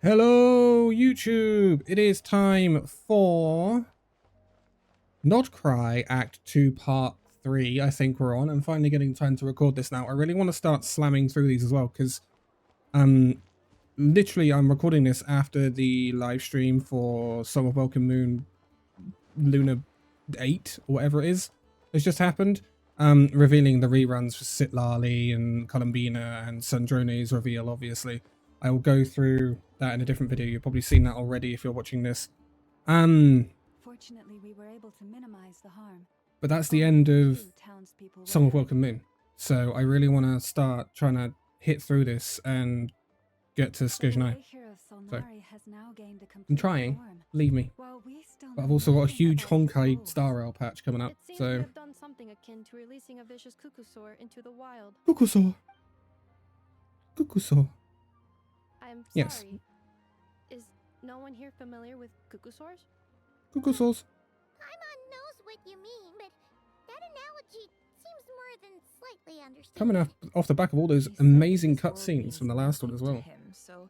Hello, YouTube! It is time for Not Cry Act 2 Part 3, I think we're on. I'm finally getting time to record this now. I really want to start slamming through these as well, because literally I'm recording this after the live stream for Song of Welkin Moon Lunar 8, or whatever it is, has just happened. Revealing the reruns for Sitlali and Columbina and Sandrone's reveal, obviously. I will go through that in a different video. You've probably seen that already if you're watching this. Fortunately, we were able to minimize the harm. But that's the end of Song of Welkin Moon. So I really want to start trying to hit through this and get to Skirjanai. So I'm trying. Believe me. But I've also got a huge Honkai Star Rail patch coming up. So have done something akin to releasing a vicious cuckoosaur into the wild. Cuckoosaur. Cuckoosaur. I'm sorry. Yes. Is no one here familiar with cuckoosaurs? Cuckoosaurs. Paimon knows what you mean, but that analogy seems more than slightly understandable. Coming off the back of all those amazing cutscenes from the last one as well. So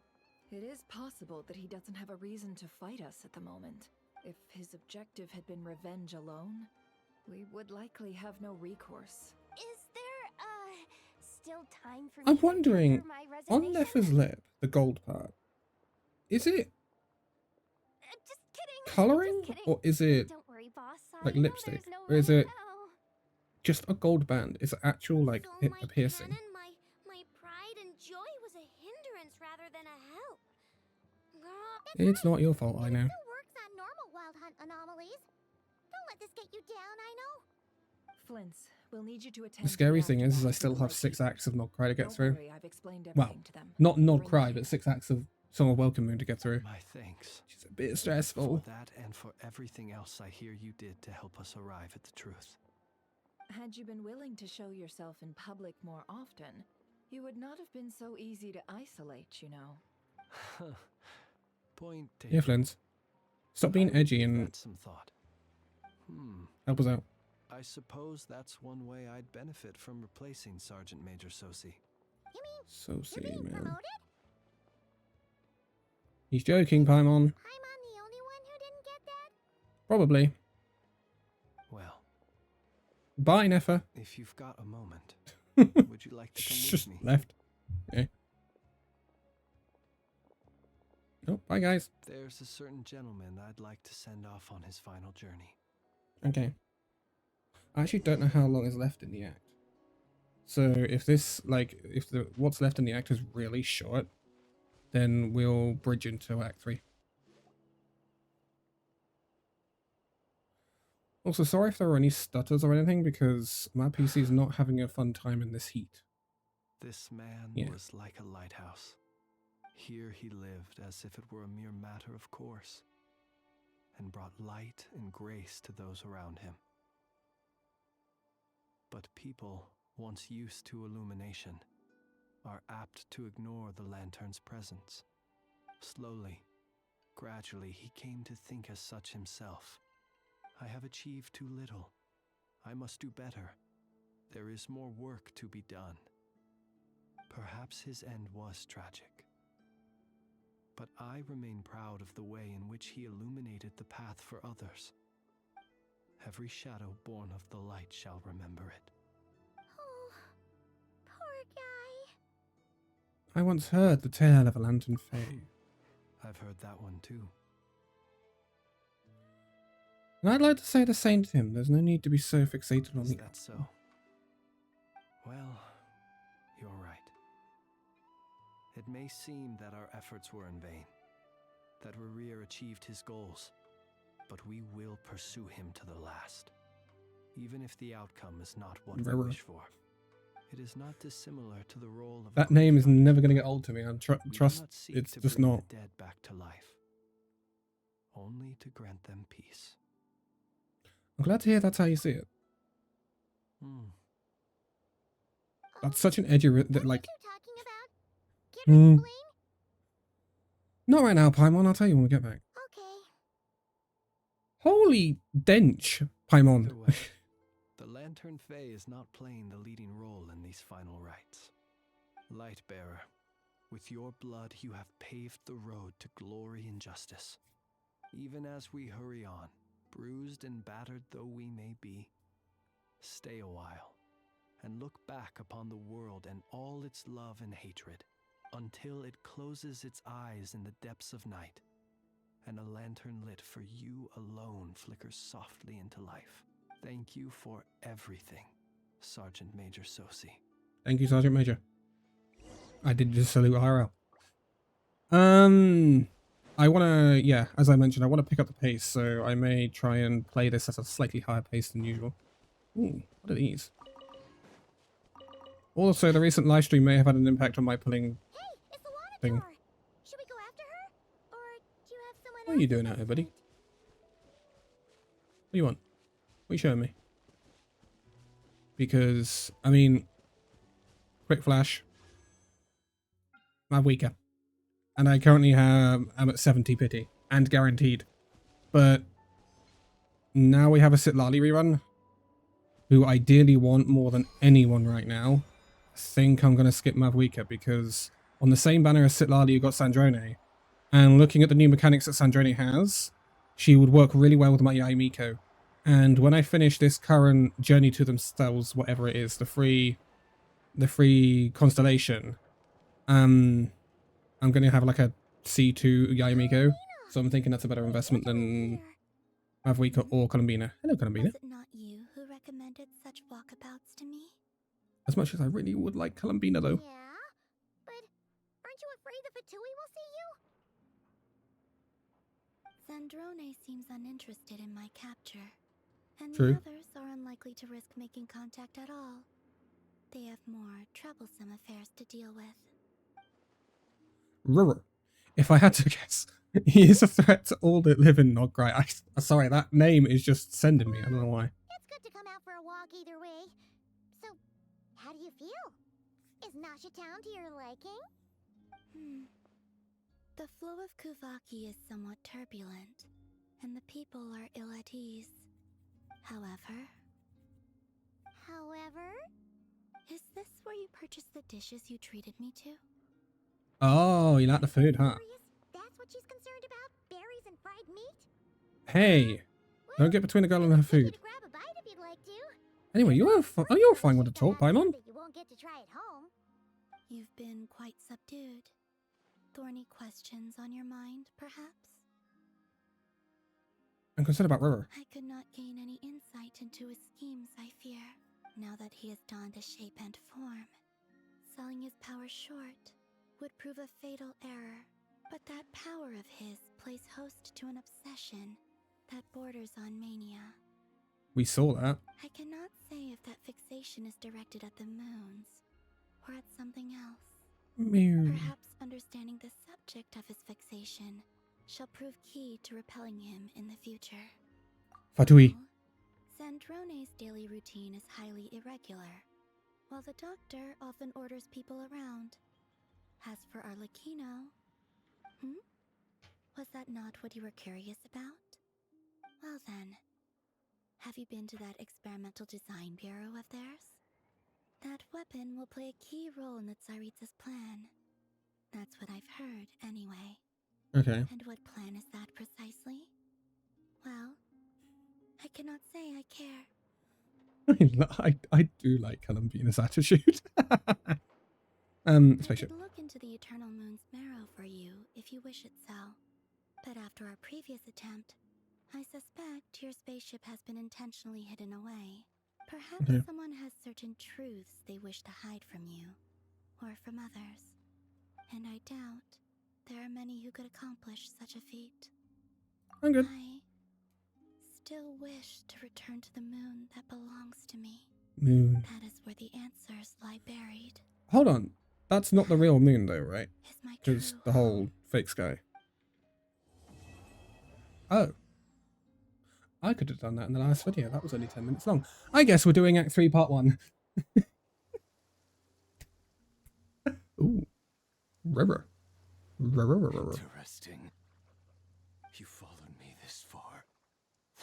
it is possible that he doesn't have a reason to fight us at the moment. If his objective had been revenge alone, we would likely have no recourse. Is there, still time for me I'm to wondering, tender my on resignation? Nefer's lip, the gold part, is it Just kidding. colouring Just kidding. or is it Don't worry, boss. like I know lipstick? there's no Or is way it to know. just a gold band? Is it actual like So a piercing? Canon, my pride and joy was a hindrance rather than a help. It's not your fault, I know. It still works on normal wild hunt anomalies. Don't let this get you down, I know. Flint's, we'll need you to attend. The scary to thing that is I matter still have like 6 you. acts of Not Cry to get Don't through. worry, I've explained Well, everything to them. Not Not Bring Cry, it but here. 6 acts of Song of Welcome Moon to get through. My thanks. Which is a bit For stressful. that and for everything else I hear you did to help us arrive at the truth. Had you been willing to show yourself in public more often, you would not have been so easy to isolate, you know. Point Yeah, taken. Flint. Stop being I will edgy give and that some thought. help us out. I suppose that's one way I'd benefit from replacing Sergeant Major Sosi. You mean So you're see, being man. promoted? He's joking, Paimon. Paimon the only one who didn't get that? Probably. Well, Bye, Nefer. if you've got a moment, would you like to come Just with me? left. Okay. Oh, bye, guys. There's a certain gentleman I'd like to send off on his final journey. Okay. I actually don't know how long is left in the act. So if this, like, if the what's left in the act is really short, then we'll bridge into Act 3. Also, sorry if there are any stutters or anything, because my PC is not having a fun time in this heat. This man Yeah. was like a lighthouse. Here he lived as if it were a mere matter of course, and brought light and grace to those around him. But people, once used to illumination, are apt to ignore the lantern's presence. Slowly, gradually, he came to think as such himself. I have achieved too little. I must do better. There is more work to be done. Perhaps his end was tragic. But I remain proud of the way in which he illuminated the path for others. Every shadow born of the light shall remember it. Oh, poor guy. I once heard the tale of a lantern fae. I've heard that one too. And I'd like to say the same to him. There's no need to be so fixated on Is the that so? Well, you're right. It may seem that our efforts were in vain, that Rerir achieved his goals, but we will pursue him to the last, even if the outcome is not what we Rerir. wish for. It is not dissimilar to the role of a That name is graveyard never going to keeper. get old to me. I We do trust not seek it's to just bring not. the dead back to life, only to grant them peace. I'm glad to hear that's how you see it. That's such an edgy, What like, are you talking about? Can I explain? not right now, Paimon. I'll tell you when we get back. Okay. Holy dench, Paimon. Either way, the Lantern Fae is not playing the leading role in these final rites. Lightbearer, With your blood, you have paved the road to glory and justice. Even as we hurry on, bruised and battered though we may be, stay a while and look back upon the world and all its love and hatred until it closes its eyes in the depths of night and a lantern lit for you alone flickers softly into life. Thank you for everything, Sergeant Major Sosi. Thank you, Sergeant Major. I did just salute IRL. I want to, yeah, as I mentioned, I want to pick up the pace, so I may try and play this at a slightly higher pace than usual. Ooh, what are these? Also, the recent live stream may have had an impact on my pulling Hey, it's the water thing. tower. Should we go after her? Or do you have someone What are you else doing in out here, mind? buddy? What do you want? What are you showing me? Because, I mean, quick flash. I'm weaker. And I currently am at 70 pity. And guaranteed. But now we have a Sitlali rerun. Who ideally want more than anyone right now. I think I'm going to skip Mavwika because on the same banner as Sitlali you got Sandrone. And looking at the new mechanics that Sandrone has, she would work really well with my Yaimiko. And when I finish this current Journey to Themselves, whatever it is, the free constellation, I'm going to have like a C2 Yaimiko. So I'm thinking that's a better investment than Mavwika or Columbina. Hello, Columbina. Was it not you who recommended such walkabouts to me? As much as I really would like Columbina, though. Yeah, but aren't you afraid the Fatui will see you? Sandrone seems uninterested in my capture, and True. the others are unlikely to risk making contact at all. They have more troublesome affairs to deal with. Rurr. If I had to guess, he is a threat to all that live in Nograi. Sorry, that name is just sending me. I don't know why. It's good to come out for a walk either way. So, how do you feel? Is Nasha Town to your liking? The flow of Kuvaki is somewhat turbulent, and the people are ill at ease. However, is this where you purchased the dishes you treated me to? Oh, you like the food, huh? Serious? That's what she's concerned about? Berries and fried meat? Hey, don't get between the girl and her Take you food. to grab a bite if you'd like to. Anyway, you're fine with the talk, Paimon. That you won't get to try at home. You've been quite subdued. Thorny questions on your mind, perhaps? I'm concerned about River. I could not gain any insight into his schemes, I fear, now that he has donned a shape and form. Selling his power short would prove a fatal error, but that power of his plays host to an obsession that borders on mania. We saw that. I cannot say if that fixation is directed at the moons, or at something else. Mew. Perhaps understanding the subject of his fixation shall prove key to repelling him in the future. Fatui. Sandrone's daily routine is highly irregular, while the doctor often orders people around. As for Arlecchino... Was that not what you were curious about? Well then, have you been to that experimental design bureau of theirs? That weapon will play a key role in the Tsaritsa's plan. That's what I've heard, anyway. Okay. And what plan is that precisely? Well, I cannot say I care. I do like Columbina's attitude. I Spaceship. could look into the Eternal Moon's marrow for you if you wish it so. But after our previous attempt, I suspect your spaceship has been intentionally hidden away. Perhaps Okay. someone has certain truths they wish to hide from you, or from others. And I doubt there are many who could accomplish such a feat. I'm good. I still wish to return to the moon that belongs to me. Moon. That is where the answers lie buried. Hold on. That's not the real moon, though, right? Is my true Because the whole fake sky. Oh. I could have done that in the last video. That was only 10 minutes long. I guess we're doing Act 3, Part 1. Ooh. River. Interesting. You followed me this far.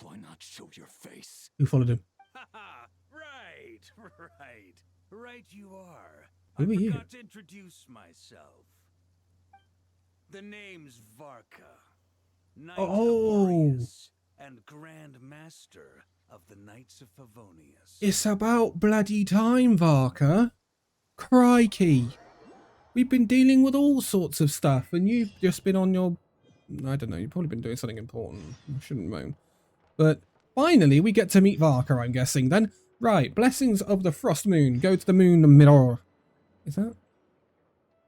Why not show your face? Who followed him? Right you are. Who I are you? forgot to introduce myself. The name's Varka, Knight Oh. of Boreas and Grand Master of the Knights of Favonius. It's about bloody time, Varka. Crikey. We've been dealing with all sorts of stuff, and you've just been on your... I don't know, you've probably been doing something important. I shouldn't moan. But finally, we get to meet Varka, I'm guessing, then. Right, blessings of the Frost Moon. Go to the moon mirror. Is that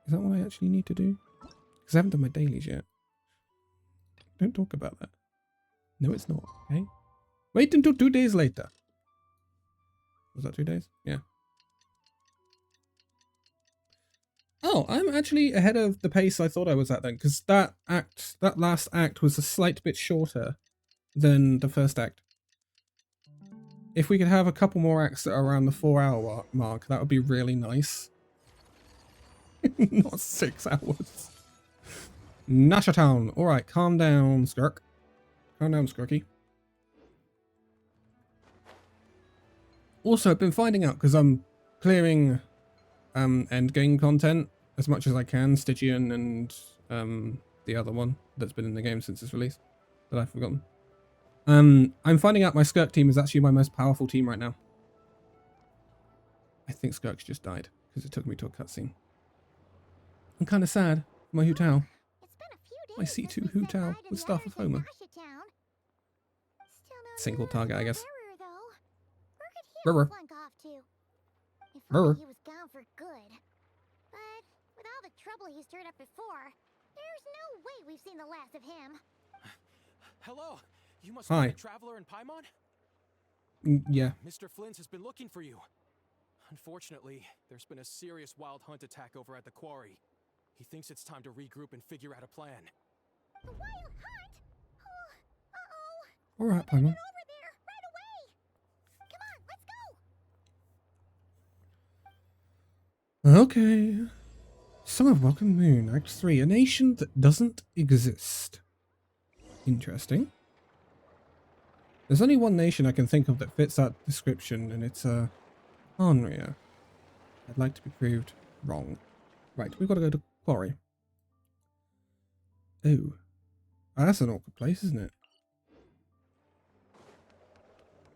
what I actually need to do? Because I haven't done my dailies yet. Don't talk about that. No, it's not, okay? Wait until 2 days later. Was that 2 days? Yeah. Oh, I'm actually ahead of the pace I thought I was at then, because that last act was a slight bit shorter than the first act. If we could have a couple more acts that are around the 4-hour mark, that would be really nice. Not 6 hours. Nasha Town. Alright, calm down, Skirk. Calm down, Skirky. Also, I've been finding out, because I'm clearing endgame content as much as I can, Stygian and the other one that's been in the game since its release that I've forgotten. I'm finding out my Skirk team is actually my most powerful team right now. I think Skirk's just died because it took me to a cutscene. I'm kind of sad for my Hu Tao. My C2 Hu Tao with Staff of Homer. Single target, I guess. Rrr. Rrr. He was gone for good. But with all the trouble he stirred up before, there's no way we've seen the last of him. Hello, you must Hi. be a traveler in Paimon? Yeah. Mr. Flynn's has been looking for you. Unfortunately, there's been a serious wild hunt attack over at the quarry. He thinks it's time to regroup and figure out a plan. The wild hunt? Oh, uh-oh. Alright, Get Paimon. over there, right away. Come on, let's go. Okay. Song of Welkin Moon, Act 3. A nation that doesn't exist. Interesting. There's only one nation I can think of that fits that description, and it's Arnria. I'd like to be proved wrong. Right, we've got to go to Quarry. Oh. Oh, that's an awkward place, isn't it?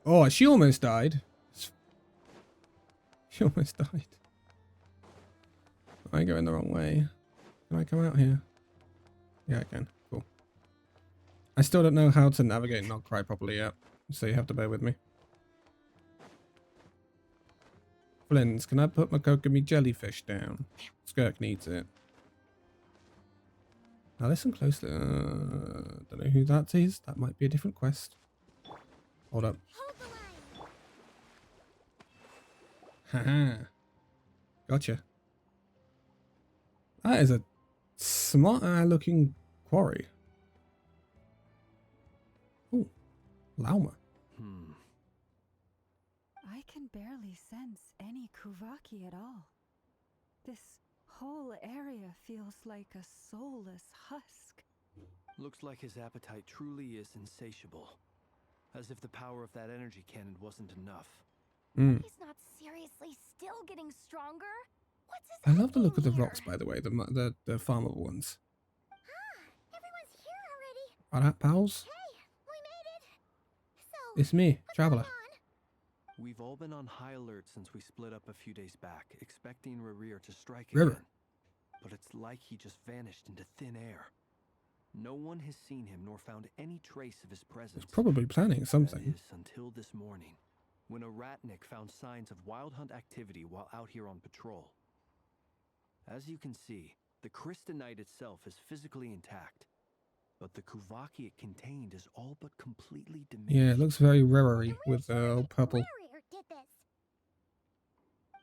Oh, she almost died. She almost died. Am I going the wrong way? Can I come out here? Yeah, I can. Cool. I still don't know how to navigate Nogcry properly yet, so you have to bear with me. Flynn's, can I put my kokomi jellyfish down? Skirk needs it. Now listen closely. Don't know who that is. That might be a different quest. Hold up. Hold the line. Haha. Gotcha. That is a smart looking quarry. Oh, llama. I can barely sense any Kuvaki at all. This whole area feels like a soulless husk. Looks like his appetite truly is insatiable. As if the power of that energy cannon wasn't enough. He's not seriously still getting stronger. What's his I love the look of the here? rocks, by the way, the farmable ones. Everyone's here already. Alright, pals. Hey, we made it. So, It's me, what's Traveler. going on? We've all been on high alert since we split up a few days back, expecting Rerir to strike River. again. But it's like he just vanished into thin air. No one has seen him nor found any trace of his presence. He's probably planning That something. is, until this morning, when a ratnik found signs of wild hunt activity while out here on patrol. As you can see, the Crystonite itself is physically intact, but the Kuvaki it contained is all but completely diminished. Yeah, it looks very rare-y with purple. Warrior did this.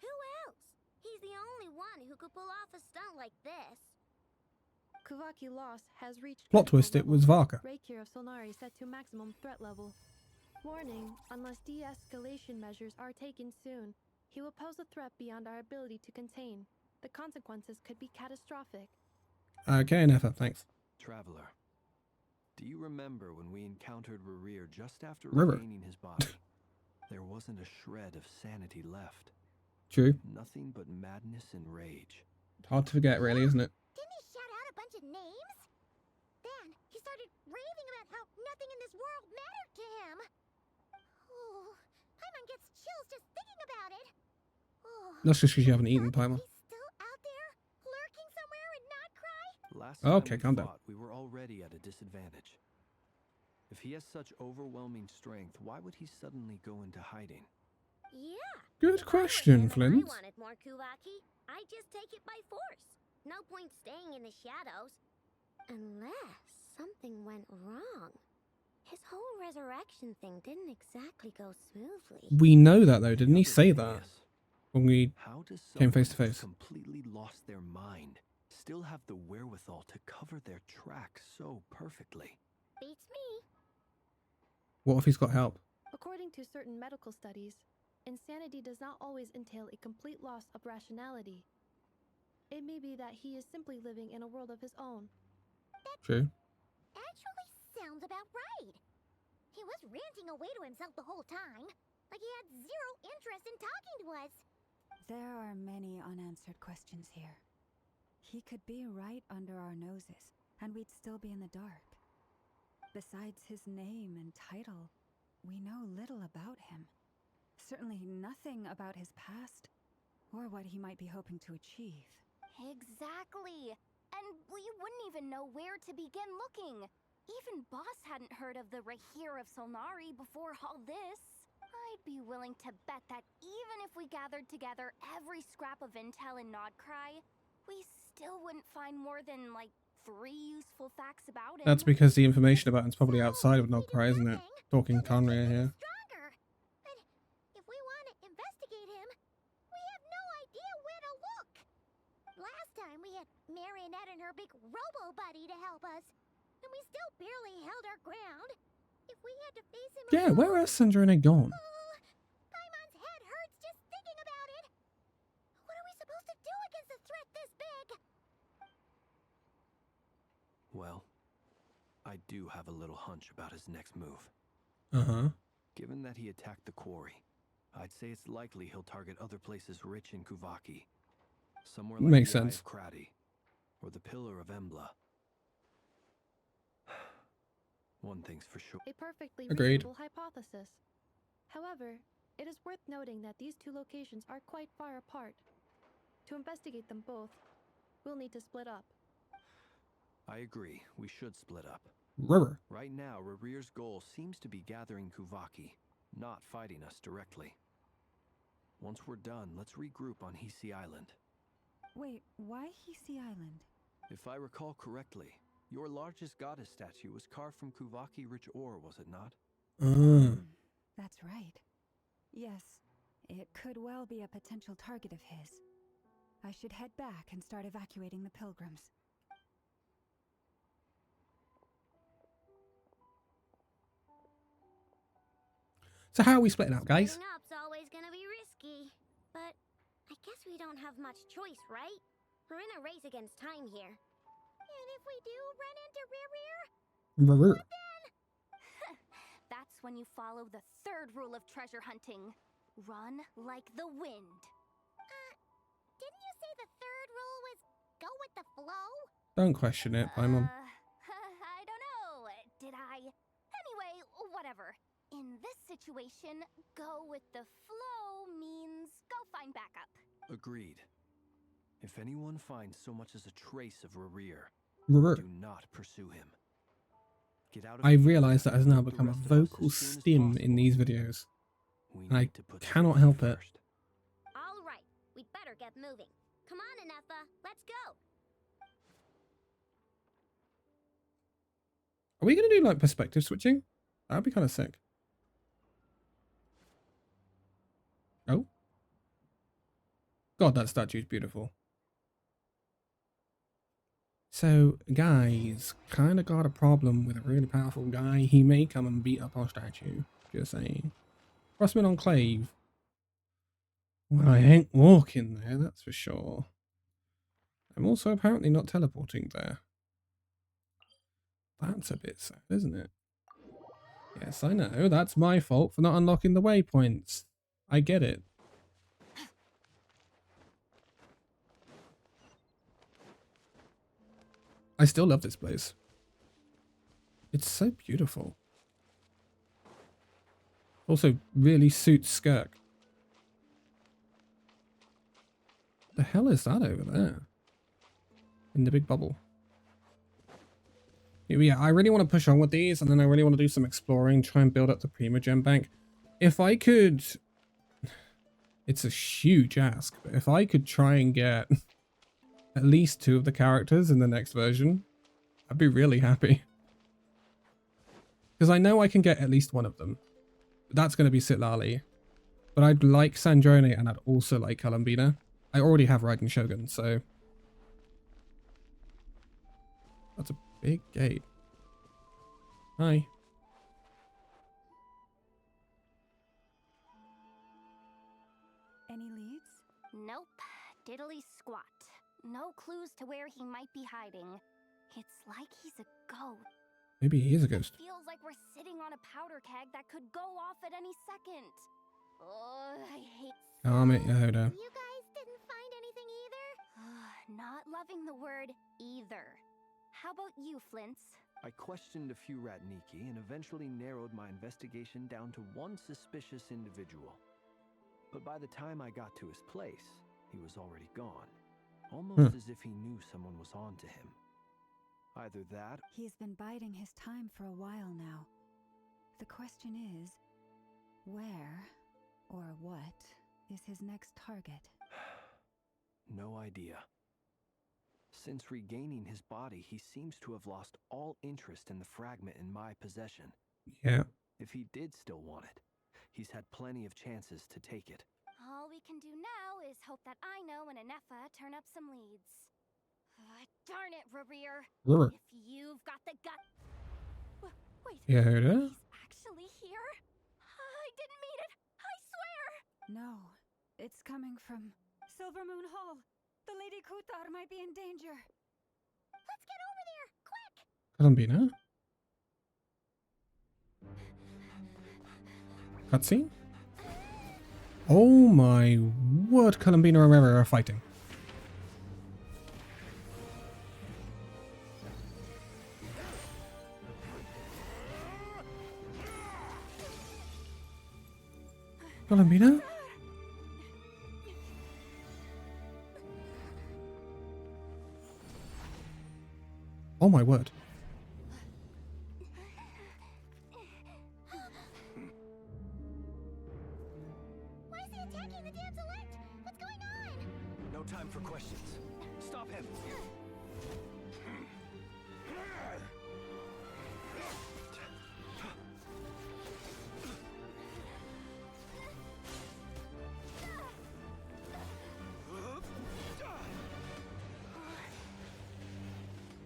Who else? He's the only one who could pull off a stunt like this. Kuvaki loss has reached Plot critical twist, it was level. Varka. Rakier of Solnari set to maximum threat level. Warning, unless de-escalation measures are taken soon, he will pose a threat beyond our ability to contain. The consequences could be catastrophic. Okay, Nefa, thanks. Traveler, do you remember when we encountered Rerir just after River. regaining his body? There wasn't a shred of sanity left. True. Nothing but madness and rage. Hard to forget, really, isn't it? Didn't he shout out a bunch bunch of names. Then he started raving about how nothing in this world mattered to him. Oh, Paimon gets chills just thinking about it. Oh, That's just because you haven't eaten, Paimon. he's still out there, lurking somewhere and not cry. Last Okay, time calm we down. fought, we were already at a disadvantage. If he has such overwhelming strength, why would he suddenly go into hiding? Yeah. Good If I were question, him and Flint. I wanted more Kuvaki, I'd just take it by force. No point staying in the shadows. Unless something went wrong. His whole resurrection thing didn't exactly go smoothly. We know that, though. The Didn't he other say thing that is, when we how does came someone face to who's face? completely lost their mind still have the wherewithal to cover their tracks so perfectly? Beats me. What if he's got help? According to certain medical studies, insanity does not always entail a complete loss of rationality. It may be that he is simply living in a world of his own. True. Actually sounds about right. He was ranting away to himself the whole time, like he had zero interest in talking to us. There are many unanswered questions here. He could be right under our noses, and we'd still be in the dark. Besides his name and title, we know little about him. Certainly nothing about his past, or what he might be hoping to achieve. Exactly. And we wouldn't even know where to begin looking. Even Boss hadn't heard of the Rahir of Solnari before all this. I'd be willing to bet that even if we gathered together every scrap of intel in Nodcry, we still wouldn't find more than, like, 3 useful facts about him. That's because the information about him's probably So, outside of if we do Nogcry, isn't it? nothing, Talking he'll make Conria it here. stronger. And if we want to investigate him, we have no idea where to look. Last time we had Marionette and her big robo-buddy to help us, and we still barely held our ground. If we had to face him Yeah, alone, where are Sandra and Egg gone? Paimon's head hurts just thinking about it. What are we supposed to do against a threat this big? Well, I do have a little hunch about his next move. Uh-huh. Given that he attacked the quarry, I'd say it's likely he'll target other places rich in Kuvaki. Somewhere like Makes the sense. Eye of Krati, or the Pillar of Embla. One thing's for sure. A perfectly Agreed. reasonable hypothesis. However, it is worth noting that these two locations are quite far apart. To investigate them both, we'll need to split up. I agree, we should split up. River. Right now, Rarir's goal seems to be gathering Kuvaki, not fighting us directly. Once we're done, let's regroup on Hisi Island. Wait, why Hisi Island? If I recall correctly, your largest goddess statue was carved from Kuvaki rich ore, was it not? That's right. Yes, it could well be a potential target of his. I should head back and start evacuating the pilgrims. So how are we splitting up, guys? Splitting up's always gonna be risky, but I guess we don't have much choice, right? We're in a race against time here. And if we do run into Rear, River. That's when you follow the 3rd rule of treasure hunting. Run like the wind. didn't you say the 3rd rule was go with the flow? Don't question it, Paimon. I don't know. Did I? Anyway, whatever. In this situation, go with the flow means go find backup. Agreed. If anyone finds so much as a trace of Rarir, River. do not pursue him. Get out of I here realize that has now with the become a rest of us vocal as soon as stim in possible. these videos. We I need to put cannot safety help it. first. All right, we'd better get moving. Come on, Anetha, let's go. Are we going to do like perspective switching? That'd be kind of sick. Oh. God, that statue's beautiful. So, guys, kind of got a problem with a really powerful guy. He may come and beat up our statue. Just saying. Frostman Enclave. Well, I ain't walking there, that's for sure. I'm also apparently not teleporting there. That's a bit sad, isn't it? Yes, I know. That's my fault for not unlocking the waypoints. I get it. I still love this place. It's so beautiful. Also, really suits Skirk. The hell is that over there? In the big bubble. Yeah, I really want to push on with these, and then I really want to do some exploring, try and build up the Primogen bank. If I could... It's a huge ask, but if I could try and get at least 2 of the characters in the next version, I'd be really happy. Because I know I can get at least one of them. That's going to be Sitlali. But I'd like Sandrone, and I'd also like Columbina. I already have Raiden Shogun, so... That's a big gate. Hi. Any leads? Nope. Diddly squat. No clues to where he might be hiding. It's like he's a ghost. Maybe he is a ghost. Feels like we're sitting on a powder keg that could go off at any second. Oh, I hate... Calm it, Yehuda. You guys didn't find anything either? Not loving the word either. How about you, Flints? I questioned a few Ratniki and eventually narrowed my investigation down to one suspicious individual. But by the time I got to his place, he was already gone. Almost as if he knew someone was on to him. Either that... He's been biding his time for a while now. The question is, where or what is his next target? No idea. Since regaining his body, he seems to have lost all interest in the fragment in my possession. Yeah. If he did still want it, he's had plenty of chances to take it. All we can do now is hope that Aino and Anefa turn up some leads. Darn it, Rereer. If you've got the gut... Wait. Yehuda? He's actually here? I didn't mean it. I swear. No, it's coming from Silver Moon Hall. The Lady Kutar might be in danger. Let's get over there, quick! Columbina? Cutscene? Oh my word, Columbina and Rera are fighting. Columbina? Oh my word. Why is he attacking the damn select? What's going on? No time for questions. Stop him!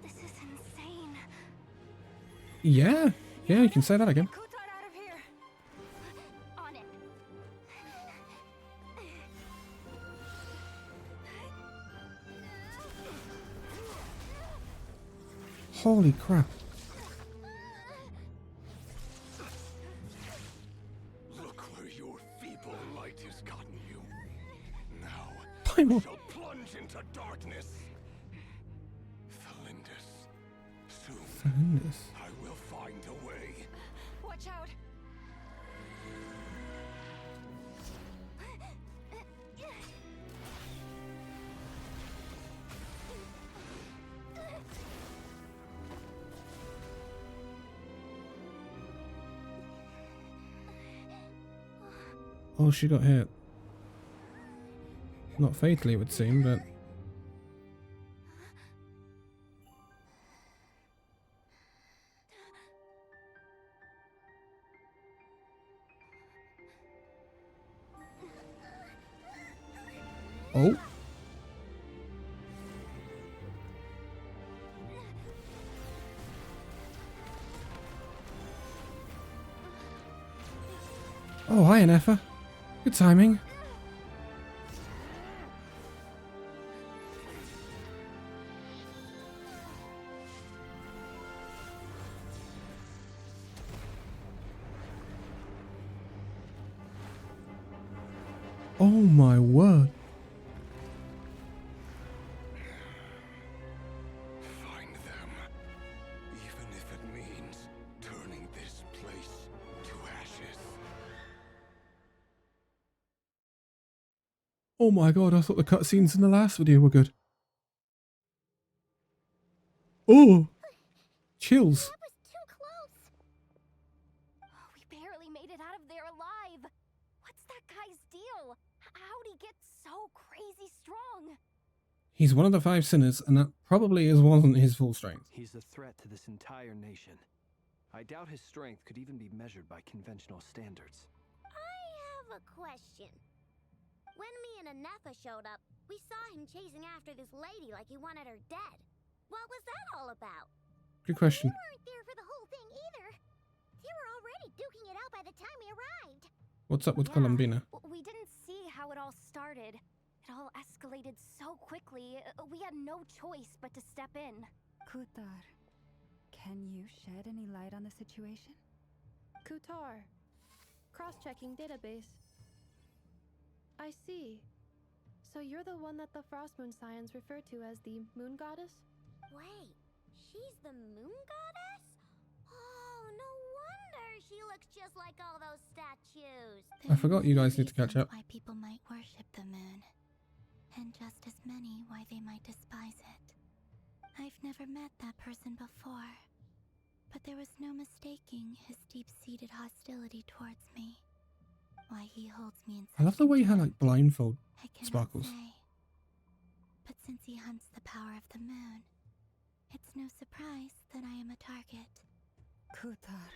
This is insane. Yeah, you can say that again. Kutar out of here. On it. Holy crap. Look where your feeble light has gotten you. Now Paimon. you shall plunge into darkness. Felindus, soon Felindus. I will find a way. Watch out. Oh, she got hit. Not fatally, it would seem, but... Oh. Oh, hi, Anefa. Good timing. Oh my word. Find them. Oh my god, I thought the cutscenes in the last video were good. Oh! Chills. That was too close. Oh, we barely made it out of there alive. What's that guy's deal? How'd he get so crazy strong? He's one of the 5 sinners, and that probably wasn't his full strength. He's a threat to this entire nation. I doubt his strength could even be measured by conventional standards. I have a question. When me and Anefa showed up, we saw him chasing after this lady like he wanted her dead. What was that all about? Good question. We weren't there for the whole thing either. They were already duking it out by the time we arrived. What's up with Columbina? We didn't see how it all started. It all escalated so quickly, we had no choice but to step in. Kutar, can you shed any light on the situation? Kutar. Cross-checking database. I see. So you're the one that the Frostmoon Scions refer to as the Moon Goddess? Wait, she's the moon goddess? Oh, no wonder she looks just like all those statues. I forgot you guys need to catch up. Why people might worship the moon, and just as many why they might despise it. I've never met that person before, but there was no mistaking his deep-seated hostility towards me. Why he holds me in such I love the way her contempt, blindfold I cannot sparkles. say. But since he hunts the power of the moon, it's no surprise that I am a target. Kutar.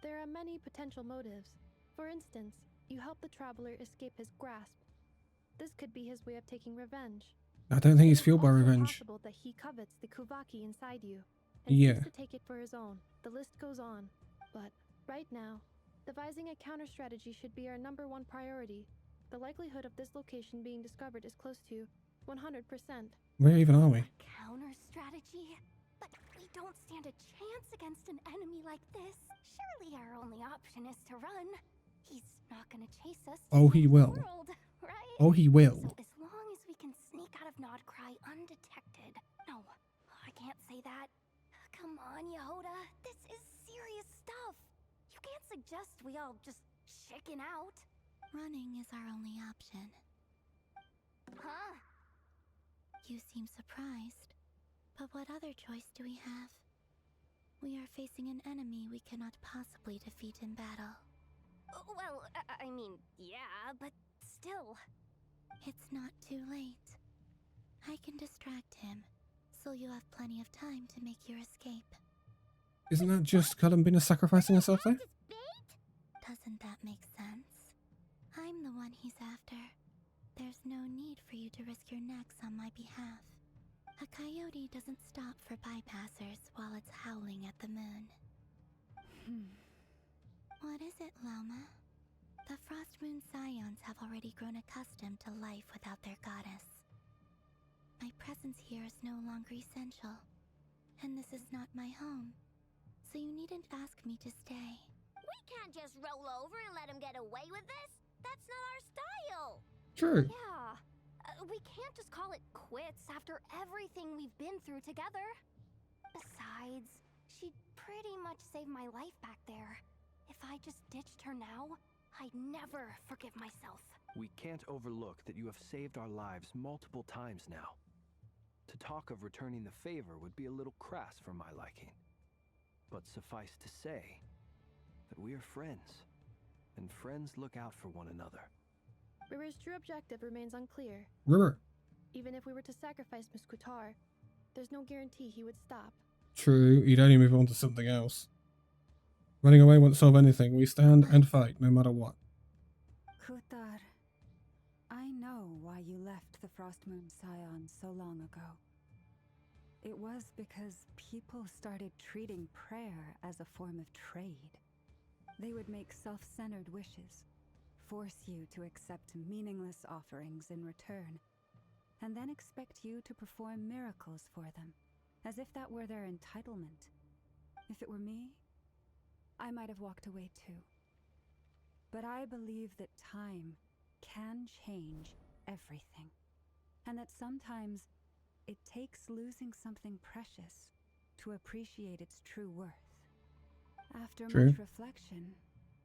There are many potential motives. For instance, you help the traveler escape his grasp. This could be his way of taking revenge. I don't think he's It is fueled by also revenge. possible that he covets the Kuvaki inside you, and Yeah. seeks to take it for his own. The list goes on. But right now, devising a counter strategy should be our #1 priority. The likelihood of this location being discovered is close to 100%. Where even are we? Counter strategy? But we don't stand a chance against an enemy like this. Surely our only option is to run. He's not gonna chase us to Oh, the he end will. of the world, right? Oh, he will. So as long as we can sneak out of Nodcry undetected. No, I can't say that. Come on, Yehoda. This is serious stuff. You can't suggest we all just chicken out. Running is our only option. Huh? You seem surprised. But what other choice do we have? We are facing an enemy we cannot possibly defeat in battle. Well, I mean, yeah, but still. It's not too late. I can distract him, so you have plenty of time to make your escape. Isn't that just Columbina sacrificing herself there? This bait? Doesn't that make sense? I'm the one he's after. There's no need for you to risk your necks on my behalf. A coyote doesn't stop for bypassers while it's howling at the moon. What is it, Loma? The Frostmoon Scions have already grown accustomed to life without their goddess. My presence here is no longer essential, and this is not my home, so you needn't ask me to stay. We can't just roll over and let him get away with this. That's not our style. True. Yeah. We can't just call it quits after everything we've been through together. Besides, she pretty much saved my life back there. If I just ditched her now, I'd never forgive myself. We can't overlook that you have saved our lives multiple times now. To talk of returning the favor would be a little crass for my liking. But suffice to say that we are friends, and friends look out for one another. River's true objective remains unclear. River. Even if we were to sacrifice Miss Kutar, there's no guarantee he would stop. True, he'd only move on to something else. Running away won't solve anything. We stand and fight, no matter what. Kutar, I know why you left the Frostmoon Scions so long ago. It was because people started treating prayer as a form of trade. They would make self-centered wishes, force you to accept meaningless offerings in return, and then expect you to perform miracles for them, as if that were their entitlement. If it were me, I might have walked away too. But I believe that time can change everything, and that sometimes it takes losing something precious to appreciate its true worth. After True. much reflection,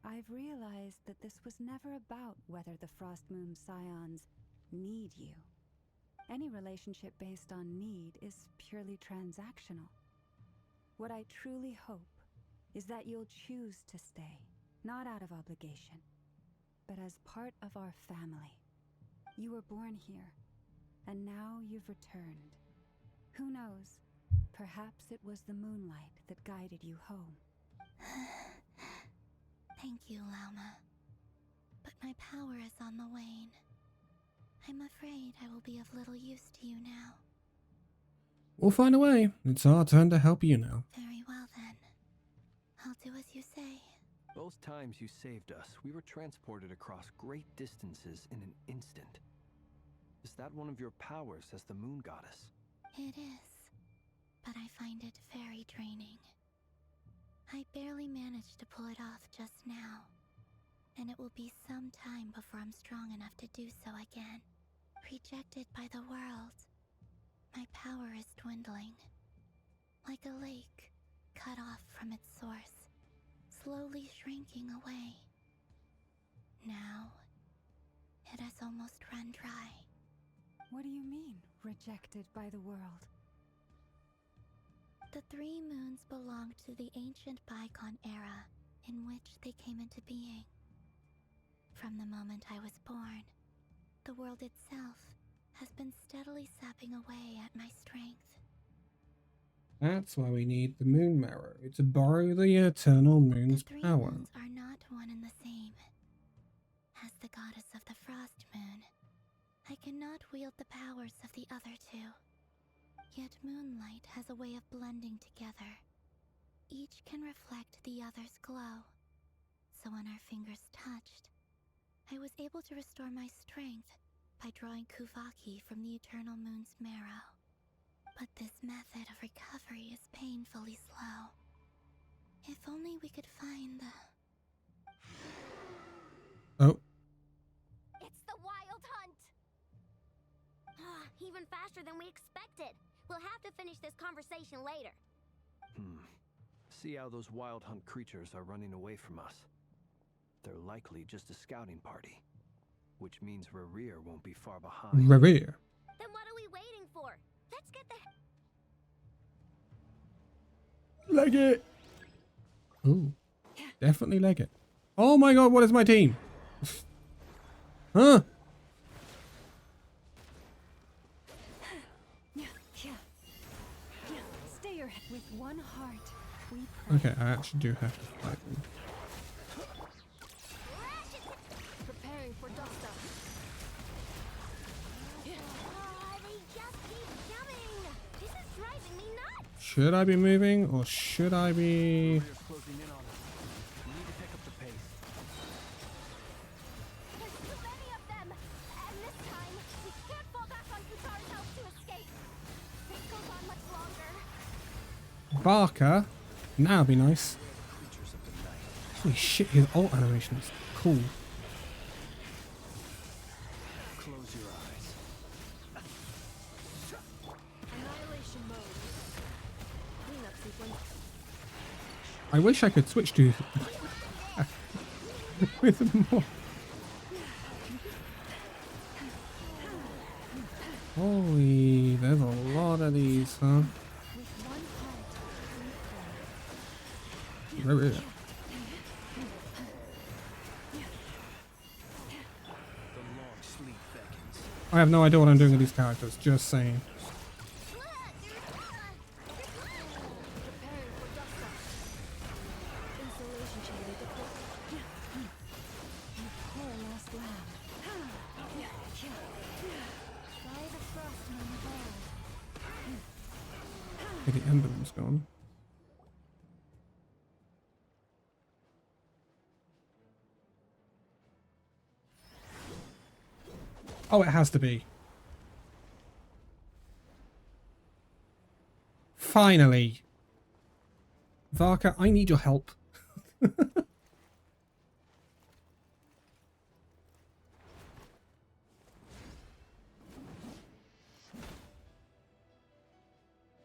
I've realized that this was never about whether the Frostmoon Scions need you. Any relationship based on need is purely transactional. What I truly hope is that you'll choose to stay, not out of obligation, but as part of our family. You were born here, and now you've returned. Who knows? Perhaps it was the moonlight that guided you home. Thank you, Lauma. But my power is on the wane. I'm afraid I will be of little use to you now. We'll find a way. It's our turn to help you now. Very well then. I'll do as you say. Both times you saved us, we were transported across great distances in an instant. Is that one of your powers as the moon goddess? It is, but I find it very draining. I barely managed to pull it off just now, and it will be some time before I'm strong enough to do so again. Rejected by the world, my power is dwindling. Like a lake cut off from its source, slowly shrinking away. Now, it has almost run dry. What do you mean, rejected by the world? The 3 moons belonged to the ancient bygone era in which they came into being. From the moment I was born, the world itself has been steadily sapping away at my strength. That's why we need the moon marrow, to borrow the eternal moon's The 3 power. moons are not one and the same. As the goddess of the frost moon, I cannot wield the powers of the other 2. Yet moonlight has a way of blending together. Each can reflect the other's glow. So when our fingers touched, I was able to restore my strength by drawing Kuvaki from the eternal moon's marrow. But this method of recovery is painfully slow. If only we could find the... Oh. It's the Wild Hunt! Even faster than we expected. We'll have to finish this conversation later. See how those wild hunt creatures are running away from us. They're likely just a scouting party, which means Rerir won't be far behind. Rerir. Then what are we waiting for? Let's get the... Leg it. Ooh. Definitely leg it. Oh my god, what is my team? Huh? Stay your head with one heart. We pray. Okay, I actually do have to fight them. Preparing for dust up. They just keep coming! This is driving me nuts! Should I be moving or should I be... Rerir's closing in on us. We need to pick up the pace. There's too many of them! And this time, we can't fall back on Futara's house to escape. This goes on much longer. Barker? Now would be nice. Creatures of the night. Holy shit, his ult animation is cool. Close your eyes. Annihilation mode. Cleanup sequence. I wish I could switch to... with more... Holy, there's a lot of these, huh? Right, right. The long sleep beckons. I have no idea what I'm doing with these characters, just saying. Preparing for dust up. Insulation chamber deployed. Poor lost lamb. By the frost moon above. Okay, the emblem's gone. Oh, it has to be. Finally. Varka, I need your help.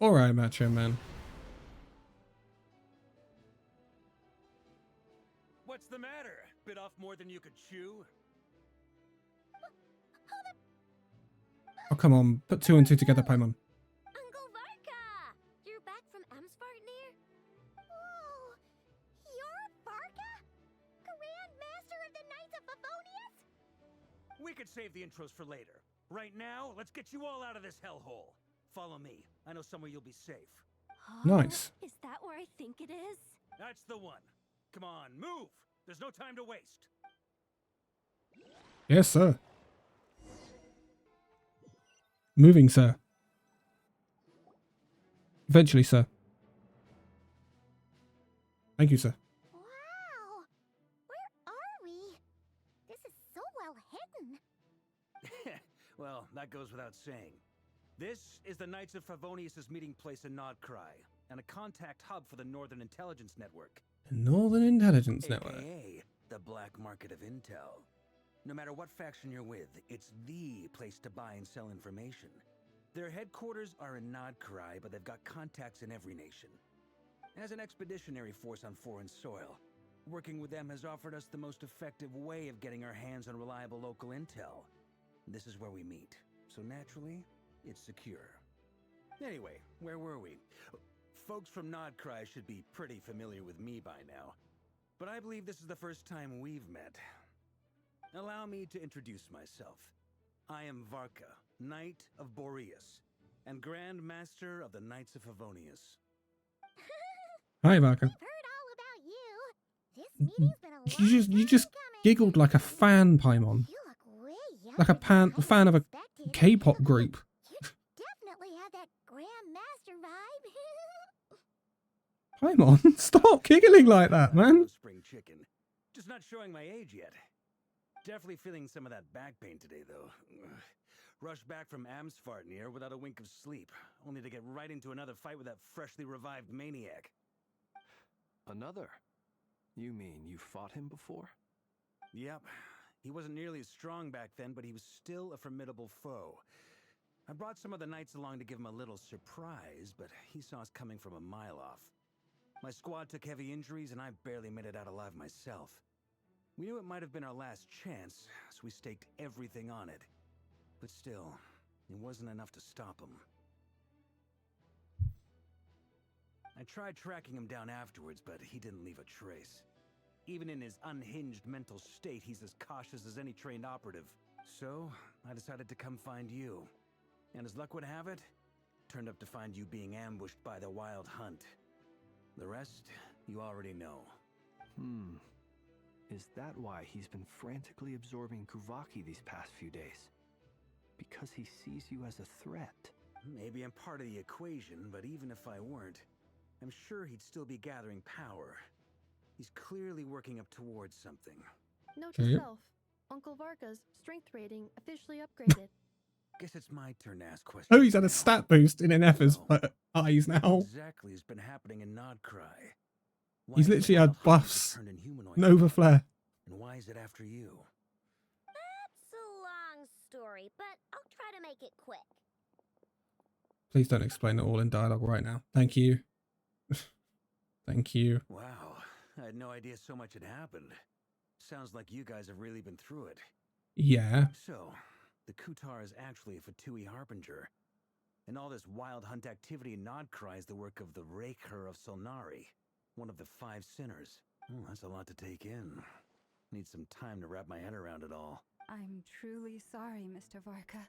Alright, Macho Man. What's the matter? Bit off more than you could chew? Oh, come on. Put 2 and 2 together, Paimon. Uncle Varka! You're back from Amsvartnir? Whoa! You're Varka? Grand Master of the Knights of Favonius? We could save the intros for later. Right now, let's get you all out of this hellhole. Follow me. I know somewhere you'll be safe. Nice. Is that where I think it is? That's the one. Come on, move! There's no time to waste. Yes, sir. Moving, sir. Eventually, sir. Thank you, sir. Wow! Where are we? This is so well hidden. Well, that goes without saying. This is the Knights of Favonius' meeting place in Nodcry, and a contact hub for the Northern Intelligence Network. Northern Intelligence Network. AKA the black market of intel. No matter what faction you're with, it's the place to buy and sell information. Their headquarters are in Nodcry, but they've got contacts in every nation. As an expeditionary force on foreign soil, working with them has offered us the most effective way of getting our hands on reliable local intel. This is where we meet, so naturally, it's secure. Anyway, where were we? Folks from Nodcry should be pretty familiar with me by now, but I believe this is the first time we've met. Allow me to introduce myself. I am Varka, Knight of Boreas, and Grand Master of the Knights of Favonius. Hi, Varka. We've heard all about you. This meeting's been a long You just time coming. giggled like a fan, Paimon. You look way younger Like a than I fan of a expected. K-pop group. You definitely have that Grand Master vibe. Paimon, stop giggling like that, man. Spring chicken. Just not showing my age yet. Definitely feeling some of that back pain today, though. Rushed back from Amsvartnir without a wink of sleep, only to get right into another fight with that freshly revived maniac. Another? You mean you fought him before? Yep. He wasn't nearly as strong back then, but he was still a formidable foe. I brought some of the knights along to give him a little surprise, but he saw us coming from a mile off. My squad took heavy injuries, and I barely made it out alive myself. We knew it might have been our last chance, so we staked everything on it. But still, it wasn't enough to stop him. I tried tracking him down afterwards, but he didn't leave a trace. Even in his unhinged mental state, he's as cautious as any trained operative. So, I decided to come find you. And as luck would have it, turned up to find you being ambushed by the Wild Hunt. The rest, you already know. Is that why he's been frantically absorbing Kuvaki these past few days? Because he sees you as a threat? Maybe I'm part of the equation, but even if I weren't, I'm sure he'd still be gathering power. He's clearly working up towards something. Note to self, Uncle Varka's strength rating officially upgraded. Guess it's my turn to ask questions. Oh, he's had a now. stat boost in NF's eyes What now. exactly has been happening in Nodcry? Why He's has the literally Wild had Hunt buffs. turned in humanoid Nova form? Flare. And why is it after you? That's a long story, but I'll try to make it quick. Please don't explain it all in dialogue right now. Thank you. Thank you. Wow, I had no idea so much had happened. Sounds like you guys have really been through it. Yeah. So, the Kutar is actually a Fatui Harbinger. And all this Wild Hunt activity in Nodcry is the work of the Raker of Solnari, one of the 5 sinners. Oh, that's a lot to take in. Need some time to wrap my head around it all. I'm truly sorry, Mr. Varka.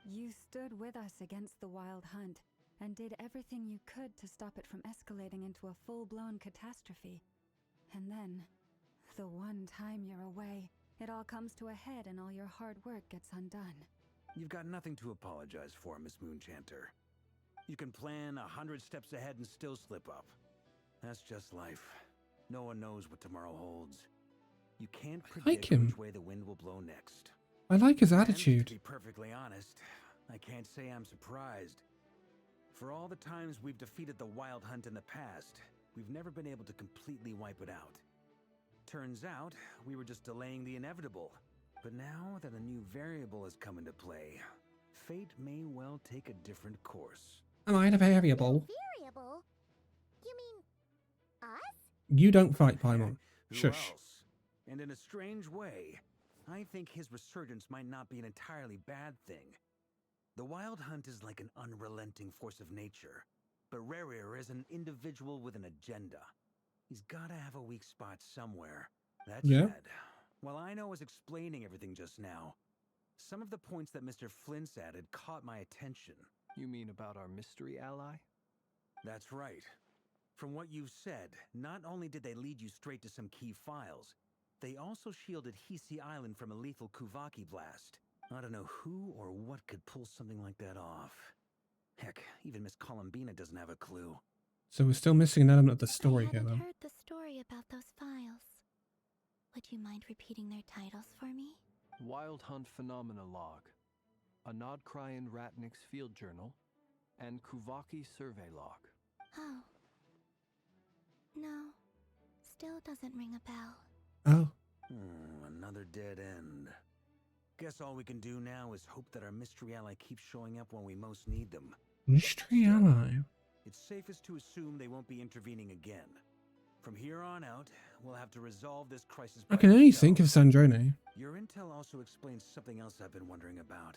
You stood with us against the Wild Hunt and did everything you could to stop it from escalating into a full-blown catastrophe. And then, the one time you're away, it all comes to a head and all your hard work gets undone. You've got nothing to apologize for, Miss Moonchanter. You can plan 100 steps ahead and still slip up. That's just life. No one knows what tomorrow holds. You can't predict him. which way the wind will blow next. I like his And attitude. to be perfectly honest, I can't say I'm surprised. For all the times we've defeated the Wild Hunt in the past, we've never been able to completely wipe it out. Turns out, we were just delaying the inevitable. But now that a new variable has come into play, fate may well take a different course. Am I the variable? Variable? You mean us? You don't fight, Paimon. Who Shush. else? And in a strange way, I think his resurgence might not be an entirely bad thing. The Wild Hunt is like an unrelenting force of nature, but Rerir is an individual with an agenda. He's gotta have a weak spot somewhere. That Yeah. said, while I was explaining everything just now, some of the points that Mr. Flint's added caught my attention. You mean about our mystery ally? That's right. From what you've said, not only did they lead you straight to some key files, they also shielded Hisi Island from a lethal Kuvaki blast. I don't know who or what could pull something like that off. Heck, even Miss Columbina doesn't have a clue. So we're still missing an element of the story I here, hadn't then. heard the story about those files. Would you mind repeating their titles for me? Wild Hunt Phenomena Log, a Nodkryan Ratnik's Field Journal, and Kuvaki Survey Log. Oh. No. Still doesn't ring a bell. Oh. Another dead end. Guess all we can do now is hope that our mystery ally keeps showing up when we most need them. Mystery ally. It's safest to assume they won't be intervening again. From here on out, we'll have to resolve this crisis by I can only ourselves. think of Sandrone. Your intel also explains something else I've been wondering about.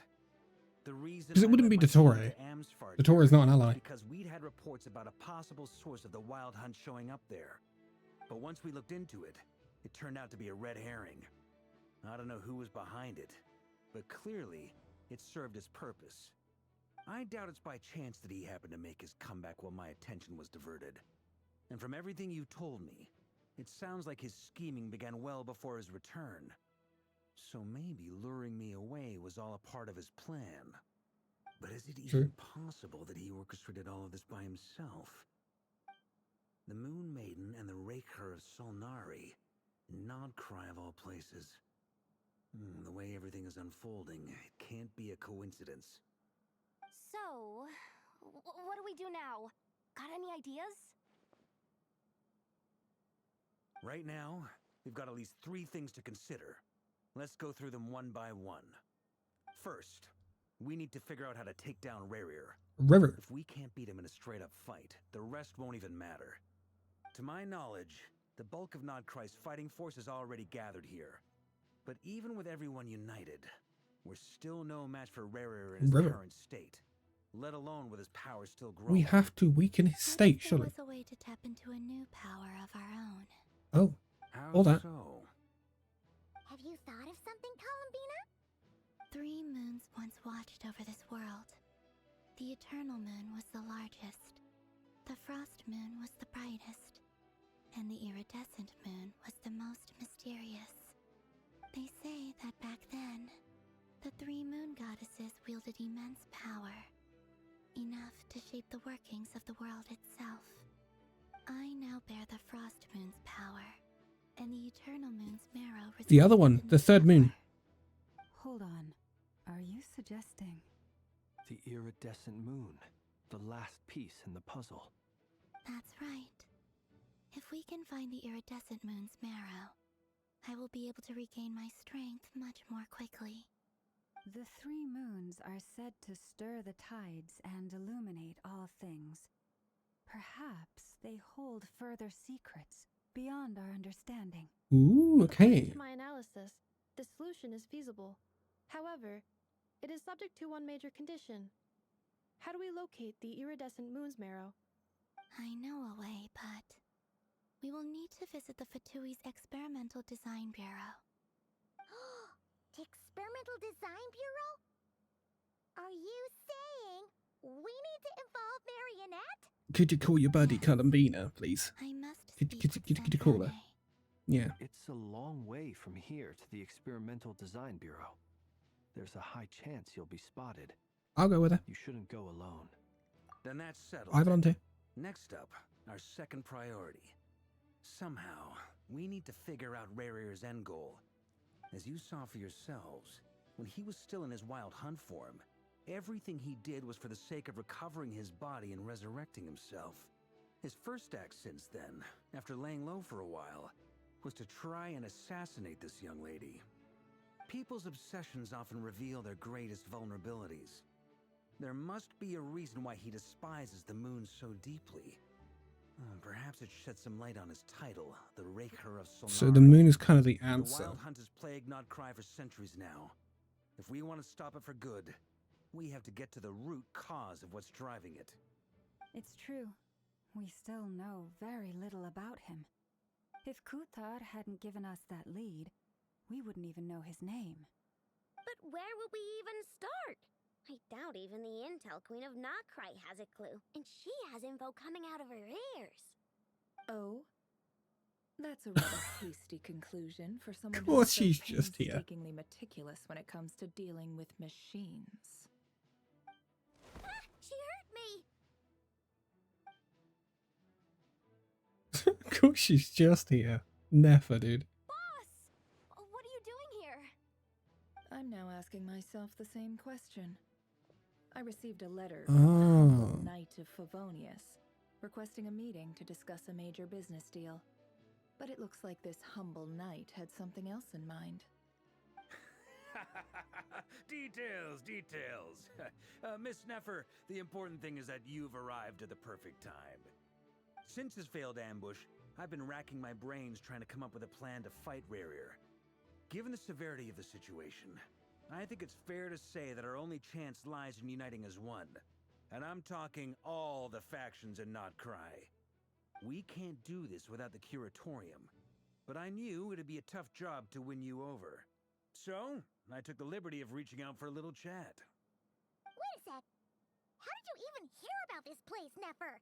The reason Because it wouldn't I be led my team Dottore. to Amsfart Dottore is not an was ally. because we'd had reports about a possible source of the Wild Hunt showing up there. But once we looked into it, it turned out to be a red herring. I don't know who was behind it, but clearly it served its purpose. I doubt it's by chance that he happened to make his comeback while my attention was diverted. And from everything you told me, it sounds like his scheming began well before his return. So maybe luring me away was all a part of his plan. But is it even possible that he orchestrated all of this by himself? The Moon Maiden and the Raker of Solnari, Nodcry of all places. The way everything is unfolding, it can't be a coincidence. So, what do we do now? Got any ideas? Right now, we've got at least 3 things to consider. Let's go through them one by one. First, we need to figure out how to take down Rerir. River. If we can't beat him in a straight-up fight, the rest won't even matter. To my knowledge, the bulk of Nodcry's fighting force is already gathered here. But even with everyone united, we're still no match for Rerir in his River. current state, let alone with his power still growing. We have to weaken his What state, if there surely. was a way to tap into a new power of our own? Oh. How all that. so? Have you thought of something, Columbina? 3 moons once watched over this world. The Eternal Moon was the largest. The Frost Moon was the brightest. And the Iridescent Moon was the most mysterious. They say that back then, the 3 moon goddesses wielded immense power. Enough to shape the workings of the world itself. I now bear the Frost Moon's power, and the Eternal Moon's marrow resides The other one, within the third moon. power. Hold on. Are you suggesting? The iridescent moon, the last piece in the puzzle. That's right. If we can find the Iridescent Moon's marrow, I will be able to regain my strength much more quickly. The 3 moons are said to stir the tides and illuminate all things. Perhaps they hold further secrets beyond our understanding. Ooh, According okay. to my analysis, the solution is feasible. However, it is subject to one major condition. How do we locate the iridescent moon's marrow? I know a way, but we will need to visit the Fatui's Experimental Design Bureau. The Experimental Design Bureau? Are you saying we need to involve Marionette? Could you call your buddy Columbina, please? I must Could- speak could- with could you call her? Sandrone. Yeah. It's a long way from here to the Experimental Design Bureau. There's a high chance you'll be spotted. I'll go with her. You shouldn't go alone. Then that's settled. I volunteer. Next up, our second priority. Somehow, we need to figure out Rerir's end goal. As you saw for yourselves, when he was still in his Wild Hunt form, everything he did was for the sake of recovering his body and resurrecting himself. His first act since then, after laying low for a while, was to try and assassinate this young lady. People's obsessions often reveal their greatest vulnerabilities. There must be a reason why he despises the moon so deeply. Perhaps it sheds some light on his title, the Raker of Solnari. So the moon is kind of the The answer. Wild Hunt has plagued Nodcry for centuries now. If we want to stop it for good, we have to get to the root cause of what's driving it. It's true. We still know very little about him. If Kuthar hadn't given us that lead, we wouldn't even know his name. But where would we even start? I doubt even the Intel Queen of Nokrai has a clue, and she has info coming out of her ears. Oh? That's a rather hasty conclusion for someone Of course who's so she's just here. painstakingly meticulous when it comes to dealing with machines. Ah, she hurt me! Of course she's just here. Never, dude. Boss! What are you doing here? I'm now asking myself the same question. I received a letter from the humble Oh. Knight of Favonius, requesting a meeting to discuss a major business deal. But it looks like this humble knight had something else in mind. Details, details. Miss Neffer, the important thing is that you've arrived at the perfect time. Since his failed ambush, I've been racking my brains trying to come up with a plan to fight Rerir. Given the severity of the situation, I think it's fair to say that our only chance lies in uniting as one. And I'm talking all the factions in Notcry. We can't do this without the Curatorium, but I knew it'd be a tough job to win you over. So, I took the liberty of reaching out for a little chat. Wait a sec. How did you even hear about this place, Neffer?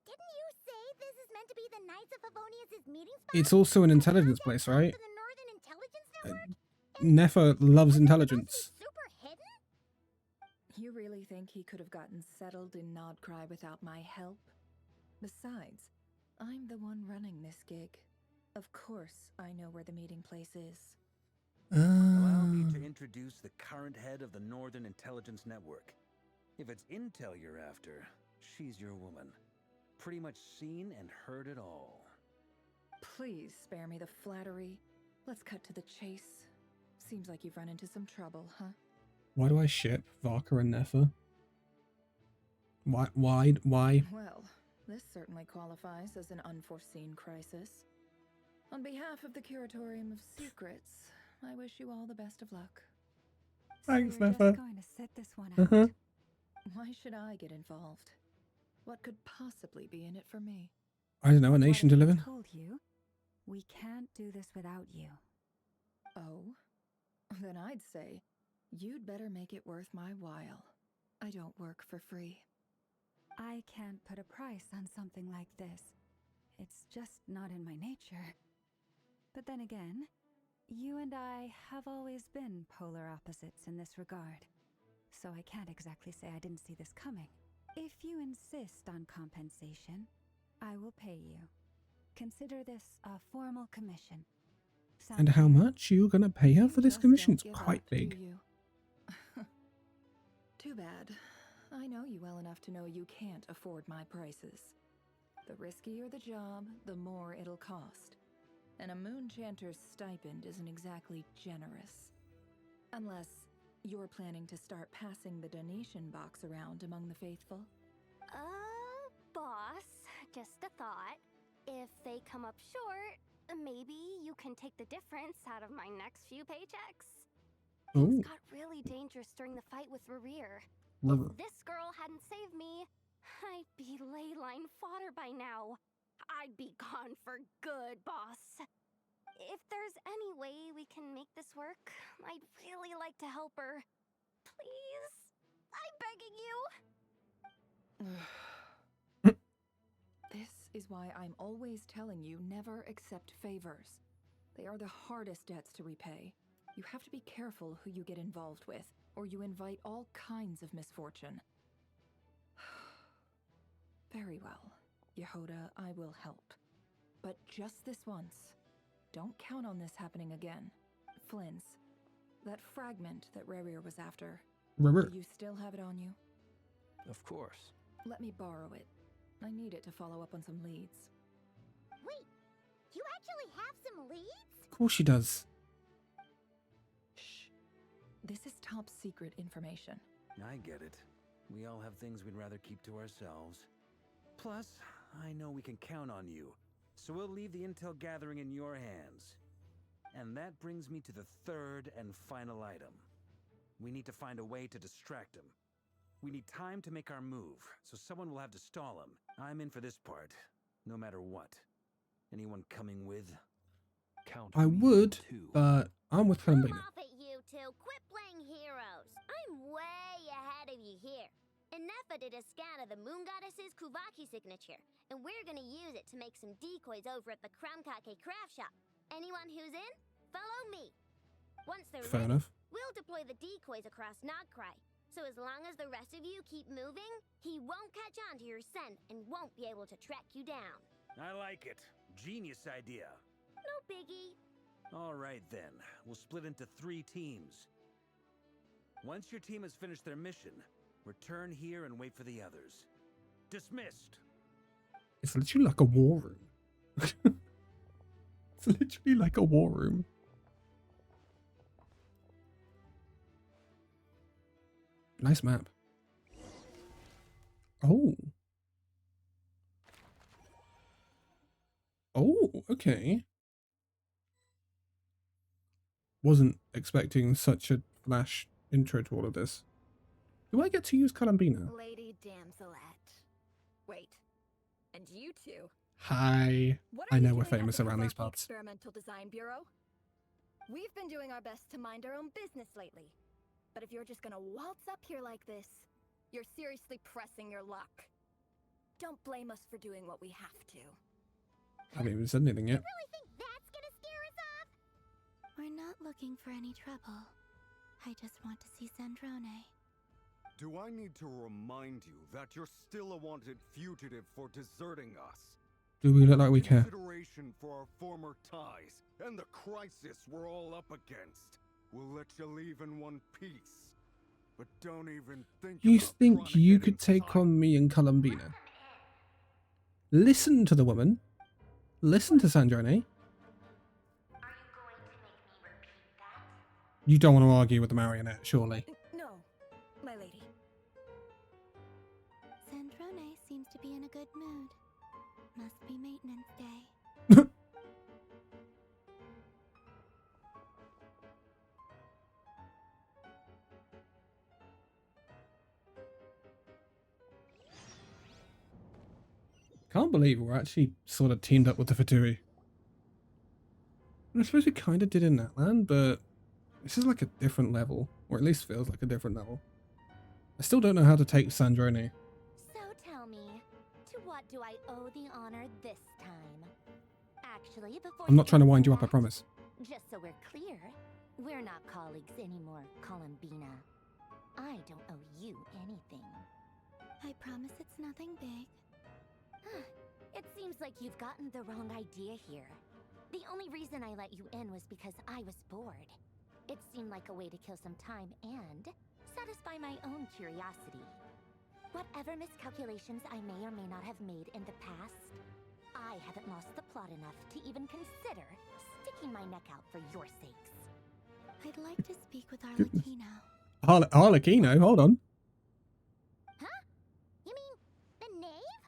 Didn't you say this is meant to be the Knights of Favonius' meeting spot? It's also an intelligence place, right? For the Northern Intelligence Network? Nefer loves intelligence. Super hidden? You really think he could have gotten settled in Nodcry without my help? Besides, I'm the one running this gig. Of course I know where the meeting place is. Allow me to introduce the current head of the Northern Intelligence Network. If it's intel you're after, she's your woman. Pretty much seen and heard it all. Please spare me the flattery. Let's cut to the chase. Seems like you've run into some trouble, huh? Why do I ship Varka and Nefer? Why? Well, this certainly qualifies as an unforeseen crisis. On behalf of the Curatorium of Secrets, I wish you all the best of luck. Thanks, so you're Nefer. just going to sit this one out. Uh-huh. Why should I get involved? What could possibly be in it for me? I don't know, a nation to What live if in. I told you, we can't do this without you. Oh? Then I'd say, you'd better make it worth my while. I don't work for free. I can't put a price on something like this. It's just not in my nature. But then again, you and I have always been polar opposites in this regard. So I can't exactly say I didn't see this coming. If you insist on compensation, I will pay you. Consider this a formal commission. Sound And how fair? much are you gonna pay her for this Just commission? don't It's give quite up, do big. you? Too bad. I know you well enough to know you can't afford my prices. The riskier the job, the more it'll cost. And a moon chanter's stipend isn't exactly generous. Unless you're planning to start passing the donation box around among the faithful. Boss, just a thought. If they come up short, maybe you can take the difference out of my next few paychecks. Ooh. Things got really dangerous during the fight with Rerir. Rubber. If this girl hadn't saved me, I'd be ley line fodder by now. I'd be gone for good, boss. If there's any way we can make this work, I'd really like to help her. Please? I'm begging you. This is why I'm always telling you never accept favors. They are the hardest debts to repay. You have to be careful who you get involved with, or you invite all kinds of misfortune. Very well, Yehoda, I will help. But just this once. Don't count on this happening again. Flins, that fragment that Rerir was after, Rubber. do you still have it on you? Of course. Let me borrow it. I need it to follow up on some leads. Wait, you actually have some leads? Of course she does. Shh. This is top secret information. I get it. We all have things we'd rather keep to ourselves. Plus, I know we can count on you, so we'll leave the intel gathering in your hands. And that brings me to the third and final item. We need to find a way to distract him. We need time to make our move, so someone will have to stall him. I'm in for this part, no matter what. Anyone coming with? Count I me would, in too. but I'm with Move Columbina. off it, you two. Quit playing heroes. I'm way ahead of you here. Nefa did a scan of the Moon Goddess's Kuvaki signature, and we're gonna use it to make some decoys over at the Krumkake craft shop. Anyone who's in, follow me. Once they're Fair ready, enough. we'll deploy the decoys across Nodcry. So as long as the rest of you keep moving, he won't catch on to your scent and won't be able to track you down. I like it. Genius idea. No biggie. All right then, we'll split into 3 teams. Once your team has finished their mission, return here and wait for the others. Dismissed! It's literally like a war room. It's literally like a war room. Nice map. Oh. Oh, okay. Wasn't expecting such a flash intro to all of this. Do I get to use Columbina? Lady Damselette. Wait. And you two? Hi. What I are you know we're doing at famous the around these Kuvaki parts. Experimental Design Bureau? We've been doing our best to mind our own business lately. But if you're just gonna waltz up here like this, you're seriously pressing your luck. Don't blame us for doing what we have to. I haven't even said anything yet. Really think that's gonna scare us off? We're not looking for any trouble. I just want to see Sandrone. Do I need to remind you that you're still a wanted fugitive for deserting us? Do we look like we care? Consideration for our former ties and the crisis we're all up against. We'll let you leave in one piece. But don't even think You about think trying to you get could take inside. on me and Columbina? Listen to the woman. Listen to Sandrone. You don't want to argue with the marionette, surely. No, my lady. Sandrone seems to be in a good mood. Must be maintenance day. Can't believe we're actually sort of teamed up with the Fatui. I suppose we kind of did in that land, but this is like a different level, or at least feels like a different level. I still don't know how to take Sandrone. So tell me, to what do I owe the honor this time? Actually, before I'm not trying to wind you up, I that, promise. Just so we're clear, we're not colleagues anymore, Columbina. I don't owe you anything. I promise it's nothing big. It seems like you've gotten the wrong idea here. The only reason I let you in was because I was bored. It seemed like a way to kill some time and satisfy my own curiosity. Whatever miscalculations I may or may not have made in the past, I haven't lost the plot enough to even consider sticking my neck out for your sakes. I'd like to speak with Arlecchino. Arlecchino, hold on. Huh? You mean the knave?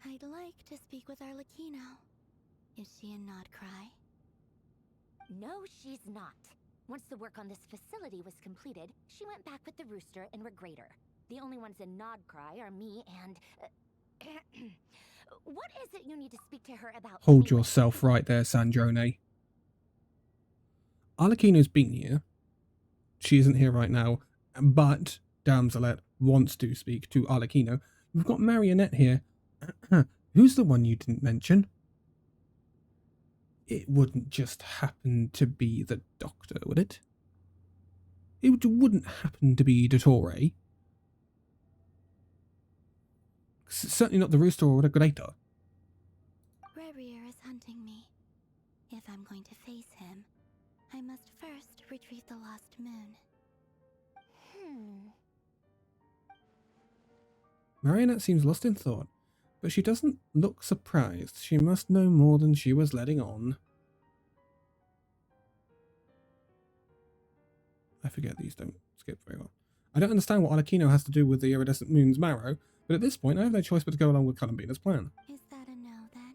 I'd like to speak with Arlecchino. Is she in Nodcry? No, she's not. Once the work on this facility was completed, she went back with the Rooster and Regrator. The only ones in Nodcry are me and... what is it you need to speak to her about? Hold anyway? yourself right there, Sandrone. Arlecchino's been here. She isn't here right now, but Damselette wants to speak to Arlecchino. We've got Marionette here. Who's the one you didn't mention? It wouldn't just happen to be the Doctor, would it? It wouldn't happen to be Dottore. Certainly not the Rooster or the Regrator. Rebrier is hunting me. If I'm going to face him, I must first retrieve the lost moon. Marionette seems lost in thought, but she doesn't look surprised. She must know more than she was letting on. I forget these don't skip very well. I don't understand what Arlecchino has to do with the iridescent moon's marrow, but at this point I have no choice but to go along with Columbina's plan. Is that a no, then?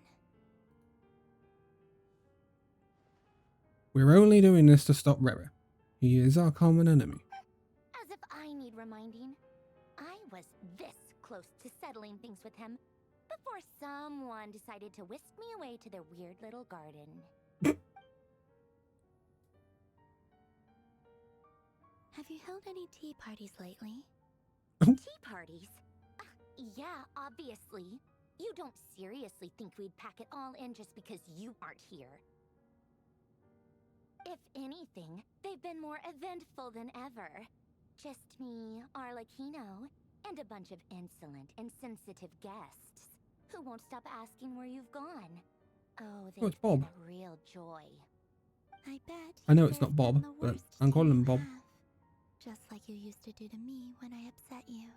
We're only doing this to stop Rere. He is our common enemy. need reminding? I was this close to settling things with him before someone decided to whisk me away to their weird little garden. Have you held any tea parties lately? Tea parties? Yeah, obviously. You don't seriously think we'd pack it all in just because you aren't here. If anything, they've been more eventful than ever. Just me, Arlecchino, and a bunch of insolent, insensitive guests who won't stop asking where you've gone. Oh, Oh, it's they've Bob. been a real joy. I bet. I know it's there's not Bob, been the but worst I'm calling tea him you Bob. have, just like you used to do to me when I upset you.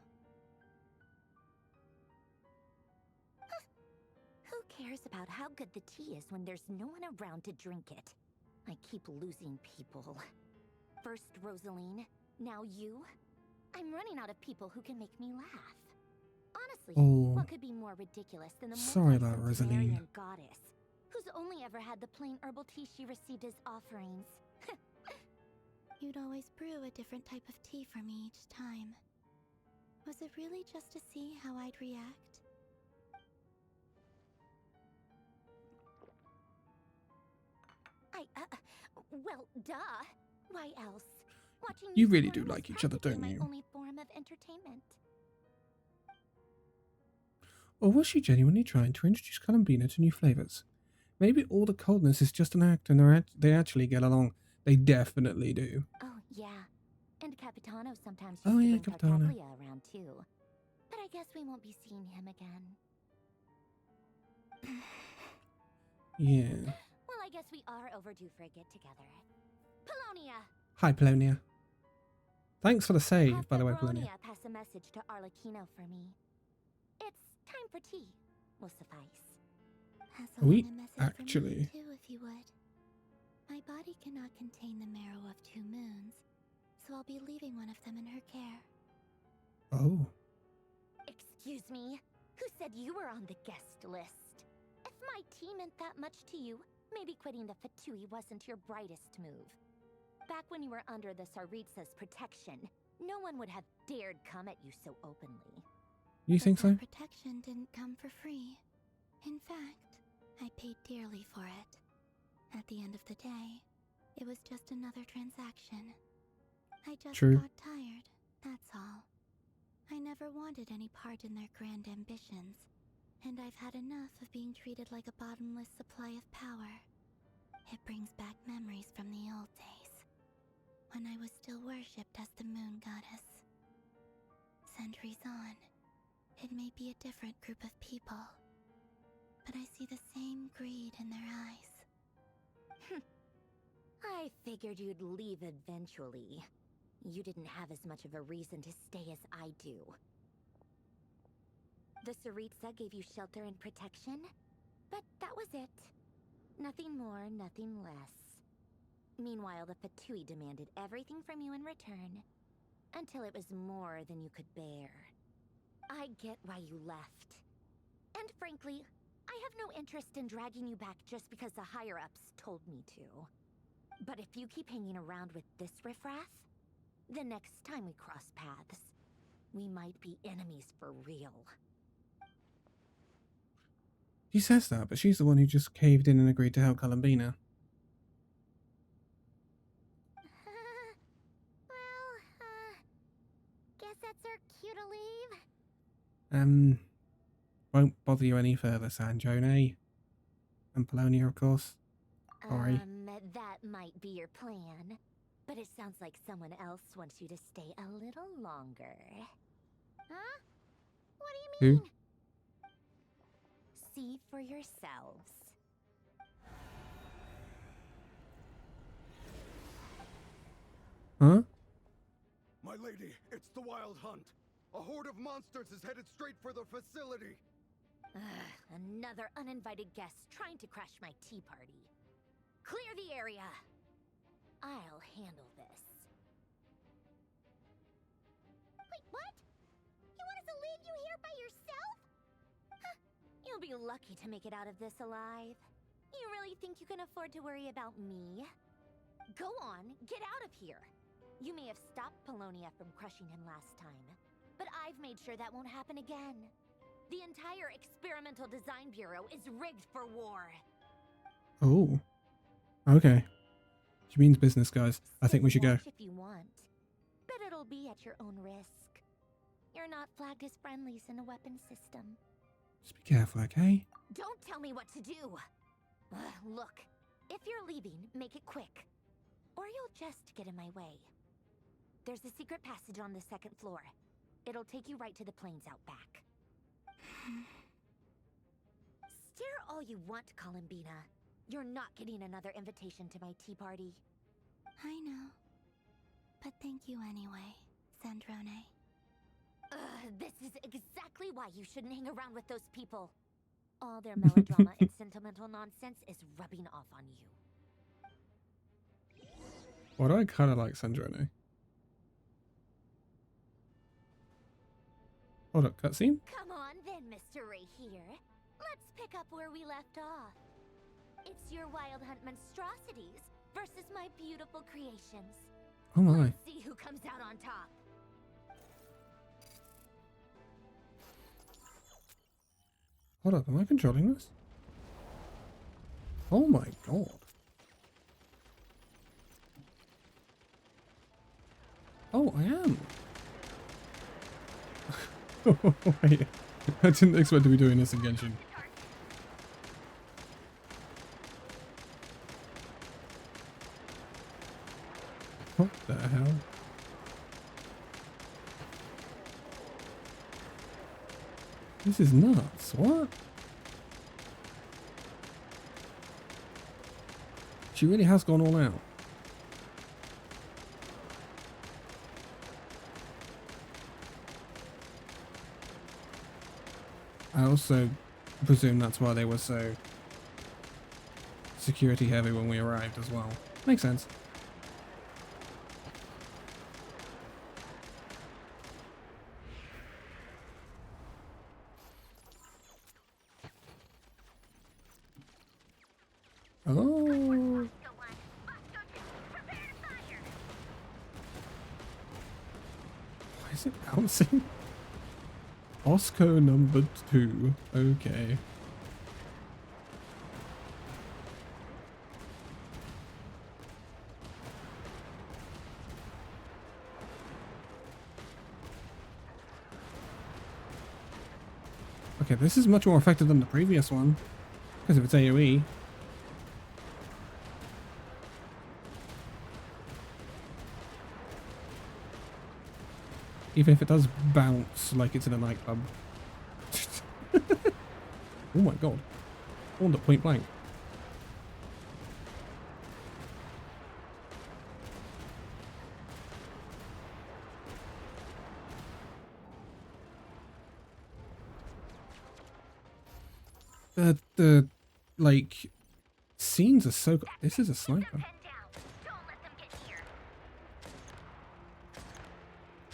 Who cares about how good the tea is when there's no one around to drink it? I keep losing people. First Rosaline, now you. I'm running out of people who can make me laugh. Honestly, Oh, what could be more ridiculous than the sorry about multi-centenarian Rosaline. goddess, who's only ever had the plain herbal tea she received as offerings? You'd always brew a different type of tea for me each time. Was it really just to see how I'd react? Well, duh. Why else? Watching You really squirm do was like each other, don't practically you? my only form of entertainment. Or was she genuinely trying to introduce Columbina to new flavors? Maybe all the coldness is just an act and they actually get along. They definitely do. Oh, yeah. And Capitano sometimes used Oh, to yeah, bring Capitano. Tartaglia around too. But I guess we won't be seeing him again. Yeah. Well, I guess we are overdue for a get-together. Polonia! Hi, Polonia. Thanks for the save, Have by the way, Polonia. Polonia pass a message to Arlecchino for me. It's time for tea. Will suffice. Pass Are we along a message for actually? me too, if you would. My body cannot contain the marrow of 2 moons, so I'll be leaving one of them in her care. Oh. Excuse me? Who said you were on the guest list? If my tea meant that much to you, maybe quitting the Fatui wasn't your brightest move. Back when you were under the Tsaritsa's protection, no one would have dared come at you so openly. You think so? That protection didn't come for free. In fact, I paid dearly for it. At the end of the day, it was just another transaction. I just True. got tired, that's all. I never wanted any part in their grand ambitions, and I've had enough of being treated like a bottomless supply of power. It brings back memories from the old days, when I was still worshipped as the moon goddess. Centuries on, it may be a different group of people, but I see the same greed in their eyes. I figured you'd leave eventually. You didn't have as much of a reason to stay as I do. The Tsaritsa gave you shelter and protection, but that was it. Nothing more, nothing less. Meanwhile, the Fatui demanded everything from you in return, until it was more than you could bear. I get why you left. And frankly, I have no interest in dragging you back just because the higher-ups told me to. But if you keep hanging around with this riffraff, the next time we cross paths, we might be enemies for real. She says that, but she's the one who just caved in and agreed to help Columbina. Guess that's our cue to leave. Won't bother you any further, Sanjone. And Polonia, of course. Sorry. That might be your plan, but it sounds like someone else wants you to stay a little longer. Huh? What do you mean? Who? See for yourselves. Huh? My lady, it's the Wild Hunt. A horde of monsters is headed straight for the facility. Another uninvited guest trying to crash my tea party. Clear the area. I'll handle this. Wait, what? You want us to leave you here by yourself? Huh, you'll be lucky to make it out of this alive. You really think you can afford to worry about me? Go on, get out of here. You may have stopped Polonia from crushing him last time, but I've made sure that won't happen again. The entire Experimental Design Bureau is rigged for war. Oh. Okay. She means business, guys. I think we should go. Watch if you want, but it'll be at your own risk. You're not flagged as friendlies in the weapons system. Just be careful, okay? Don't tell me what to do! Look, if you're leaving, make it quick. Or you'll just get in my way. There's a secret passage on the second floor. It'll take you right to the plains out back. Stare all you want, Columbina. You're not getting another invitation to my tea party. I know. But thank you anyway, Sandrone. This is exactly why you shouldn't hang around with those people. All their melodrama and sentimental nonsense is rubbing off on you. Why do I kind of like Sandrone? Hold up, cutscene? Come on then, Mr. Ray here. Let's pick up where we left off. It's your Wild Hunt monstrosities versus my beautiful creations. Oh my. Let's see who comes out on top. Hold up, am I controlling this? Oh my god. Oh, I am. Wait, I didn't expect to be doing this in Genshin. What the hell? This is nuts. What? She really has gone all out. I also presume that's why they were so security heavy when we arrived as well. Makes sense. Oh. Why is it bouncing? Osco number 2. Okay. Okay, this is much more effective than the previous one. Because of its AoE. Even if it does bounce like it's in a nightclub. Oh my god. Spawned at point blank. The like scenes are so good. This is a sniper.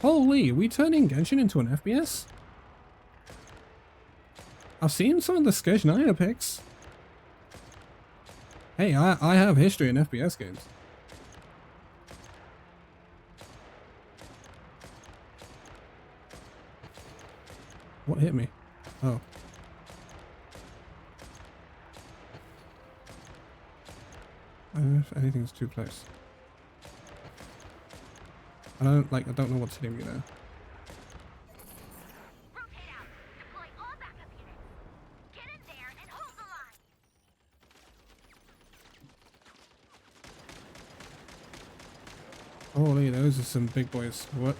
Holy, are we turning Genshin into an FPS? I've seen some of the Skirch 9 pics. Hey, I have history in FPS games. What hit me? Oh. I don't know if anything's too close. I don't know what's hitting me there. Rotate out. Deploy all backup units. Get in there and hold the line. Holy, those are some big boys. What?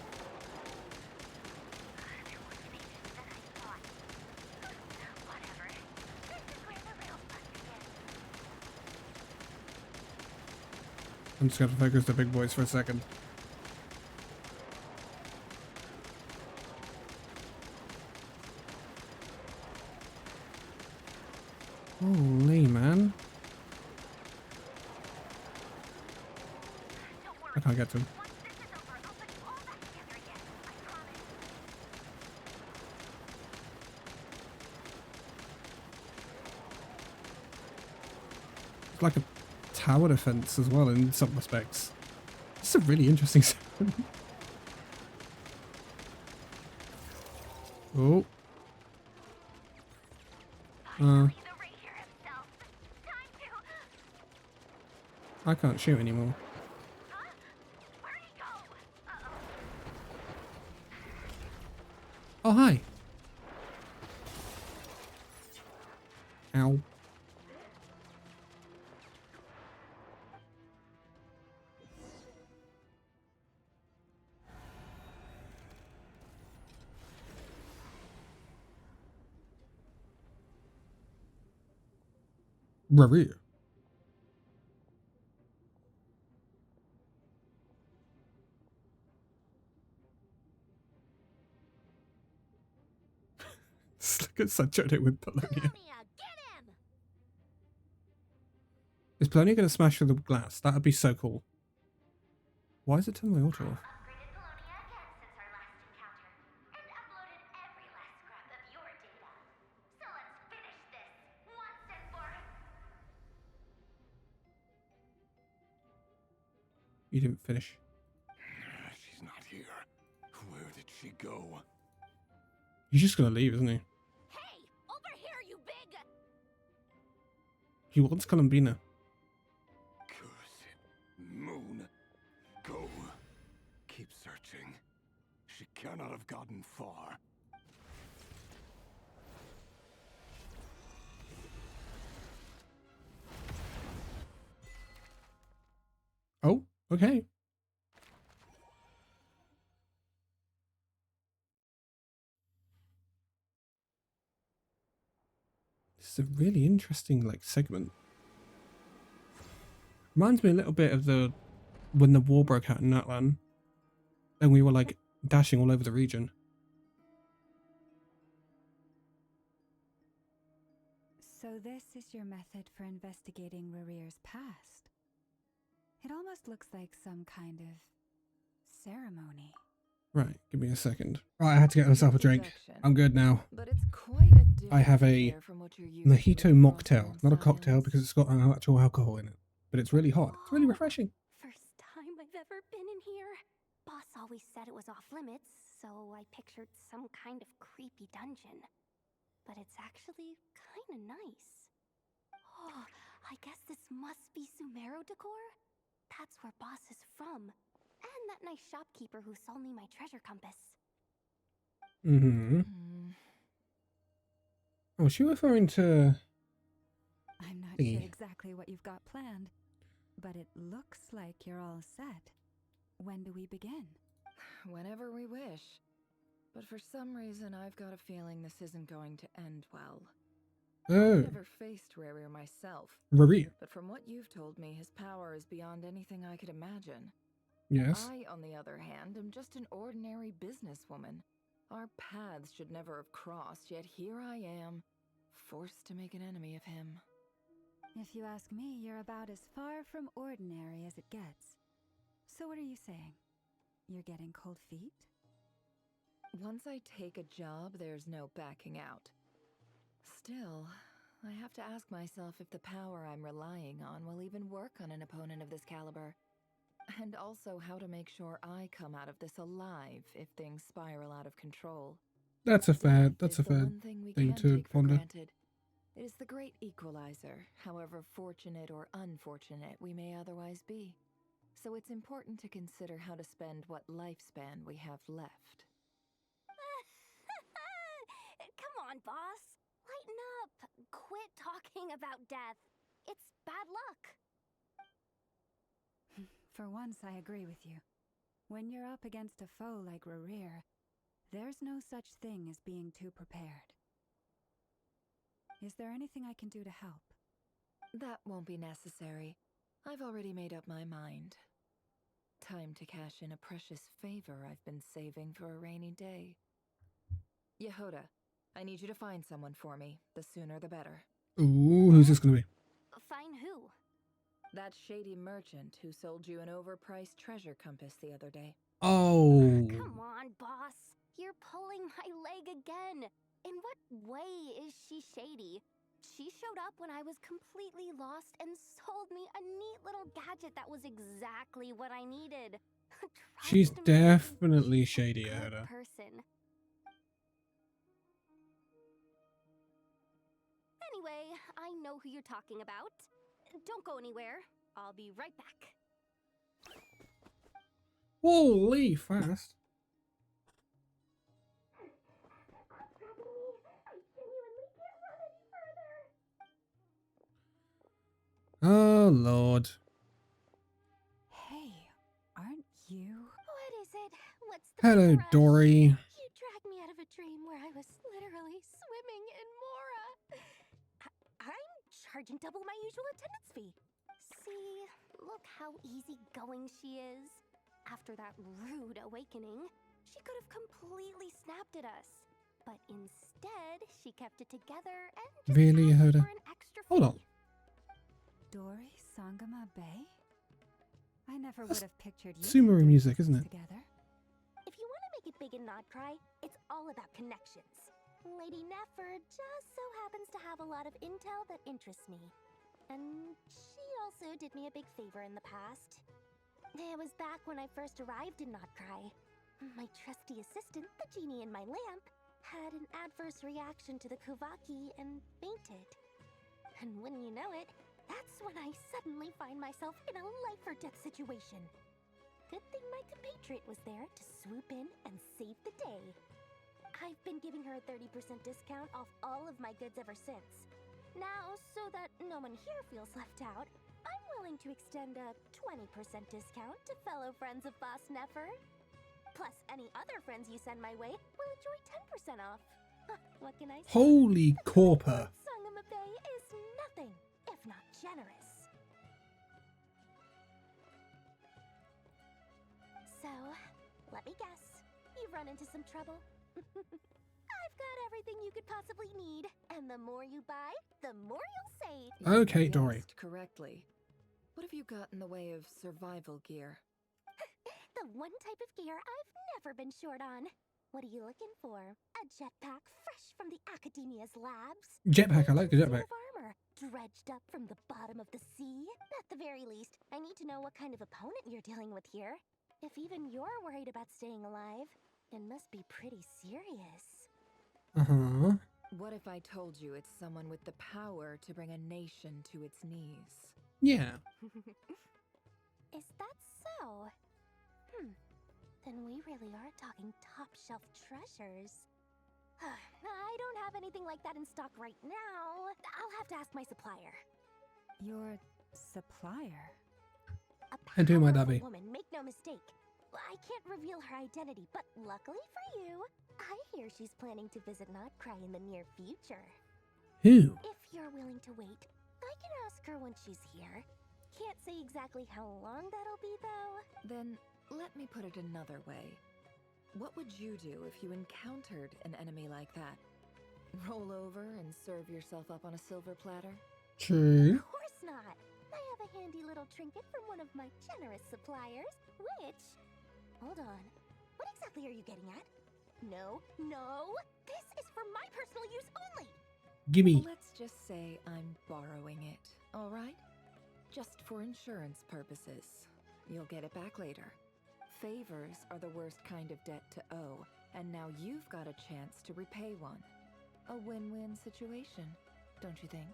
I'm just gonna focus the big boys for a second. Holy man. I can't get to him. It's like a tower defense as well in some respects. It's a really interesting segment. Oh. I can't shoot anymore. Oh, hi. Ow. Maria. Look at Sanchodo with Polonia. Is Polonia going to smash through the glass? That would be so cool. Why is it turning my auto off? You didn't finish. She's not here. Where did she go? He's just going to leave, isn't he? Hey, over here, you big! He wants Columbina. Curse it. Moon. Go. Keep searching. She cannot have gotten far. Oh, okay. This is a really interesting, like, segment. Reminds me a little bit of when the war broke out in Natlan, and we were like dashing all over the region. So this is your method for investigating Rarir's past. It almost looks like some kind of ceremony. Right, give me a second. Right, I had to get myself a drink. I'm good now. But it's quite a I have a mojito mocktail. Not a cocktail because it's got actual alcohol in it. But it's really hot. It's really refreshing. First time I've ever been in here. Boss always said it was off limits, so I pictured some kind of creepy dungeon. But it's actually kinda nice. Oh, I guess this must be Sumero decor? That's where Boss is from. And that nice shopkeeper who sold me my treasure compass. Mm-hmm. Oh, is she referring to... I'm not sure exactly what you've got planned, but it looks like you're all set. When do we begin? Whenever we wish. But for some reason, I've got a feeling this isn't going to end well. Oh. I've never faced Rarir myself. Rarir. But from what you've told me, his power is beyond anything I could imagine. Yes. I, on the other hand, am just an ordinary businesswoman. Our paths should never have crossed, yet here I am, forced to make an enemy of him. If you ask me, you're about as far from ordinary as it gets. So what are you saying? You're getting cold feet? Once I take a job, there's no backing out. Still, I have to ask myself if the power I'm relying on will even work on an opponent of this caliber. And also how to make sure I come out of this alive if things spiral out of control. That's a fair thing to ponder. It is the great equalizer, however fortunate or unfortunate we may otherwise be. So it's important to consider how to spend what lifespan we have left. Come on, boss. Lighten up. Quit talking about death. It's bad luck. For once, I agree with you. When you're up against a foe like Rarir, there's no such thing as being too prepared. Is there anything I can do to help? That won't be necessary. I've already made up my mind. Time to cash in a precious favor I've been saving for a rainy day. Yehoda, I need you to find someone for me. The sooner the better. Ooh, who's this gonna be? Find who? That shady merchant who sold you an overpriced treasure compass the other day. Oh. Come on, boss. You're pulling my leg again. In what way is she shady? She showed up when I was completely lost and sold me a neat little gadget that was exactly what I needed. She's Trust me, definitely she's a shady, I good heard her. person. Anyway, I know who you're talking about. Don't go anywhere. I'll be right back. Holy fast. Oh, Lord. Hey, aren't you? What is it? What's the Hello, big rush? Dory. You dragged me out of a dream where I was literally swimming in Mora. I'm charging double my usual attendance fee. See, look how easygoing she is. After that rude awakening, she could have completely snapped at us. But instead, she kept it together and just Really, asked Hoda? for an extra fee. Hold on. Dory Sangama Bay? I never That's would have pictured you Sumeru two doing music, isn't business it? together. If you want to make it big in Nodcry, it's all about connections. Lady Nefer just so happens to have a lot of intel that interests me. And she also did me a big favor in the past. It was back when I first arrived in Nodcry. My trusty assistant, the genie in my lamp, had an adverse reaction to the Kuvaki and fainted. And wouldn't you know it, that's when I suddenly find myself in a life-or-death situation. Good thing my compatriot was there to swoop in and save the day. I've been giving her a 30% discount off all of my goods ever since. Now, so that no one here feels left out, I'm willing to extend a 20% discount to fellow friends of Boss Nefer. Plus, any other friends you send my way will enjoy 10% off. What can I say? Holy corper. Sangama Bay is nothing if not generous. So, let me guess. You've run into some trouble. I've got everything you could possibly need, and the more you buy, the more you'll save. Okay, You Dory. guessed correctly. What have you got in the way of survival gear? The one type of gear I've never been short on. What are you looking for? A jetpack fresh from the Academia's labs? Jetpack, I like the Suit jetpack. of armor dredged up from the bottom of the sea? At the very least, I need to know what kind of opponent you're dealing with here. If even you're worried about staying alive, it must be pretty serious. Uh-huh. What if I told you it's someone with the power to bring a nation to its knees? Yeah. Is that so? Then we really are talking top-shelf treasures. I don't have anything like that in stock right now. I'll have to ask my supplier. Your supplier? A And who might that powerful be? woman, make no mistake. I can't reveal her identity, but luckily for you, I hear she's planning to visit Nodcry in the near future. Who? If you're willing to wait, I can ask her when she's here. Can't say exactly how long that'll be, though. Then let me put it another way. What would you do if you encountered an enemy like that? Roll over and serve yourself up on a silver platter? True. Of course not. I have a handy little trinket from one of my generous suppliers, which... Hold on. What exactly are you getting at? No, no! This is for my personal use only! Gimme. Let's just say I'm borrowing it, all right? Just for insurance purposes. You'll get it back later. Favors are the worst kind of debt to owe, and now you've got a chance to repay one. A win-win situation, don't you think?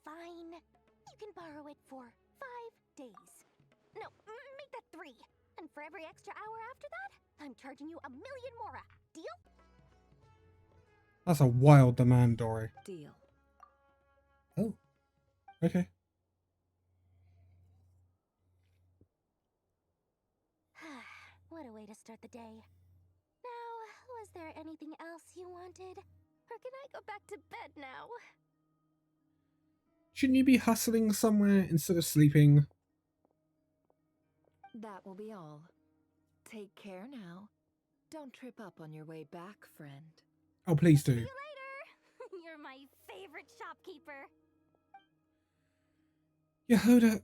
Fine. You can borrow it for 5 days. No, make that 3. And for every extra hour after that, I'm charging you 1 million mora. Deal? That's a wild demand, Dory. Deal. Oh. Okay. What a way to start the day. Now, was there anything else you wanted? Or can I go back to bed now? Shouldn't you be hustling somewhere instead of sleeping? That will be all. Take care now. Don't trip up on your way back, friend. Oh, please See do. you later! You're my favorite shopkeeper. Yehuda,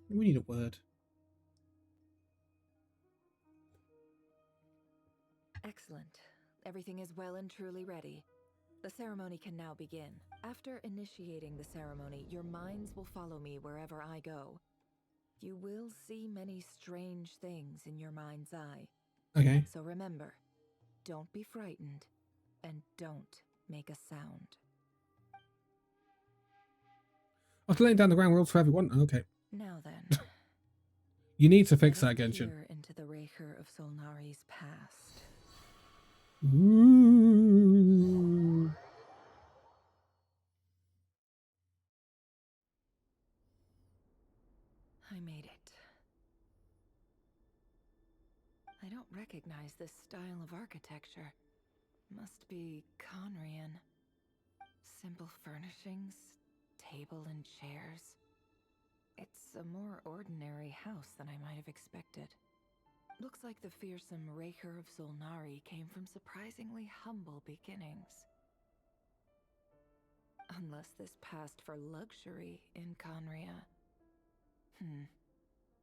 we need a word. Excellent. Everything is well and truly ready. The ceremony can now begin. After initiating the ceremony, your minds will follow me wherever I go. You will see many strange things in your mind's eye. Okay. So remember, don't be frightened, and don't make a sound. After laying down the ground rules for everyone. Okay. Now then. You need to fix let that, us Genshin. peer into the Raker of Solnari's past. Ooh. I made it. I don't recognize this style of architecture. Must be Conrian. Simple furnishings, table and chairs. It's a more ordinary house than I might have expected. Looks like the fearsome Raker of Solnari came from surprisingly humble beginnings. Unless this passed for luxury in Conria.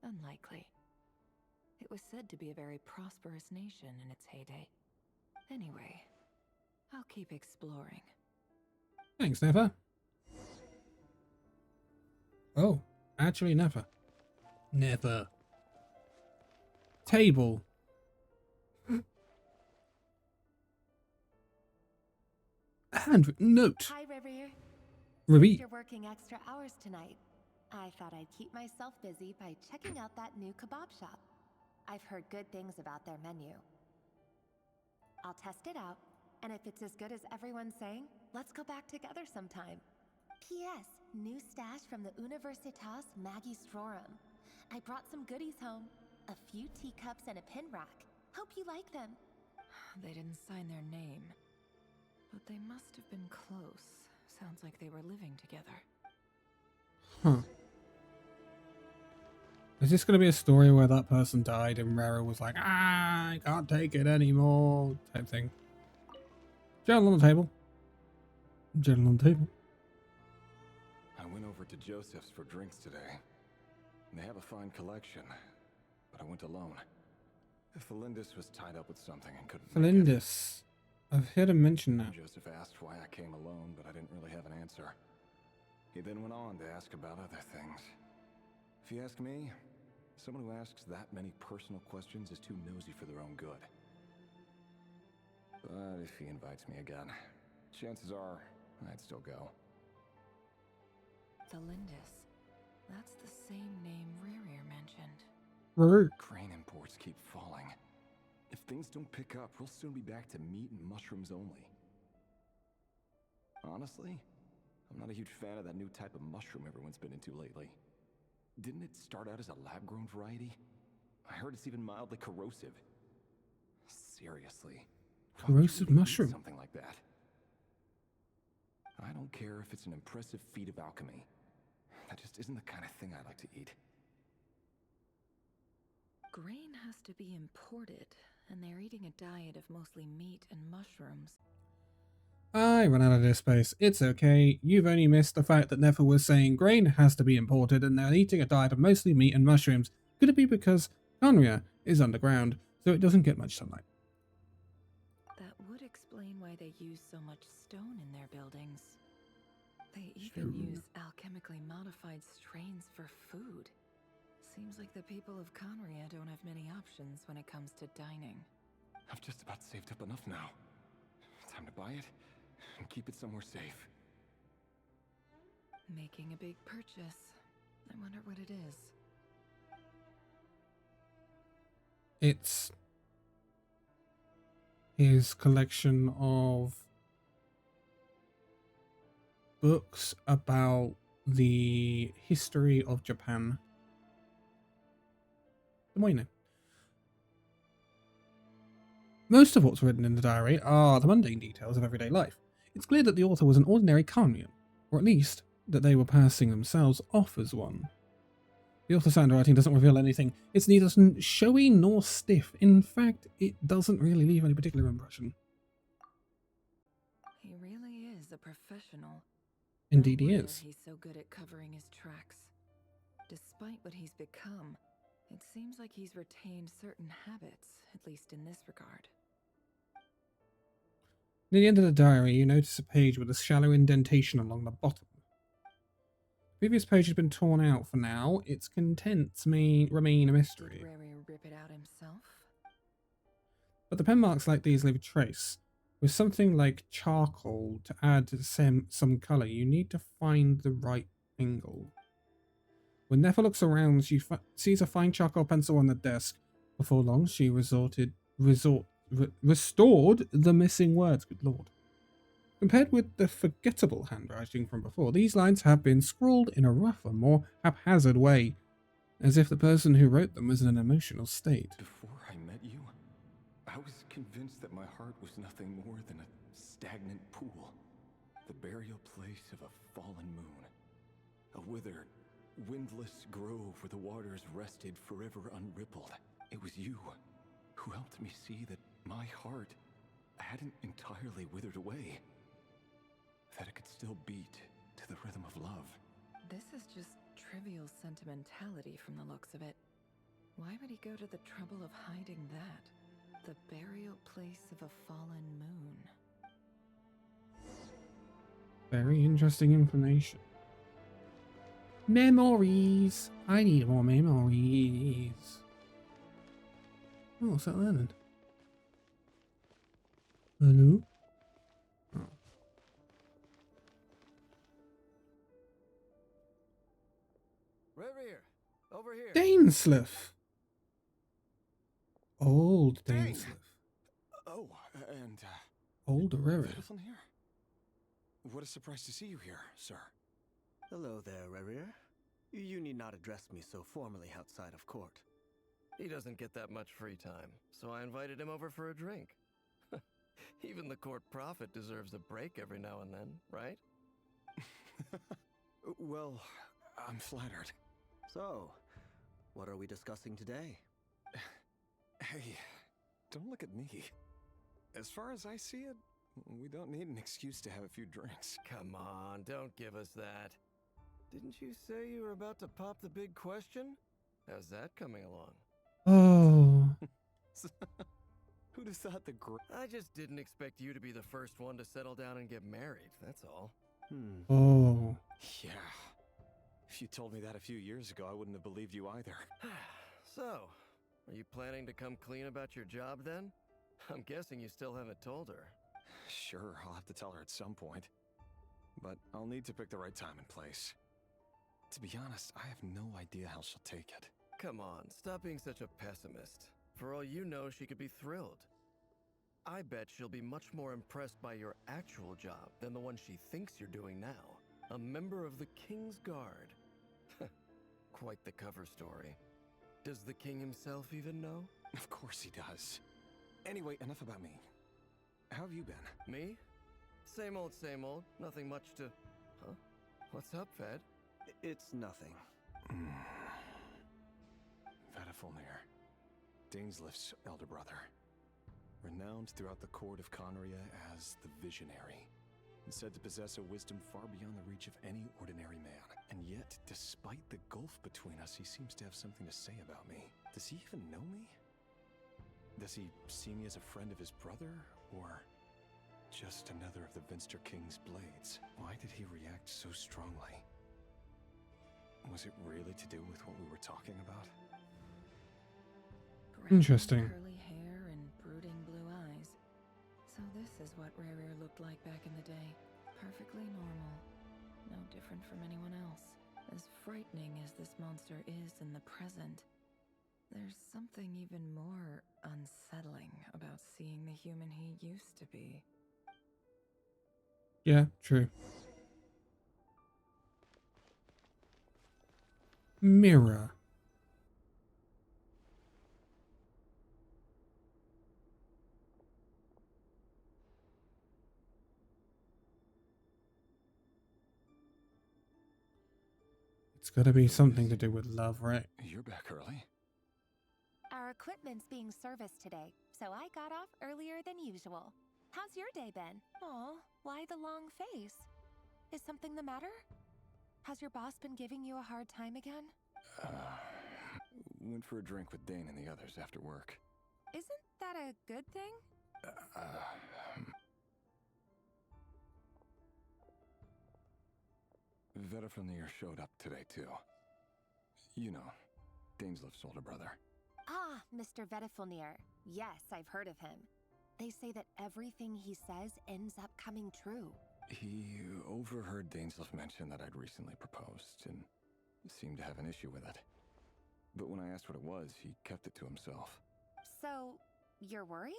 Unlikely. It was said to be a very prosperous nation in its heyday. Anyway, I'll keep exploring. Thanks, Never. Oh, actually, never. Never. Table. Handwritten note. Hi, Rivier. Ruby. You're working extra hours tonight. I thought I'd keep myself busy by checking out that new kebab shop. I've heard good things about their menu. I'll test it out, and if it's as good as everyone's saying, let's go back together sometime. P.S. New stash from the Universitas Magistrorum. I brought some goodies home. A few teacups and a pin rack. Hope you like them. They didn't sign their name. But they must have been close. Sounds like they were living together. Huh. Is this going to be a story where that person died and Rara was like, I can't take it anymore, type thing? Journal on the table. Journal on the table. I went over to Joseph's for drinks today. They have a fine collection, but I went alone. Felindis was tied up with something and couldn't make it. Felindis. I've heard him mention that. Joseph asked why I came alone, but I didn't really have an answer. He then went on to ask about other things. If you ask me, someone who asks that many personal questions is too nosy for their own good. But if he invites me again, chances are I'd still go. Felindis. That's the same name Rerir mentioned. Crane imports keep falling. If things don't pick up, we'll soon be back to meat and mushrooms only. Honestly, I'm not a huge fan of that new type of mushroom everyone's been into lately. Didn't it start out as a lab-grown variety? I heard it's even mildly corrosive. Seriously. Corrosive mushroom? Something like that. I don't care if it's an impressive feat of alchemy. That just isn't the kind of thing I like to eat. Grain has to be imported, and they're eating a diet of mostly meat and mushrooms. I ran out of this space. It's okay. You've only missed the fact that Nefer was saying grain has to be imported and they're eating a diet of mostly meat and mushrooms. Could it be because Conria is underground, so it doesn't get much sunlight? That would explain why they use so much stone in their buildings. They even use alchemically modified strains for food. Seems like the people of Conria don't have many options when it comes to dining. I've just about saved up enough now. Time to buy it and keep it somewhere safe. Making a big purchase. I wonder what it is. It's his collection of books about the history of Japan. The more you know. Most of what's written in the diary are the mundane details of everyday life. It's clear that the author was an ordinary Conrian, or at least that they were passing themselves off as one. The author's handwriting doesn't reveal anything. It's neither showy nor stiff. In fact, it doesn't really leave any particular impression. He really is a professional. Indeed No he wonder is. He's so good at covering his tracks. Despite what he's become, it seems like he's retained certain habits, at least in this regard. Near the end of the diary, you notice a page with a shallow indentation along the bottom. The previous page has been torn out for now. Its contents may remain a mystery. Did Rary rip it out himself? But the pen marks like these leave a trace. With something like charcoal to add some colour, you need to find the right angle. When Neffa looks around, she sees a fine charcoal pencil on the desk. Before long, she restored the missing words. Good lord. Compared with the forgettable handwriting from before, these lines have been scrawled in a rougher, more haphazard way, as if the person who wrote them was in an emotional state. Before I met you, I was convinced that my heart was nothing more than a stagnant pool, the burial place of a fallen moon, a withered, windless grove where the waters rested forever unrippled. It was you who helped me see that my heart hadn't entirely withered away, that it could still beat to the rhythm of love. This is just trivial sentimentality from the looks of it. Why would he go to the trouble of hiding that? The burial place of a fallen moon. Very interesting information. Memories! I need more memories. Oh, what's that then? Hello? Oh. Reverie, over here. Dainsleif! Old Dainsleif. Oh, and, Old Rary. Beautiful here? What a surprise to see you here, sir. Hello there, Rerir. You need not address me so formally outside of court. He doesn't get that much free time, so I invited him over for a drink. Even the court prophet deserves a break every now and then, right? Well, I'm flattered. So, what are we discussing today? Hey, don't look at me. As far as I see it, we don't need an excuse to have a few drinks. Come on, don't give us that. Didn't you say you were about to pop the big question? How's that coming along? Oh. Who'd have thought the I just didn't expect you to be the first one to settle down and get married, that's all. Oh. Yeah. If you told me that a few years ago, I wouldn't have believed you either. So, are you planning to come clean about your job then? I'm guessing you still haven't told her. Sure, I'll have to tell her at some point. But I'll need to pick the right time and place. To be honest, I have no idea how she'll take it. Come on, stop being such a pessimist. For all you know, she could be thrilled. I bet she'll be much more impressed by your actual job than the one she thinks you're doing now. A member of the King's Guard. Quite the cover story. Does the king himself even know? Of course he does. Anyway, enough about me. How have you been? Me? Same old, same old. Nothing much to... Huh? What's up, Fed? It's nothing. Vedafulnir, Dainsleif's elder brother. Renowned throughout the court of Conria as the Visionary, and said to possess a wisdom far beyond the reach of any ordinary man. And yet, despite the gulf between us, he seems to have something to say about me. Does he even know me? Does he see me as a friend of his brother, or just another of the Vinster King's blades? Why did he react so strongly? Was it really to do with what we were talking about? Interesting. Curly hair and brooding blue eyes. So this is what Rerir looked like back in the day. Perfectly normal. No different from anyone else. As frightening as this monster is in the present, there's something even more unsettling about seeing the human he used to be. Yeah, true. Mirror. It's gotta be something to do with love, right? You're back early. Our equipment's being serviced today, so I got off earlier than usual. How's your day been? Aw, why the long face? Is something the matter? Has your boss been giving you a hard time again? Went for a drink with Dane and the others after work. Isn't that a good thing? Vedifnir showed up today, too. You know, Dainslif's older brother. Ah, Mr. Vedifnir. Yes, I've heard of him. They say that everything he says ends up coming true. He overheard Dainslif mention that I'd recently proposed, and seemed to have an issue with it. But when I asked what it was, he kept it to himself. So, you're worried?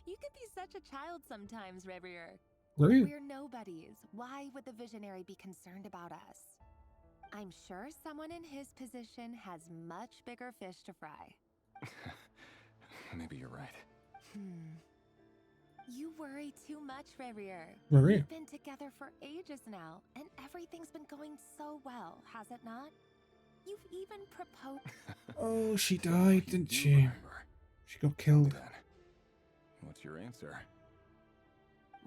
You can be such a child sometimes, Revier. Really? We're nobodies. Why would the visionary be concerned about us? I'm sure someone in his position has much bigger fish to fry. Maybe you're right. You worry too much, Revier. Worry? We've been together for ages now, and everything's been going so well, has it not? You've even proposed. Oh, she died, didn't she? She got killed. Then, what's your answer?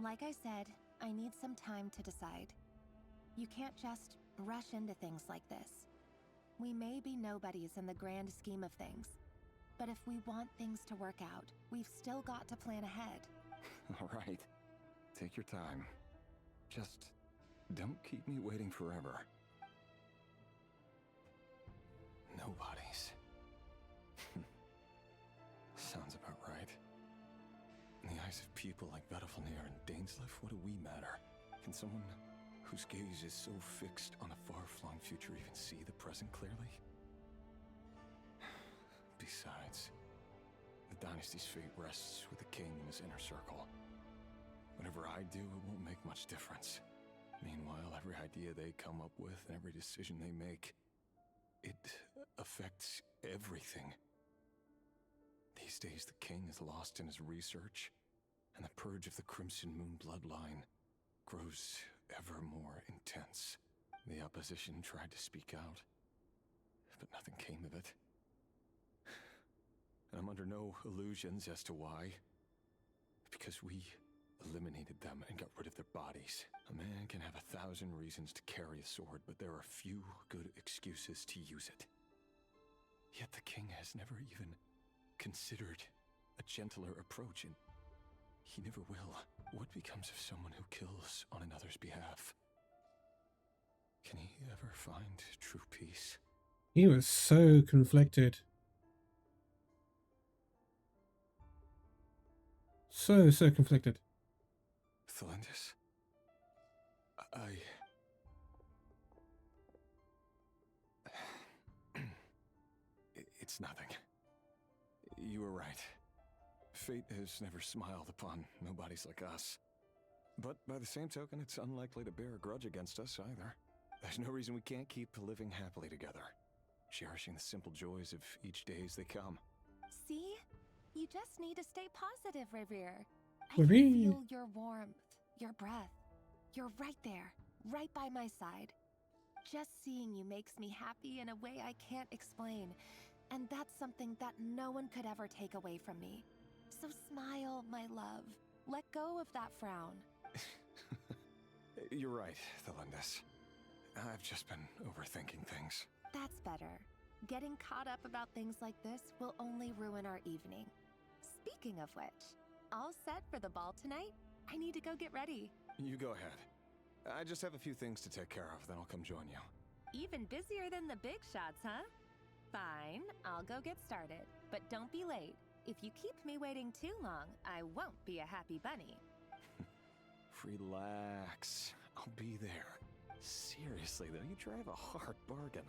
Like I said, I need some time to decide. You can't just rush into things like this. We may be nobodies in the grand scheme of things, but if we want things to work out, we've still got to plan ahead. All right. Take your time. Just don't keep me waiting forever. Nobodies. Sounds about right. In the eyes of people like Vedifnir and Dainslif, what do we matter? Can someone whose gaze is so fixed on a far-flung future even see the present clearly? Besides, the dynasty's fate rests with the king and his inner circle. Whatever I do, it won't make much difference. Meanwhile, every idea they come up with and every decision they make, it affects everything. These days, the king is lost in his research, and the purge of the Crimson Moon bloodline grows ever more intense. The opposition tried to speak out, but nothing came of it. And I'm under no illusions as to why. Because we eliminated them and got rid of their bodies. A man can have 1,000 reasons to carry a sword, but there are few good excuses to use it. Yet the king has never even considered a gentler approach, and he never will. What becomes of someone who kills on another's behalf? Can he ever find true peace? He was so conflicted. So conflicted. Thelindis? It's nothing. You were right. Fate has never smiled upon nobodies like us. But by the same token, it's unlikely to bear a grudge against us either. There's no reason we can't keep living happily together, cherishing the simple joys of each day as they come. See? You just need to stay positive, Revier. I Revier. can feel your warmth, your breath. You're right there, right by my side. Just seeing you makes me happy in a way I can't explain. And that's something that no one could ever take away from me. So smile, my love. Let go of that frown. You're right, Thelindis. I've just been overthinking things. That's better. Getting caught up about things like this will only ruin our evening. Speaking of which, all set for the ball tonight? I need to go get ready. You go ahead. I just have a few things to take care of, then I'll come join you. Even busier than the big shots, huh? Fine, I'll go get started. But don't be late. If you keep me waiting too long, I won't be a happy bunny. Relax. I'll be there. Seriously, though, you drive a hard bargain.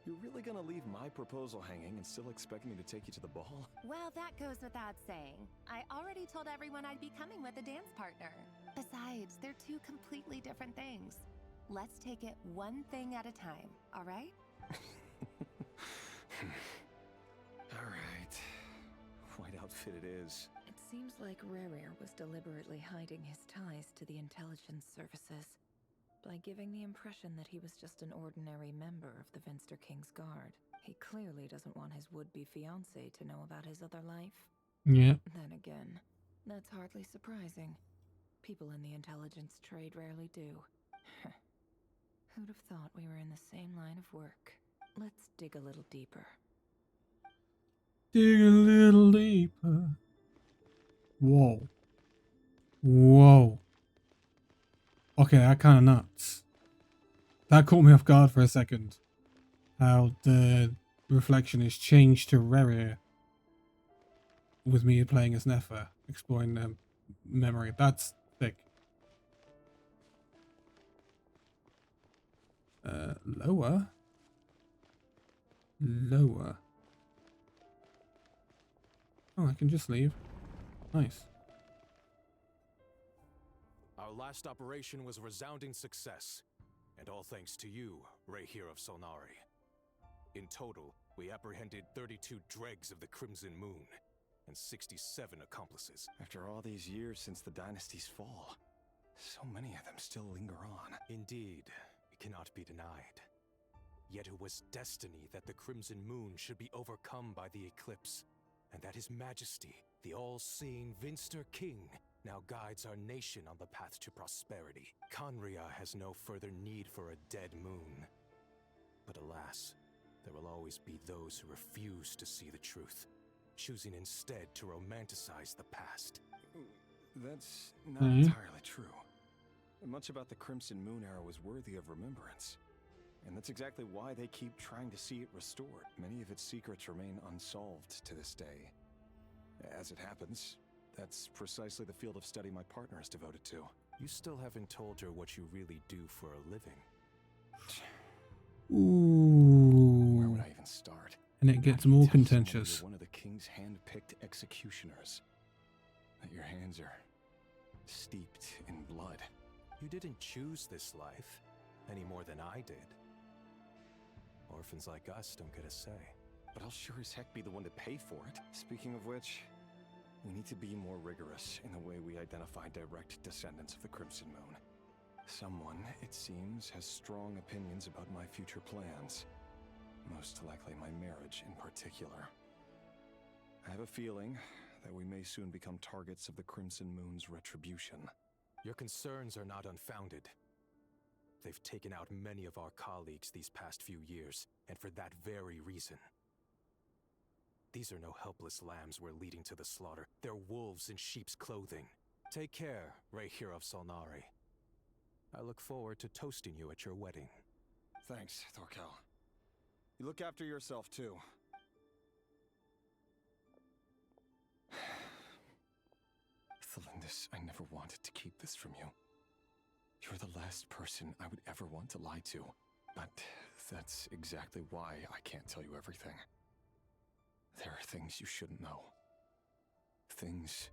You're really gonna leave my proposal hanging and still expect me to take you to the ball? Well, that goes without saying. I already told everyone I'd be coming with a dance partner. Besides, they're two completely different things. Let's take it one thing at a time, all right? All right. White outfit it is. It seems like Rerir was deliberately hiding his ties to the intelligence services by giving the impression that he was just an ordinary member of the Venster King's Guard. He clearly doesn't want his would-be fiancée to know about his other life. Yeah. Then again, that's hardly surprising. People in the intelligence trade rarely do. Who'd have thought we were in the same line of work? Let's dig a little deeper. Dig a little deeper. Whoa. Whoa. Okay, that kind of nuts. That caught me off guard for a second. How the reflection is changed to Rerir with me playing as Nefer, exploring the memory. That's thick. Lower? Lower. Oh, I can just leave. Nice. Our last operation was a resounding success, and all thanks to you, Rehir of Solnari. In total, we apprehended 32 dregs of the Crimson Moon, and 67 accomplices. After all these years since the dynasty's fall, so many of them still linger on. Indeed, it cannot be denied. Yet it was destiny that the Crimson Moon should be overcome by the eclipse, and that His Majesty, the all-seeing Vinster King, now guides our nation on the path to prosperity. Conria has no further need for a dead moon. But alas, there will always be those who refuse to see the truth, choosing instead to romanticize the past. That's not entirely true. Much about the Crimson Moon era was worthy of remembrance. And that's exactly why they keep trying to see it restored. Many of its secrets remain unsolved to this day. As it happens, that's precisely the field of study my partner is devoted to. You still haven't told her what you really do for a living. Ooh. Where would I even start? And it gets more contentious. You're one of the king's hand-picked executioners. That your hands are steeped in blood. You didn't choose this life, any more than I did. Orphans like us don't get a say. But I'll sure as heck be the one to pay for it. Speaking of which, we need to be more rigorous in the way we identify direct descendants of the Crimson Moon. Someone, it seems, has strong opinions about my future plans. Most likely my marriage in particular. I have a feeling that we may soon become targets of the Crimson Moon's retribution. Your concerns are not unfounded. They've taken out many of our colleagues these past few years, and for that very reason. These are no helpless lambs we're leading to the slaughter. They're wolves in sheep's clothing. Take care, Rehir of Solnari. I look forward to toasting you at your wedding. Thanks, Thorkel. You look after yourself, too. Thelindis, I never wanted to keep this from you. You're the last person I would ever want to lie to. But that's exactly why I can't tell you everything. There are things you shouldn't know. Things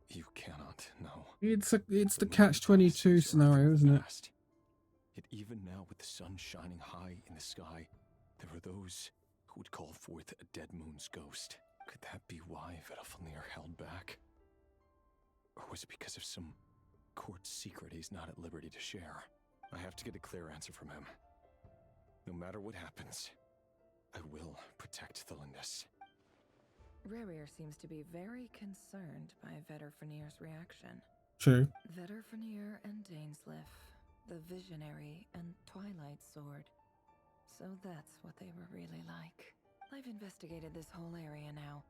you cannot know. It's the catch-22 scenario, isn't it? Yet even now, with the sun shining high in the sky, there are those who would call forth a dead moon's ghost. Could that be why Vedalfnir held back? Or was it because of some court secret he's not at liberty to share? I have to get a clear answer from him. No matter what happens, I will protect Thelindis. Rerir seems to be very concerned by Vedalfnir's reaction. True. Vedalfnir and Dainsleif, the Visionary and Twilight Sword. So that's what they were really like. I've investigated this whole area now.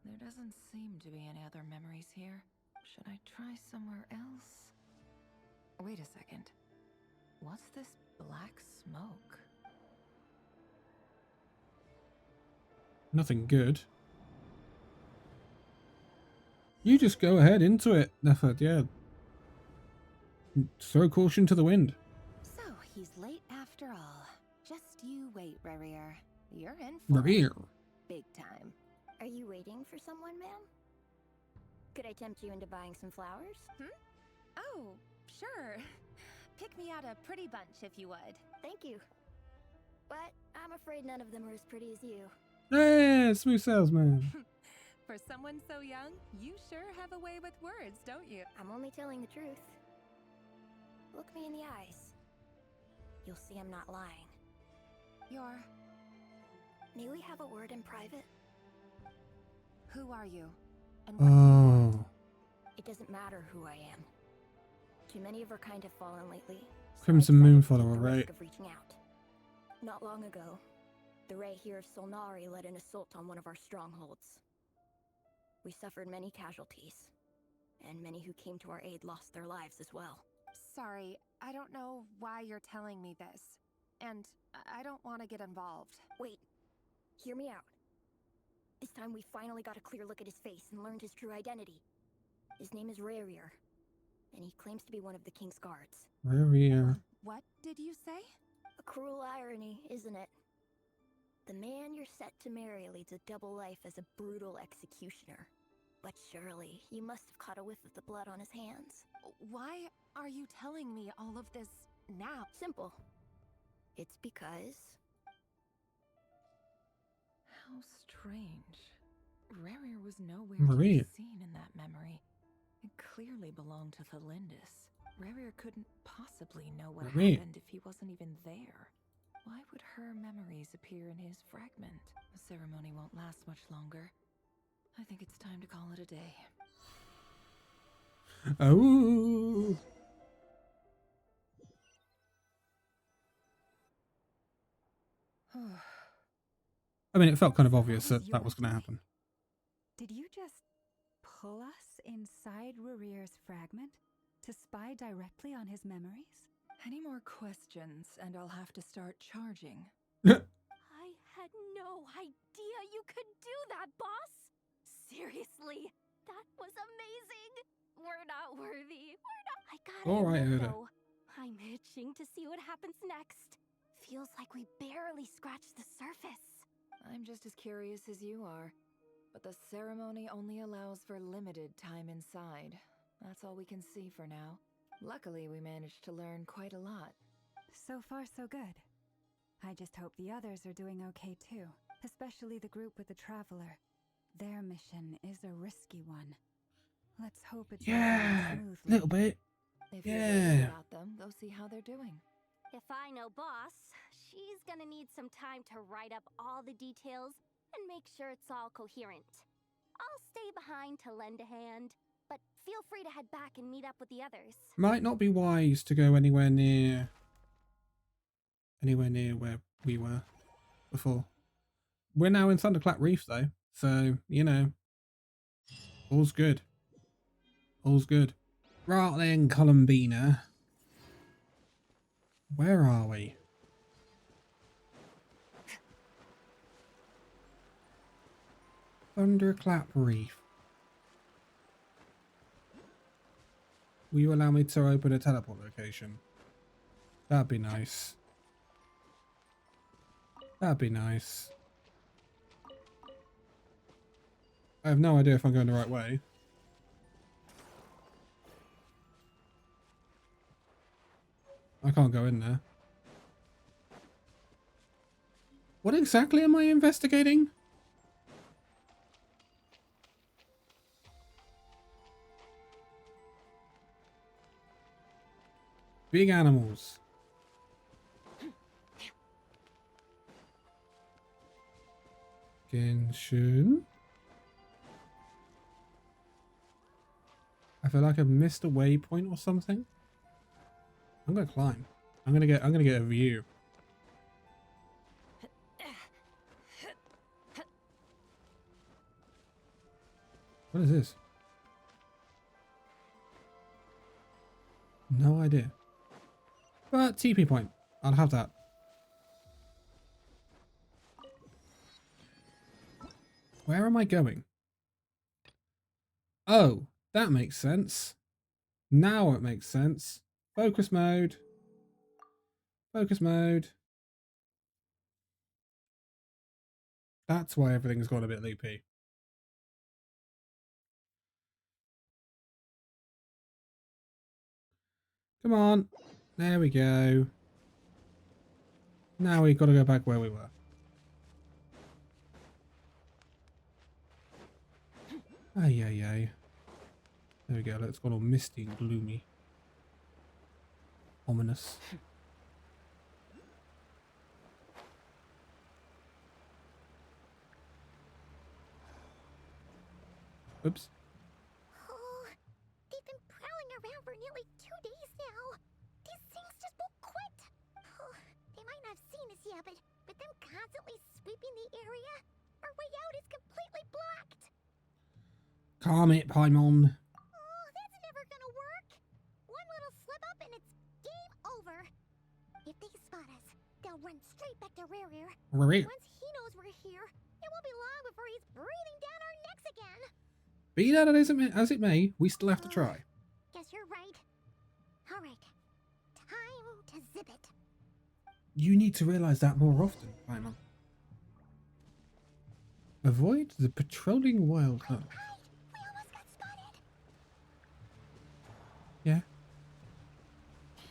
There doesn't seem to be any other memories here. Should I try somewhere else? Wait a second. What's this black smoke? Nothing good. You just go ahead into it, Nefer. Yeah. Throw caution to the wind. So, he's late after all. Just you wait, Rerir. You're in for Rerir. big time. Are you waiting for someone, ma'am? Could I tempt you into buying some flowers? Oh, sure. Pick me out a pretty bunch if you would. Thank you. But I'm afraid none of them are as pretty as you. Hey, smooth salesman. For someone so young, you sure have a way with words, don't you? I'm only telling the truth. Look me in the eyes. You'll see I'm not lying. You're... May we have a word in private? Who are you? And what do you want? Oh. It doesn't matter who I am. Too many of our kind have fallen lately. So Crimson I decided Moon to take follower, the risk right? of reaching out. Not long ago, the Rehir of Solnari led an assault on one of our strongholds. We suffered many casualties, and many who came to our aid lost their lives as well. Sorry, I don't know why you're telling me this. and I don't want to get involved. Wait. Hear me out. This time we finally got a clear look at his face and learned his true identity. His name is Rarier, and he claims to be one of the King's guards. Rarier. What did you say? A cruel irony, isn't it? The man you're set to marry leads a double life as a brutal executioner. But surely, you must have caught a whiff of the blood on his hands. Why are you telling me all of this now? Simple. It's because... How strange. Rarier was nowhere Maria. to be seen in that memory. It clearly belonged to Thalindis. Rarier couldn't possibly know what Maria. happened if he wasn't even there. Why would her memories appear in his fragment? The ceremony won't last much longer. I think it's time to call it a day. Oh. I mean, it felt kind of obvious that that was going to happen. Did you just pull us inside Rarier's fragment to spy directly on his memories? Any more questions, and I'll have to start charging. I had no idea you could do that, boss! Seriously, that was amazing! We're not worthy. We're not. I gotta All right, admit, Oda. though, I'm itching to see what happens next. Feels like we barely scratched the surface. I'm just as curious as you are. But the ceremony only allows for limited time inside. That's all we can see for now. Luckily, we managed to learn quite a lot. So far, so good. I just hope the others are doing okay too, especially the group with the Traveler. Their mission is a risky one. Let's hope it's Yeah, going a smoothly. little bit. If you're Yeah. worried about them, go see how they're doing. If I know boss, she's gonna need some time to write up all the details and make sure it's all coherent. I'll stay behind to lend a hand, but feel free to head back and meet up with the others. Might not be wise to go anywhere near where we were before. We're now in Thunderclap Reef though, so you know, all's good. All's good. Right then, Columbina. Where are we? Thunderclap Reef. Will you allow me to open a teleport location? That'd be nice. That'd be nice. I have no idea if I'm going the right way. I can't go in there. What exactly am I investigating? Big animals. Genshin. I feel like I've missed a waypoint or something. I'm gonna climb. I'm gonna get a view. What is this? No idea. But TP point. I'll have that. Where am I going? Oh, that makes sense. Now it makes sense. Focus mode. Focus mode. That's why everything's gone a bit loopy. Come on. There we go. Now we've got to go back where we were. Ay, ay, ay. There we go. Let's go all misty and gloomy. Ominous. Oops. Oh, they've been prowling around for nearly 2 days now. These things just won't quit. Oh, they might not have seen us yet, but them constantly sweeping the area, our way out is completely blocked. Calm it, Paimon. Oh, that's never gonna work. One little slip up and it's game over. If they spot us, they'll Revere. Once he knows we're here, it won't be long before he's breathing down our necks again. Be that as it may, we still have to try. Guess you're right. All right. Time to zip it. You need to realize that more often, Paimon. Avoid the patrolling wild hunt. We almost got spotted. Yeah.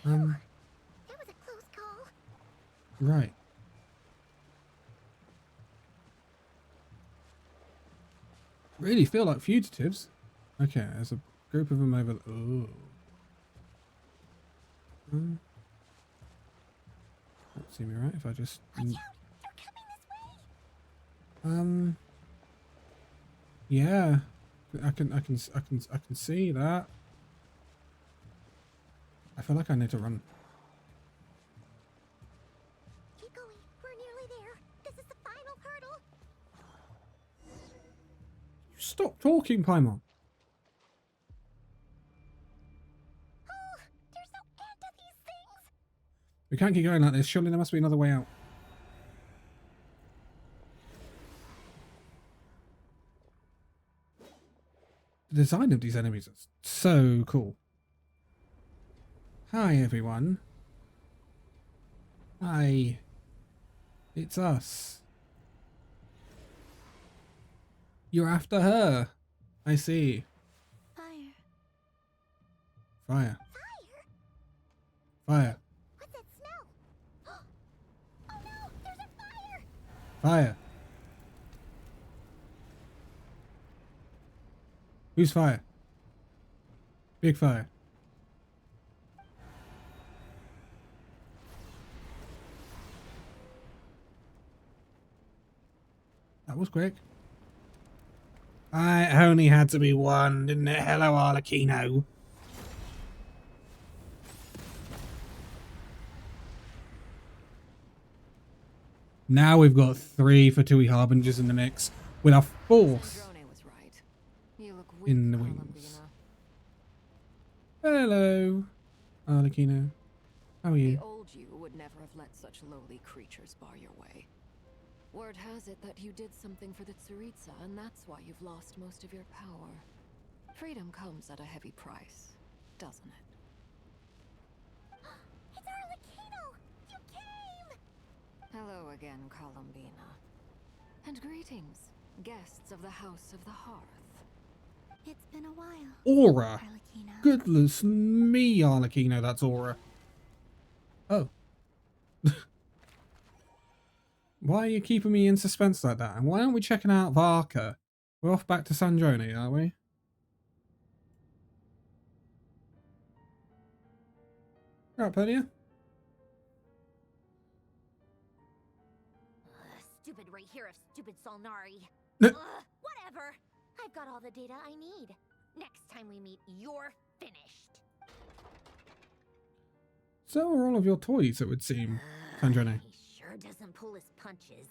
That was a close call. Right. Really feel like fugitives. Okay, there's a group of them over. Oh. Don't see me right if I just. Watch out! They're coming this way. Yeah. I can see that. I feel like I need to run. Keep going. We're nearly there. This is the final hurdle. Stop talking, Paimon. Oh, there's no end to these things. We can't keep going like this. Surely there must be another way out. The design of these enemies is so cool. Hi, everyone. Hi. It's us. You're after her. I see. Fire. Fire. Fire? Fire. What's that smell? Oh no, there's a fire! Fire. Who's fire? Big fire. That was quick. I only had to be one, didn't it? Hello, Arlecchino. Now we've got 3 for Tui Harbingers in the mix, with our 4th in the wings. Hello, Arlecchino. How are you? The old you would never have let such lowly creatures bar your way. Word has it that you did something for the Tsaritsa, and that's why you've lost most of your power. Freedom comes at a heavy price, doesn't it? It's Arlecchino! You came! Hello again, Columbina. And greetings, guests of the House of the Hearth. It's been a while. Aura. Arlecchino. Goodness me, Arlecchino, that's Aura. Oh. Why are you keeping me in suspense like that? And why aren't we checking out Varka? We're off back to Sandrone, aren't we? Right, Pedia? Stupid right here of stupid Solnari. Whatever. I've got all the data I need. Next time we meet, you're finished. So are all of your toys, it would seem, Sandrone. He sure doesn't pull his punches.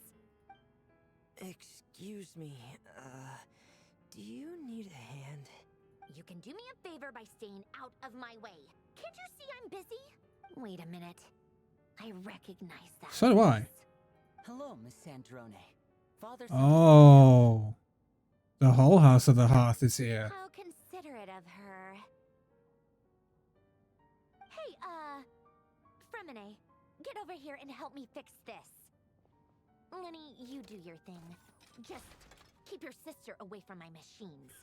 Excuse me, do you need a hand? You can do me a favor by staying out of my way. Can't you see I'm busy? Wait a minute. I recognize that. So do I. Hello, Miss Sandrone. Father. Oh. The whole House of the Hearth is here. How considerate of her. Hey, Fremine, get over here and help me fix this. Lenny, you do your thing. Just keep your sister away from my machines.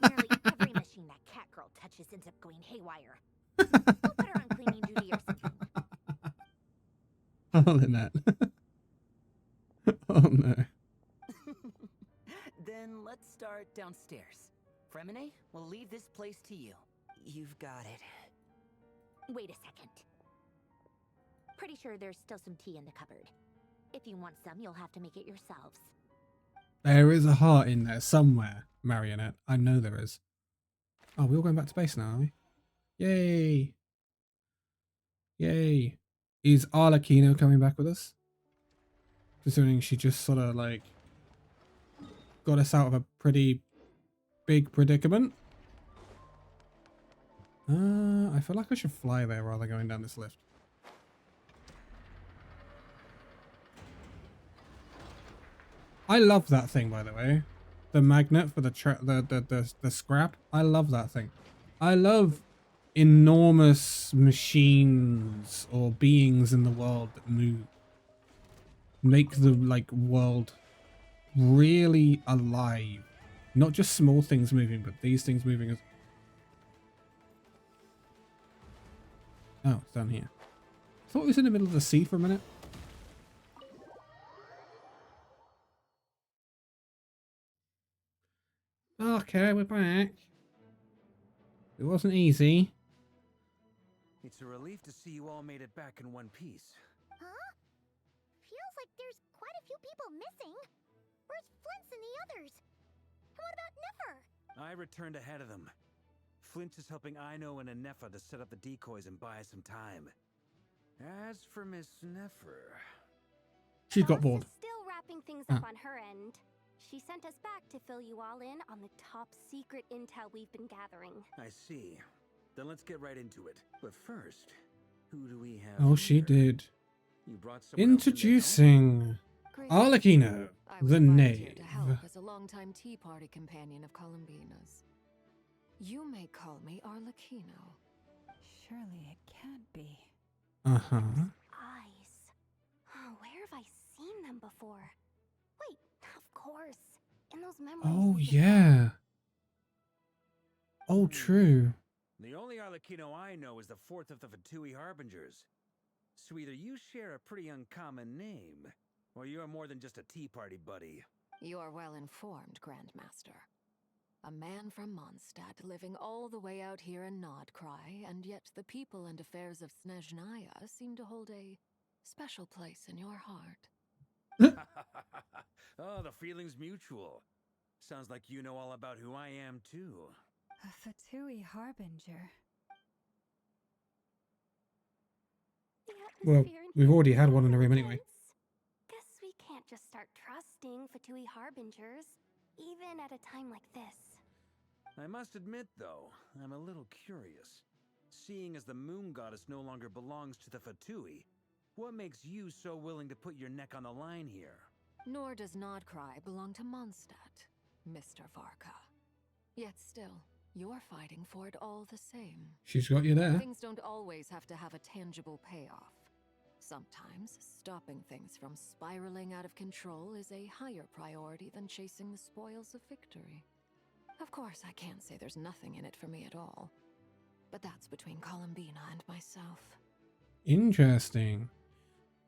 Nearly every machine that cat girl touches ends up going haywire. We'll put her on cleaning duty or something. Oh, Lynette. Oh, no. Then let's start downstairs. Fremine, we'll leave this place to you. You've got it. Wait a second. Pretty sure there's still some tea in the cupboard. If you want some, you'll have to make it yourselves. There is a heart in there somewhere, Marionette. I know there is. Oh, we're all going back to base now, are we? Yay! Yay! Is Arlecchino coming back with us? Considering she just sort of like got us out of a pretty big predicament. I feel like I should fly there rather than going down this lift. I love that thing, by the way. The magnet for the scrap. I love that thing. I love enormous machines or beings in the world that move. Make the like world really alive. Not just small things moving, but these things moving as... Oh, it's down here. I thought it was in the middle of the sea for a minute. Okay, we're back. It wasn't easy. It's a relief to see you all made it back in one piece. Huh? Feels like there's quite a few people missing. Where's Flint's and the others? And what about Niffer? I returned ahead of them. Flint is helping Ino and Anefa to set up the decoys and buy some time. As for Miss Neffer... She got bored. Still wrapping things up on her end. She sent us back to fill you all in on the top secret intel we've been gathering. I see. Then let's get right into it. But first, who do we have Oh, here? she did. You brought someone else in to help? Introducing Arlecchino, the knave. To help as a longtime Tea Party companion of Columbina's. You may call me Arlecchino. Surely it can't be. Uh-huh. Eyes. Oh, where have I seen them before? Wait, of course. In those memories. Oh, yeah. Oh, true. The only Arlecchino I know is the fourth of the Fatui Harbingers. So either you share a pretty uncommon name, or you're more than just a Tea Party buddy. You are well informed, Grandmaster. A man from Mondstadt living all the way out here in Nodcry, and yet the people and affairs of Snezhnaya seem to hold a special place in your heart. Oh, the feeling's mutual. Sounds like you know all about who I am, too. A Fatui Harbinger. Well, we've already had one in the room anyway. Guess we can't just start trusting Fatui Harbingers, even at a time like this. I must admit, though, I'm a little curious. Seeing as the moon goddess no longer belongs to the Fatui, what makes you so willing to put your neck on the line here? Nor does Nodcry belong to Mondstadt, Mr. Varka. Yet still, you're fighting for it all the same. She's got you there. Things don't always have to have a tangible payoff. Sometimes, stopping things from spiraling out of control is a higher priority than chasing the spoils of victory. Of course, I can't say there's nothing in it for me at all. But that's between Columbina and myself. Interesting.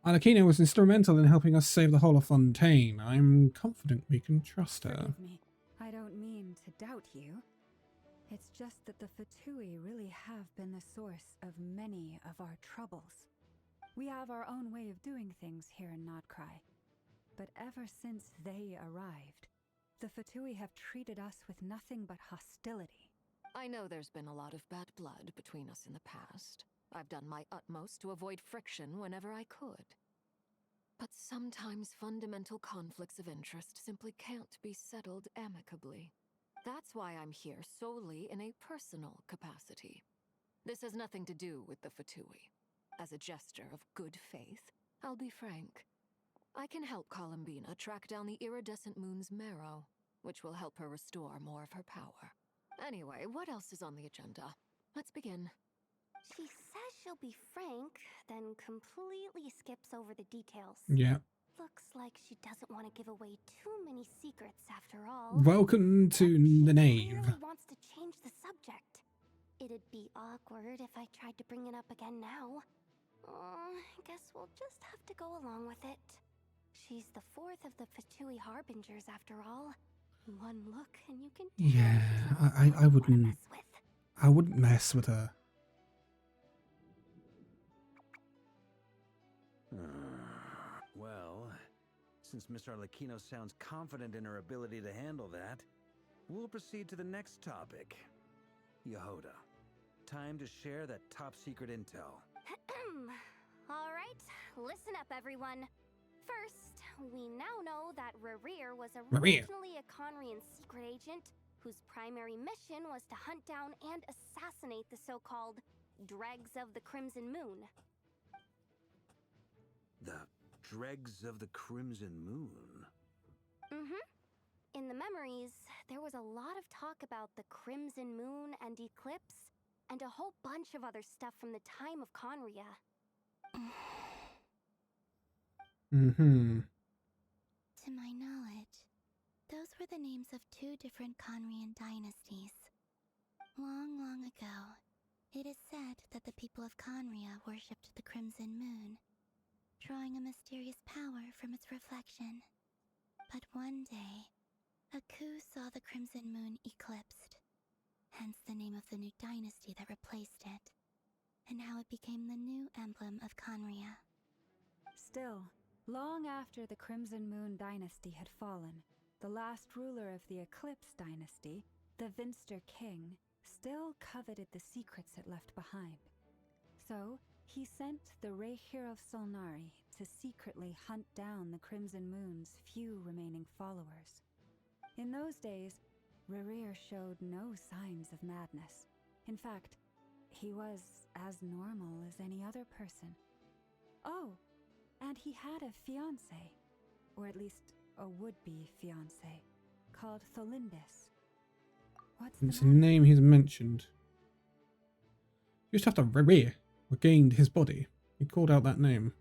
Arlecchino was instrumental in helping us save the whole of Fontaine. I'm confident we can trust her. Forgive me. I don't mean to doubt you. It's just that the Fatui really have been the source of many of our troubles. We have our own way of doing things here in Nodcry. But ever since they arrived, the Fatui have treated us with nothing but hostility. I know there's been a lot of bad blood between us in the past. I've done my utmost to avoid friction whenever I could. But sometimes fundamental conflicts of interest simply can't be settled amicably. That's why I'm here solely in a personal capacity. This has nothing to do with the Fatui. As a gesture of good faith, I'll be frank. I can help Columbina track down the iridescent moon's marrow, which will help her restore more of her power. Anyway, what else is on the agenda? Let's begin. She says she'll be frank, then completely skips over the details. Yeah. Looks like she doesn't want to give away too many secrets after all. Welcome to the knave. She really wants to change the subject. It'd be awkward if I tried to bring it up again now. I guess we'll just have to go along with it. She's the fourth of the Fatui Harbingers after all. One look and you can tell Yeah, I wouldn't. I wouldn't mess with her. Well, since Miss Arlecchino sounds confident in her ability to handle that, we'll proceed to the next topic. Yehoda, time to share that top secret intel. Alright, listen up everyone. First, we now know that Rerir was Rerir. originally a Conrian secret agent whose primary mission was to hunt down and assassinate the so-called Dregs of the Crimson Moon. The Dregs of the Crimson Moon? In the memories, there was a lot of talk about the Crimson Moon and Eclipse, and a whole bunch of other stuff from the time of Conria. Mm-hmm. To my knowledge, those were the names of 2 different Conrian dynasties. Long, long ago, it is said that the people of Conria worshipped the Crimson Moon, drawing a mysterious power from its reflection. But one day, a coup saw the Crimson Moon eclipsed, hence the name of the new dynasty that replaced it, and how it became the new emblem of Conria. Still, long after the Crimson Moon dynasty had fallen, the last ruler of the Eclipse dynasty, the Vinster King, still coveted the secrets it left behind. So, he sent the Rehir of Solnari to secretly hunt down the Crimson Moon's few remaining followers. In those days, Rehir showed no signs of madness. In fact, he was as normal as any other person. Oh, and he had a fiancé, or at least a would-be fiancé, called Tholindis. It's a name he's mentioned. You just have to regained his body. He called out that name.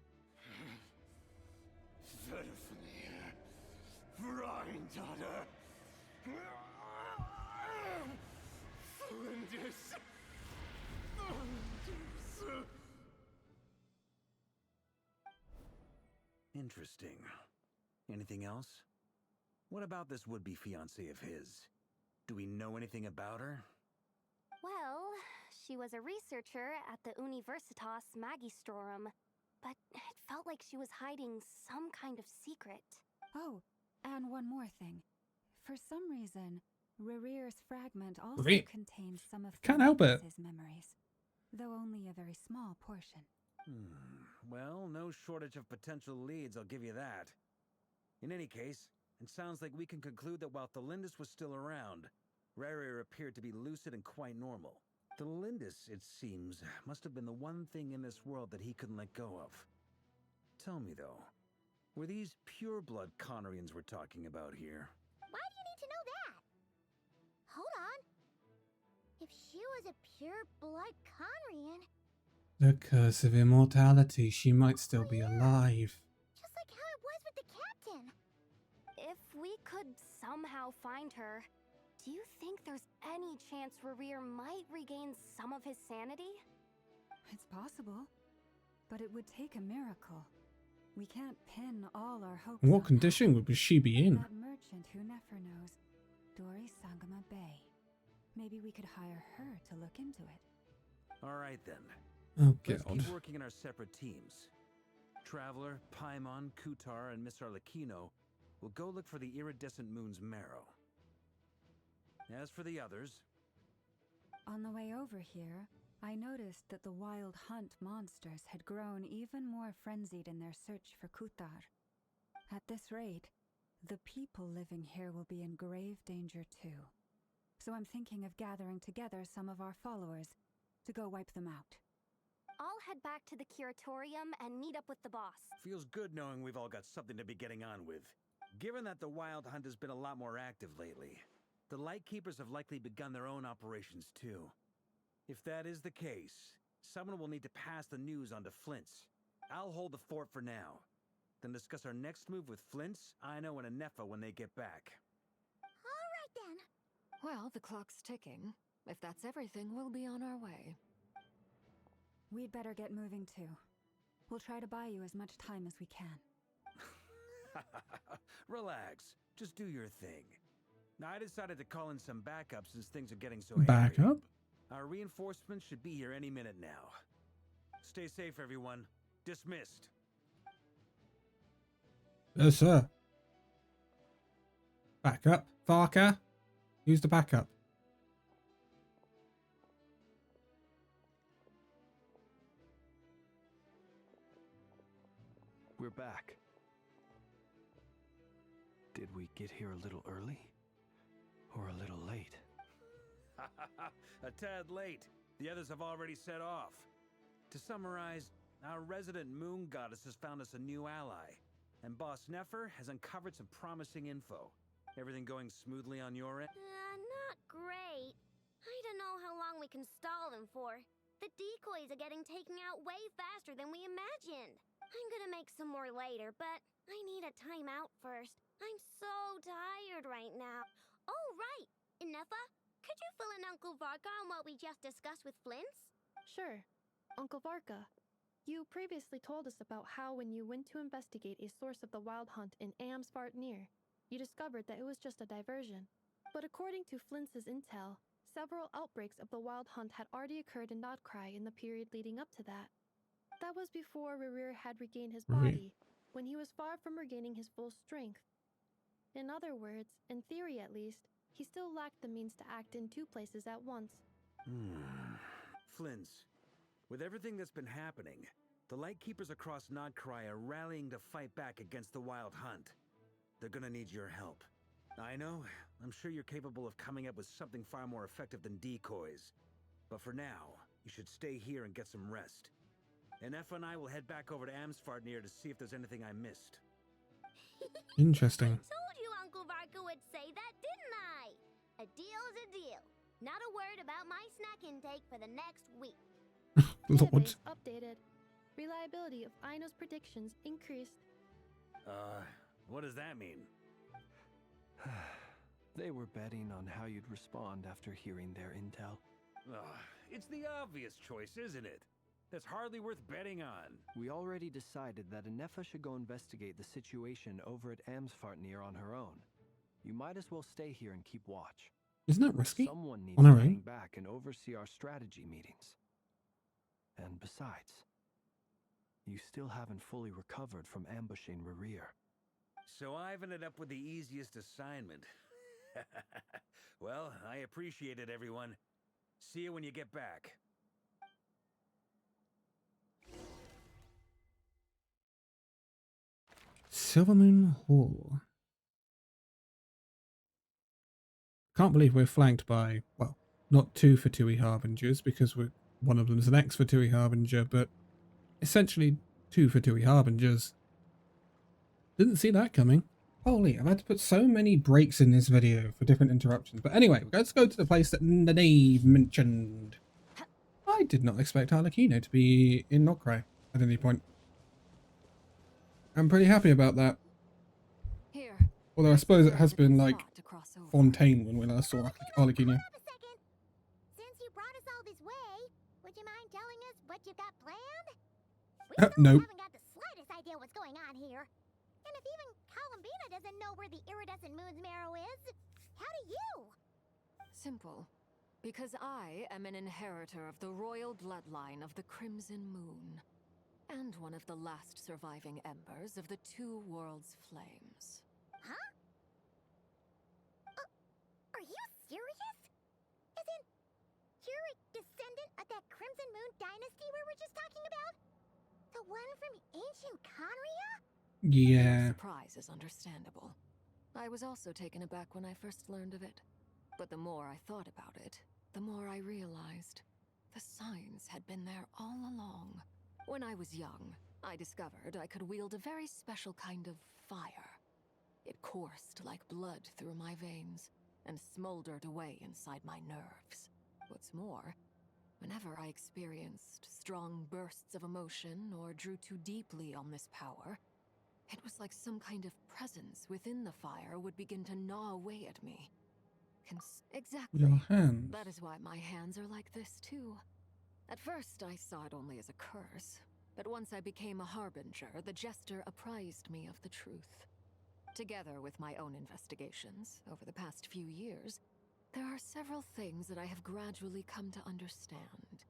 Interesting. Anything else? What about this would-be fiancé of his? Do we know anything about her? Well, she was a researcher at the Universitas Magistrorum, but it felt like she was hiding some kind of secret. Oh, and one more thing. For some reason, Rehir's fragment also contains some of Can't help it. His memories, though only a very small portion. Well, no shortage of potential leads, I'll give you that. In any case, it sounds like we can conclude that while Tholindis was still around, Rehir appeared to be lucid and quite normal. Tholindis, it seems, must have been the one thing in this world that he couldn't let go of. Tell me, though, were these pure-blood Conrians we're talking about here? Why do you need to know that? Hold on. If she was a pure-blood Conrian, The curse of immortality. She might still be alive. just like how it was with the captain. If we could somehow find her, do you think there's any chance Rehir might regain some of his sanity? It's possible, but it would take a miracle. We can't pin all our hopes What on condition would she be in? that merchant who Nefer knows, Dori Sangama Bay. Maybe we could hire her to look into it. All right, then. Oh, Let's God. keep working in our separate teams. Traveler, Paimon, Kutar, and Miss Arlecchino will go look for the iridescent moon's marrow. As for the others... On the way over here, I noticed that the wild hunt monsters had grown even more frenzied in their search for Kutar. At this rate, the people living here will be in grave danger too. So I'm thinking of gathering together some of our followers to go wipe them out. I'll head back to the curatorium and meet up with the boss. Feels good knowing we've all got something to be getting on with. Given that the Wild Hunt has been a lot more active lately, the Lightkeepers have likely begun their own operations too. If that is the case, someone will need to pass the news on to Flint's. I'll hold the fort for now, then discuss our next move with Flint's, Ino, and Anefa when they get back. All right, then. Well, the clock's ticking. If that's everything, we'll be on our way. We'd better get moving too. We'll try to buy you as much time as we can. Relax. Just do your thing. Now, I decided to call in some backup since things are getting so hairy. Backup? Our reinforcements should be here any minute now. Stay safe, everyone. Dismissed. Yes, sir. Backup. Varka. Use the backup. We're back. Did we get here a little early? Or a little late? A tad late. The others have already set off. To summarize, our resident moon goddess has found us a new ally. and Boss Nefer has uncovered some promising info. Everything going smoothly on your end? Not great. I don't know how long we can stall them for. The decoys are getting taken out way faster than we imagined. I'm gonna make some more later, but I need a timeout first. I'm so tired right now. Oh, right! Nefa, could you fill in Uncle Varka on what we just discussed with Flints? Sure. Uncle Varka, you previously told us about how when you went to investigate a source of the wild hunt in Amsvartnir, you discovered that it was just a diversion. But according to Flints' intel, several outbreaks of the wild hunt had already occurred in Nodcry in the period leading up to that. That was before Rerir had regained his body, when he was far from regaining his full strength. In other words, in theory at least, he still lacked the means to act in two places at once. Flints, with everything that's been happening, the Lightkeepers across Nodcry are rallying to fight back against the Wild Hunt. They're gonna need your help. I know, I'm sure you're capable of coming up with something far more effective than decoys. But for now, you should stay here and get some rest. And Effa and I will head back over to Amsvartnir to see if there's anything I missed. Interesting. I told you Uncle Varka would say that, didn't I? A deal's a deal. Not a word about my snack intake for the next week. Lord. Database updated. Reliability of Aino's predictions increased. What does that mean? They were betting on how you'd respond after hearing their intel. It's the obvious choice, isn't it? That's hardly worth betting on. We already decided that Nefa should go investigate the situation over at Amsvartnir on her own. You might as well stay here and keep watch. Isn't that risky? Someone needs On to our hang own? back and oversee our strategy meetings. And besides, you still haven't fully recovered from ambushing Rerir. So I've ended up with the easiest assignment. Well, I appreciate it, everyone. See you when you get back. Silvermoon Hall. Can't believe we're flanked by, well, not two Fatui Harbingers, because one of them is an ex-Fatui Harbinger, but essentially two Fatui Harbingers. Didn't see that coming. Holy, I've had to put so many breaks in this video for different interruptions. But anyway, let's go to the place that Nave mentioned. I did not expect Harlequino to be in Nodcry at any point. I'm pretty happy about that. Here. Although I suppose it has been like Fontaine when we last saw Harlequino. Since you brought us all this way, would you mind telling us what you got planned? We still Nope. haven't got the slightest idea what's going on here. And if even Columbina doesn't know where the iridescent moon's marrow is, how do you? Simple. Because I am an inheritor of the royal bloodline of the Crimson Moon. And one of the last surviving embers of the Two Worlds Flames. Huh? Are you serious? As in, you're a descendant of that Crimson Moon dynasty we were just talking about? The one from ancient Conria? Yeah. Surprise is understandable. I was also taken aback when I first learned of it. But the more I thought about it, the more I realized the signs had been there all along. When I was young, I discovered I could wield a very special kind of fire. It coursed like blood through my veins and smoldered away inside my nerves. What's more, whenever I experienced strong bursts of emotion or drew too deeply on this power, it was like some kind of presence within the fire would begin to gnaw away at me. Exactly. Your hands. That is why my hands are like this too. At first, I saw it only as a curse, but once I became a harbinger, the jester apprised me of the truth. Together with my own investigations over the past few years, there are several things that I have gradually come to understand.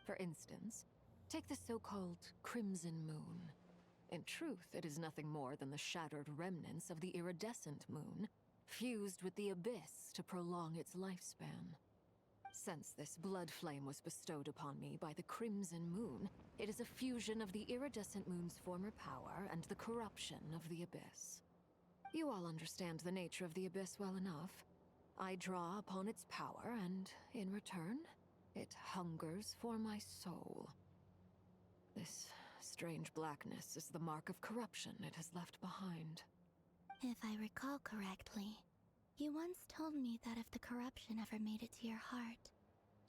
For instance, take the so-called Crimson Moon. In truth, it is nothing more than the shattered remnants of the iridescent moon, fused with the abyss to prolong its lifespan. Since this blood flame was bestowed upon me by the Crimson Moon, it is a fusion of the iridescent moon's former power and the corruption of the abyss. You all understand the nature of the abyss well enough. I draw upon its power, and in return, it hungers for my soul. This strange blackness is the mark of corruption it has left behind. If I recall correctly, you once told me that if the corruption ever made it to your heart,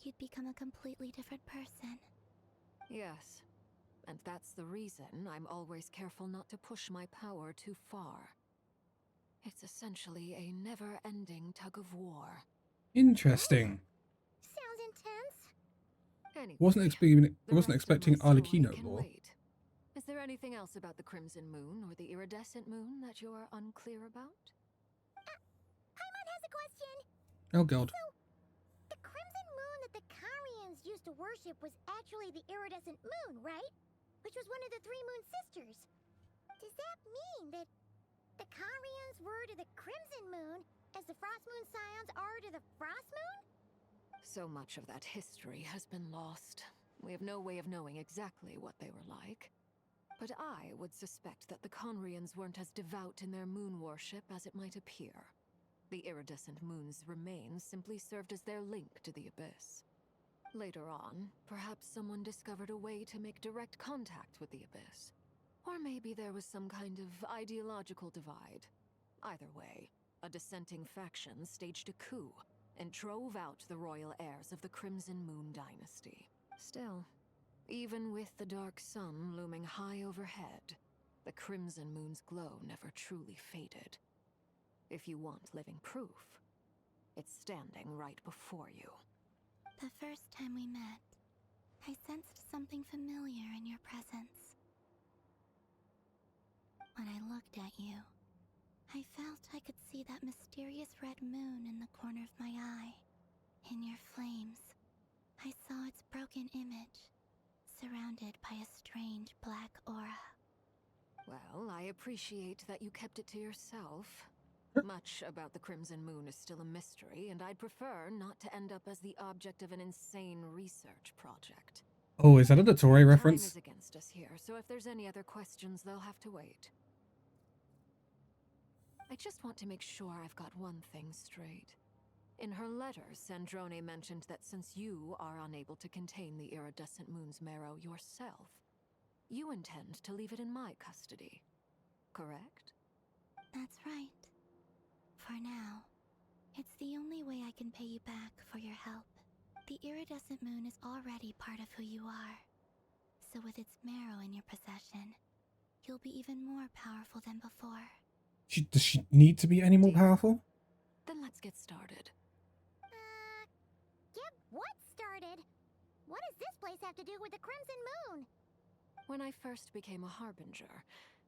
you'd become a completely different person. Yes, and that's the reason I'm always careful not to push my power too far. It's essentially a never-ending tug-of-war. Interesting. Sounds intense. Anyway, Wasn't expecting Arlecchino can lore. wait. Is there anything else about the Crimson Moon or the Iridescent Moon that you're unclear about? Paimon has a question. Oh god. So, the crimson moon that the Carians used to worship was actually the iridescent moon, right? Which was one of the three moon sisters. Does that mean that the Carians were to the crimson moon as the frost moon scions are to the frost moon? So much of that history has been lost. We have no way of knowing exactly what they were like. But I would suspect that the Conrians weren't as devout in their moon worship as it might appear. The iridescent moon's remains simply served as their link to the abyss. Later on, perhaps someone discovered a way to make direct contact with the abyss. Or maybe there was some kind of ideological divide. Either way, a dissenting faction staged a coup and drove out the royal heirs of the Crimson Moon dynasty. Still, even with the dark sun looming high overhead, the Crimson Moon's glow never truly faded. If you want living proof, it's standing right before you. The first time we met, I sensed something familiar in your presence. When I looked at you, I felt I could see that mysterious red moon in the corner of my eye. In your flames, I saw its broken image, surrounded by a strange black aura. Well, I appreciate that you kept it to yourself. Much about the Crimson Moon is still a mystery, and I'd prefer not to end up as the object of an insane research project. Oh, is that a Tory reference? Time is against us here, so if there's any other questions, they'll have to wait. I just want to make sure I've got one thing straight. In her letter, Sandrone mentioned that since you are unable to contain the iridescent moon's marrow yourself, you intend to leave it in my custody. Correct? That's right. For now, it's the only way I can pay you back for your help. The iridescent moon is already part of who you are. So with its marrow in your possession, you'll be even more powerful than before. Does she need to be any more powerful? Then let's get started. Get what started? What does this place have to do with the Crimson Moon? When I first became a Harbinger,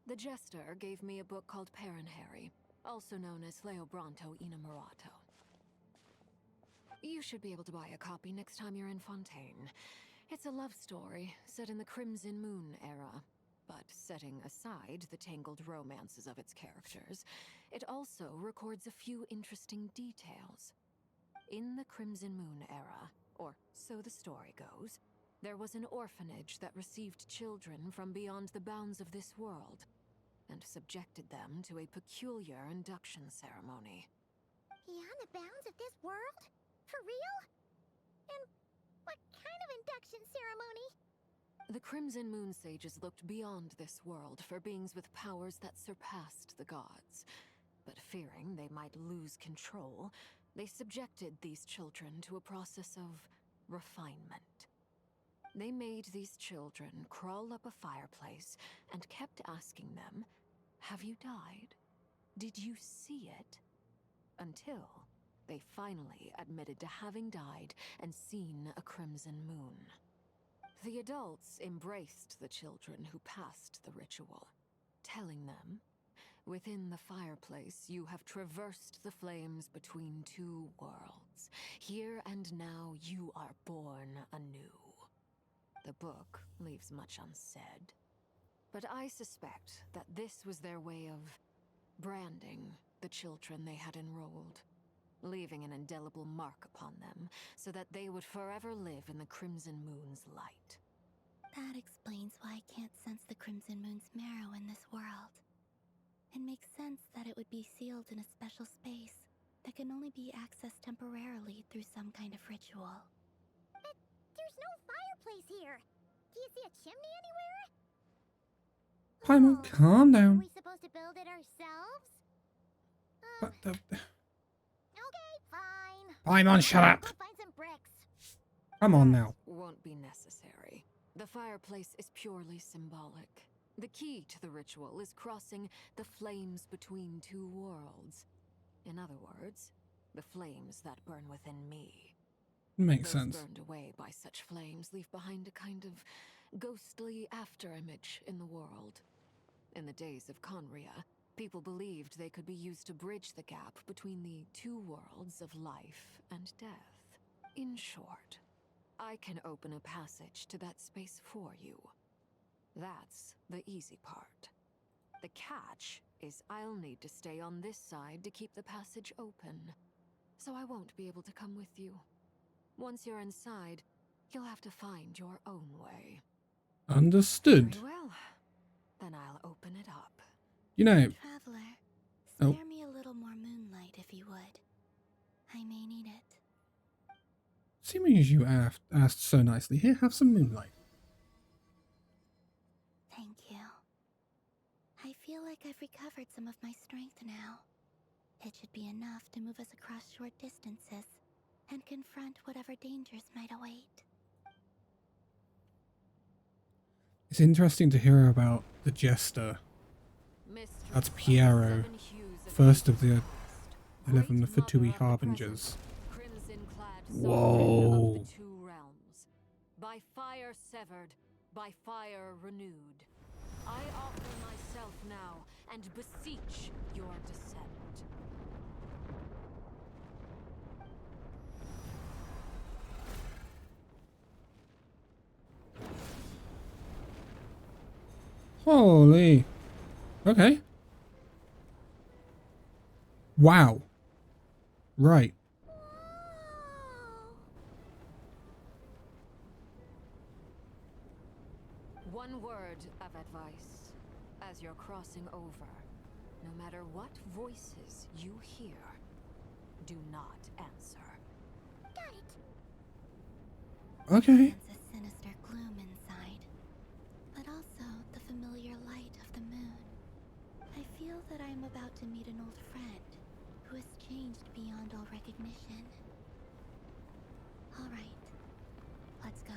the Jester gave me a book called Harry, also known as Leobranto Inamorato. You should be able to buy a copy next time you're in Fontaine. It's a love story set in the Crimson Moon era, but setting aside the tangled romances of its characters, it also records a few interesting details. In the Crimson Moon era, or so the story goes, there was an orphanage that received children from beyond the bounds of this world, and subjected them to a peculiar induction ceremony. Beyond the bounds of this world? For real? And what kind of induction ceremony? The Crimson Moon sages looked beyond this world for beings with powers that surpassed the gods. But fearing they might lose control, they subjected these children to a process of refinement. They made these children crawl up a fireplace and kept asking them, "Have you died? Did you see it?" Until they finally admitted to having died and seen a crimson moon. The adults embraced the children who passed the ritual, telling them, "Within the fireplace, you have traversed the flames between two worlds. Here and now, you are born anew." The book leaves much unsaid, but I suspect that this was their way of branding the children they had enrolled, leaving an indelible mark upon them so that they would forever live in the Crimson Moon's light. That explains why I can't sense the Crimson Moon's marrow in this world. It makes sense that it would be sealed in a special space that can only be accessed temporarily through some kind of ritual. But there's no fireplace here. Do you see a chimney anywhere? Paimon, calm Are down. we supposed to build it ourselves? But Okay, fine. Paimon, shut up. Go find some bricks. Come on now. Won't be necessary. The fireplace is purely symbolic. The key to the ritual is crossing the flames between two worlds. In other words, the flames that burn within me. Makes Those sense. burned away by such flames leave behind a kind of ghostly afterimage in the world. In the days of Conria, people believed they could be used to bridge the gap between the two worlds of life and death. In short, I can open a passage to that space for you. That's the easy part. The catch is I'll need to stay on this side to keep the passage open, so I won't be able to come with you. Once you're inside, you'll have to find your own way. Understood. Very well. Then I'll open it up. You know. Traveler, Oh. spare me a little more moonlight if you would. I may need it. Seeming as you asked so nicely, here, have some moonlight. Thank you. I feel like I've recovered some of my strength now. It should be enough to move us across short distances and confront whatever dangers might await. It's interesting to hear about the Jester. That's Piero, first of the 11 Fatui Harbingers. Whoa. By fire severed, by fire renewed. I offer myself now and beseech your descent. Holy. Okay. Wow. Right. One word of advice. As you're crossing over, no matter what voices you hear, do not answer. Got it. Okay. Sense a sinister gloom inside, but also the familiar light of the moon. I feel that I am about to meet an old friend who has changed beyond all recognition. All right, let's go.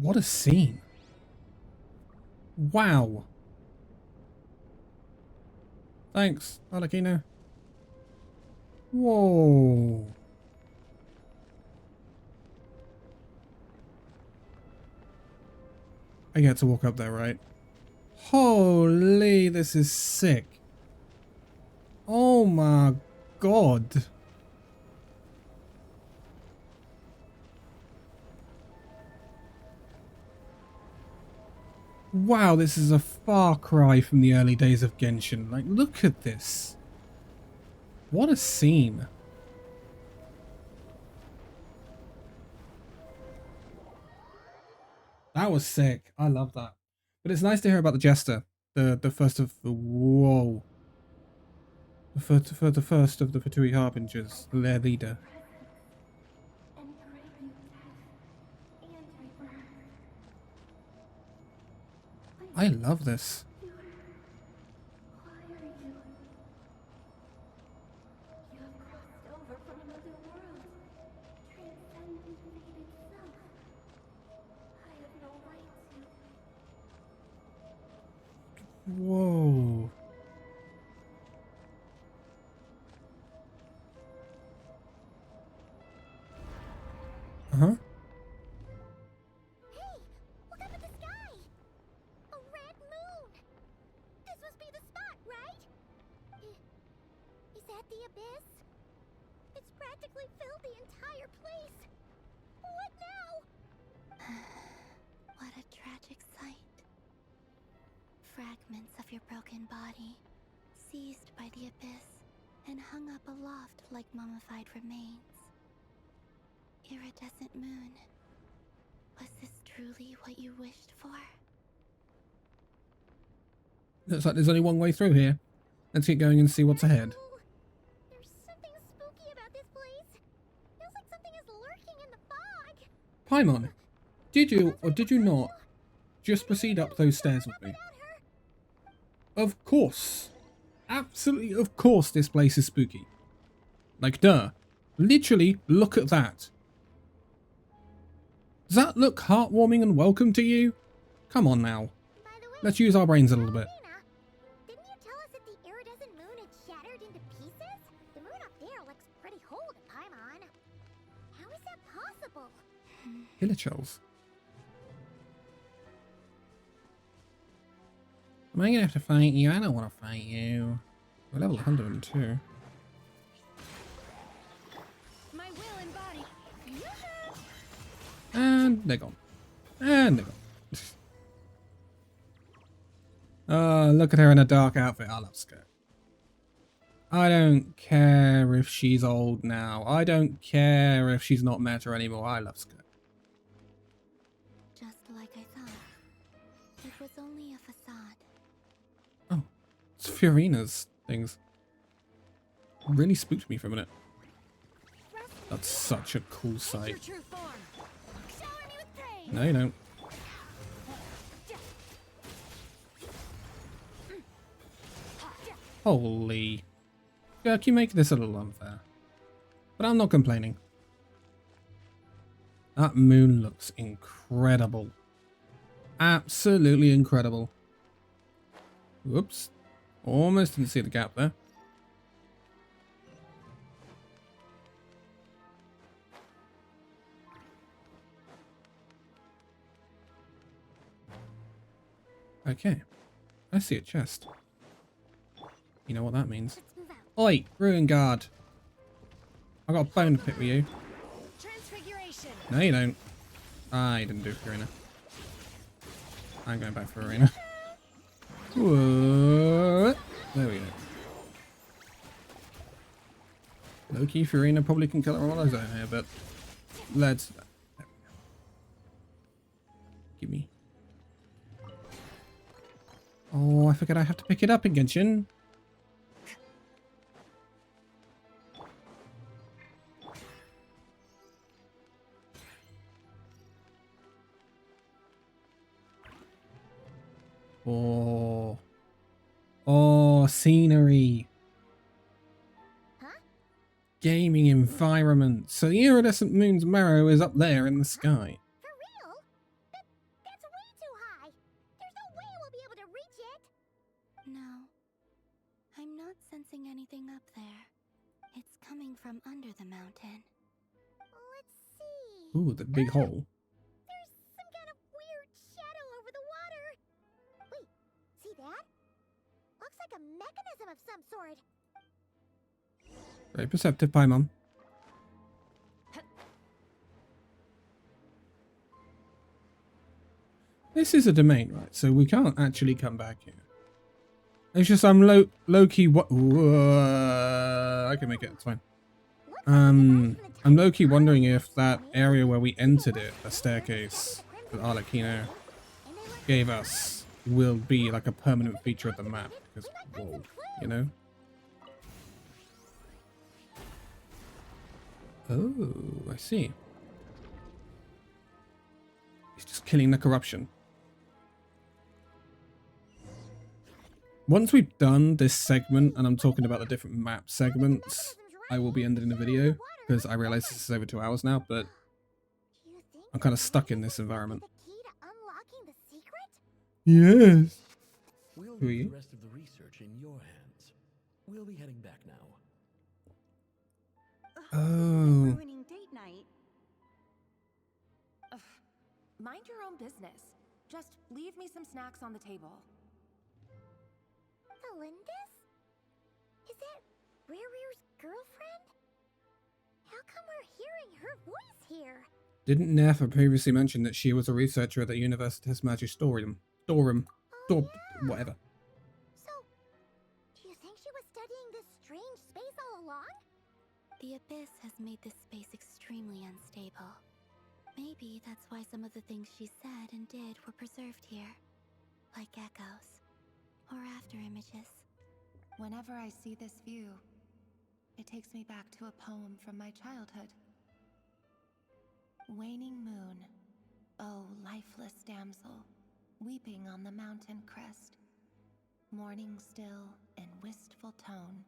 What a scene. Wow. Thanks, Alakina. Whoa. I get to walk up there, right? Holy, this is sick. Oh my god. Wow, this is a far cry from the early days of Genshin. Like, look at this. What a scene. That was sick. I love that. But it's nice to hear about the Jester. The first of the... Whoa. The first of the Fatui Harbingers. Their leader. I love this. Whoa. Uh-huh. Hey, look up at the sky. A red moon. This must be the spot, right? Is that the abyss? It's practically filled the entire place. What now? What a tragic sight. Fragments of your broken body, seized by the abyss, and hung up aloft like mummified remains. Iridescent moon, was this truly what you wished for? Looks like there's only one way through here. Let's keep going and see what's ahead. There's something spooky about this place. Feels like something is lurking in the fog. Paimon, did you or did you not just proceed up those stairs with me. Of course. Absolutely, of course this place is spooky. Like, duh. Literally, look at that. Does that look heartwarming and welcome to you? Come on now. Let's use our brains a little bit. Didn't you tell us that the iridescent moon had shattered into pieces? The moon up there looks pretty whole to Paimon. How is that possible? Hilichels. Am I gonna have to fight you? I don't want to fight you. We're level 102. My will and body. And they're gone. And they're gone. Oh, look at her in a dark outfit. I love Skirt. I don't care if she's old now. I don't care if she's not meta anymore. I love Skirt. Just like I thought. It was only a facade. Oh, it's Fiorina's things. Really spooked me for a minute. That's such a cool sight. No, you don't. Holy. Gurk, you make this a little unfair. But I'm not complaining. That moon looks incredible. Absolutely incredible. Whoops. Almost didn't see the gap there. Okay. I see a chest. You know what that means. Oi, Ruin Guard. I got a bone to pick with you. No, you don't. I didn't do Fiorina. I'm going back for Fiorina. What? There we go. Loki, Fiorina probably can kill her on his own here, but let's. Give me. Oh, I forgot I have to pick it up in Genshin. Oh. Oh, scenery. Huh? Gaming environment. So the iridescent moon's marrow is up there in the sky. For real? That's way too high. There's no way we'll be able to reach it. No. I'm not sensing anything up there. It's coming from under the mountain. Let's see. Ooh, the big hole. There's some kind of weird shadow over the water. Wait, see that? Looks like a mechanism of some sort. Very perceptive, Paimon. This is a domain, right? So we can't actually come back here. It's just I'm low-key I can make it, it's fine. I'm low-key wondering if that area where we entered it, the staircase that Arlecchino gave us, will be like a permanent feature of the map. Because, whoa, you know? Oh, I see. He's just killing the corruption. Once we've done this segment, and I'm talking about the different map segments, I will be ending the video, because I realize this is over 2 hours now, but I'm kind of stuck in this environment. Yes. We'll Who are leave you? the rest of the research in your hands. We'll be heading back now. Oh. Ruining date night. Ugh. Mind your own business. Just leave me some snacks on the table. Melindis? Is that Rere's girlfriend? How come we're hearing her voice here? Didn't Nefa previously mention that she was a researcher at the Universitas Magistorium? Whatever. So, do you think she was studying this strange space all along? The Abyss has made this space extremely unstable. Maybe that's why some of the things she said and did were preserved here. Like echoes. Or after images. Whenever I see this view, it takes me back to a poem from my childhood. Waning moon, oh lifeless damsel, weeping on the mountain crest, mourning still in wistful tone,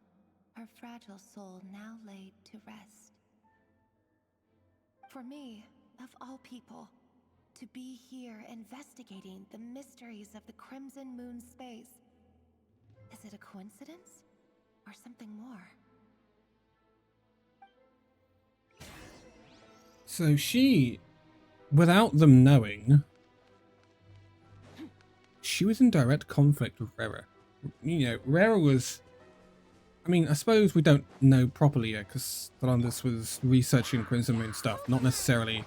her fragile soul now laid to rest. For me, of all people, to be here investigating the mysteries of the Crimson Moon space, is it a coincidence or something more? So she, without them knowing, she was in direct conflict with Rera. You know, Rera was... I mean, I suppose we don't know properly yet, because Stellandus was researching Crimson Moon stuff, not necessarily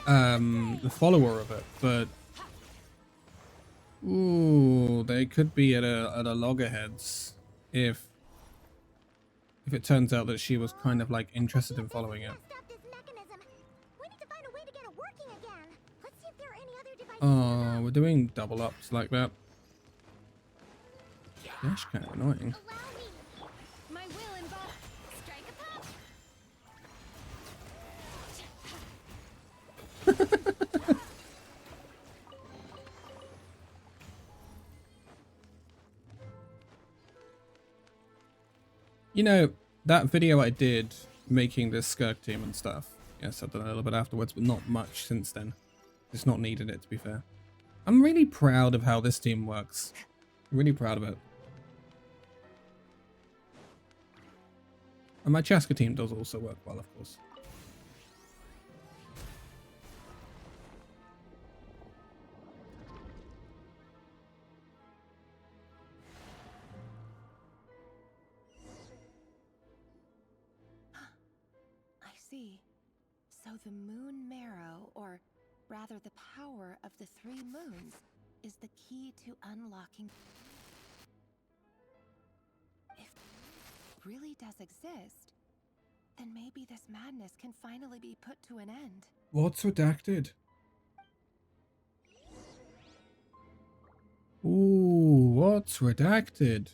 the follower of it, but... Ooh, they could be at a loggerheads if it turns out that she was kind of like interested in following it. Oh, we're doing double ups like that. That's kind of annoying. My will involve strike a pop. You know, that video I did making this Skirk team and stuff, yes, I've done a little bit afterwards, but not much since then. It's not needed it, to be fair. I'm really proud of how this team works. I'm really proud of it. And my Chaska team does also work well, of course. I see. So the moon marrow, or rather the power of the 3 moons, is the key to unlocking... If it really does exist, then maybe this madness can finally be put to an end. What's redacted? Ooh, what's redacted?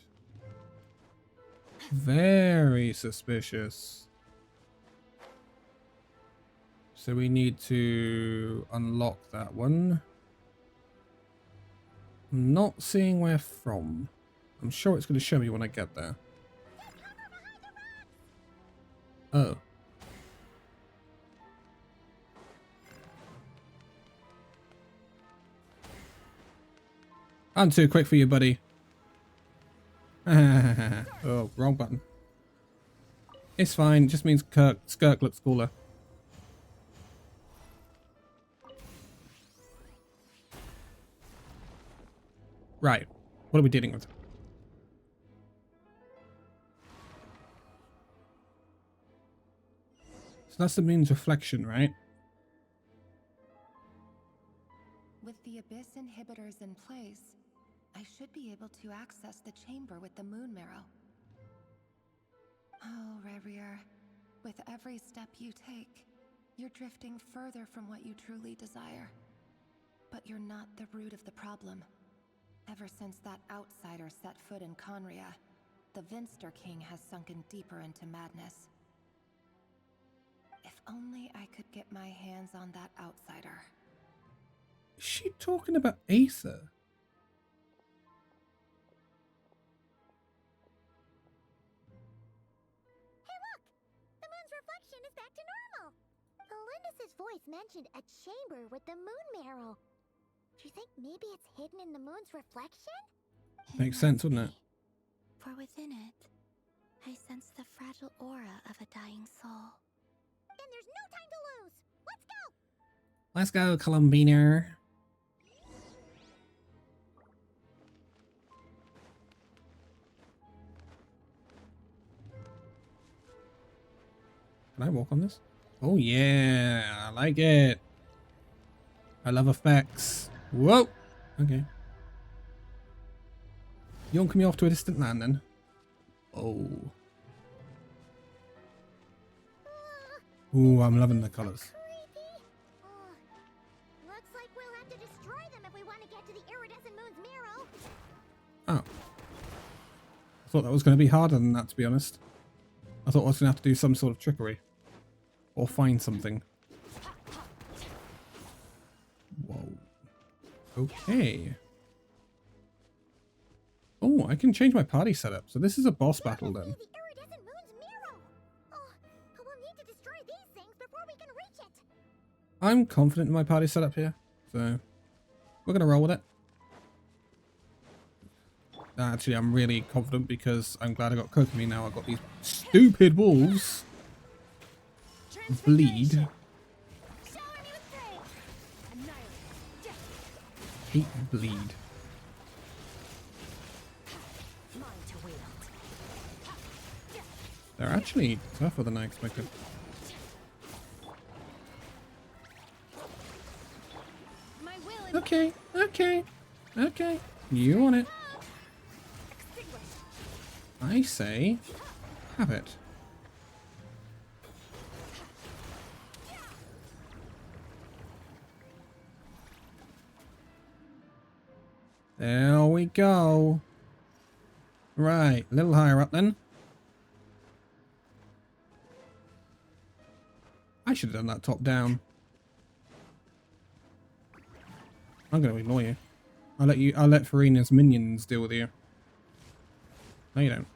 Very suspicious. So we need to unlock that one. I'm not seeing where from. I'm sure it's going to show me when I get there. Oh. I'm too quick for you, buddy. Oh, wrong button. It's fine. It just means Skirk looks cooler. Right. What are we dealing with? So that's the moon's reflection, right? With the Abyss inhibitors in place, I should be able to access the chamber with the moon marrow. Oh, Rerir, with every step you take, you're drifting further from what you truly desire. But you're not the root of the problem. Ever since that outsider set foot in Conria, the Vinster King has sunken deeper into madness. If only I could get my hands on that outsider. Is she talking about Aether? Hey look! The moon's reflection is back to normal! Elendis' voice mentioned a chamber with the moon marrow. Do you think maybe it's hidden in the moon's reflection? Makes sense, wouldn't it? For within it, I sense the fragile aura of a dying soul. Then there's no time to lose! Let's go! Let's go, Columbiner. Can I walk on this? Oh yeah, I like it. I love effects. Whoa! Okay. Yonk me off to a distant land then. Oh. Ooh, I'm loving the colours. Looks like we'll have to destroy them if we want to get to the iridescent moon's marrow. Oh. I thought that was going to be harder than that, to be honest. I thought I was going to have to do some sort of trickery. Or find something. Whoa. Okay. Oh, I can change my party setup. So this is a boss battle then. The iridescent moon's mirror. Oh, we'll need to destroy these things before we can reach it. I'm confident in my party setup here, so we're gonna roll with it. Actually, I'm really confident because I'm glad I got Kokomi now. I've got these stupid wolves. Bleed. Hate bleed. They're actually tougher than I expected. Okay, okay, okay. You want it. I say, have it. There we go. Right, a little higher up then. I should have done that top down. I'm gonna ignore you. I'll let Farina's minions deal with you. No, you don't.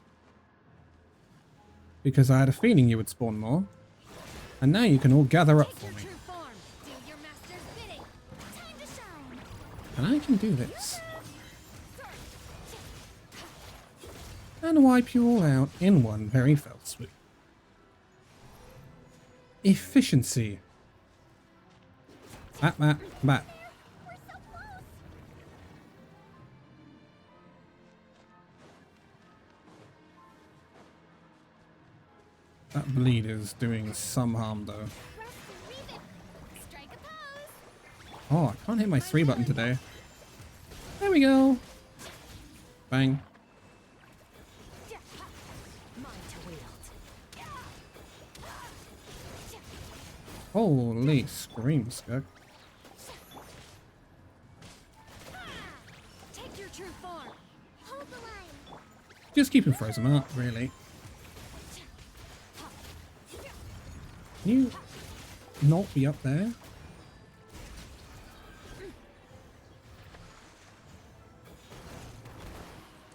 Because I had a feeling you would spawn more. And now you can all gather up for me. And I can do this. And wipe you all out in one very fell swoop. Efficiency. Bat. That bleed is doing some harm though. Oh, I can't hit my 3 button today. There we go. Bang. Holy scream, Skug. Take your true form. Hold the line. Just keep him frozen up, really. Can you not be up there?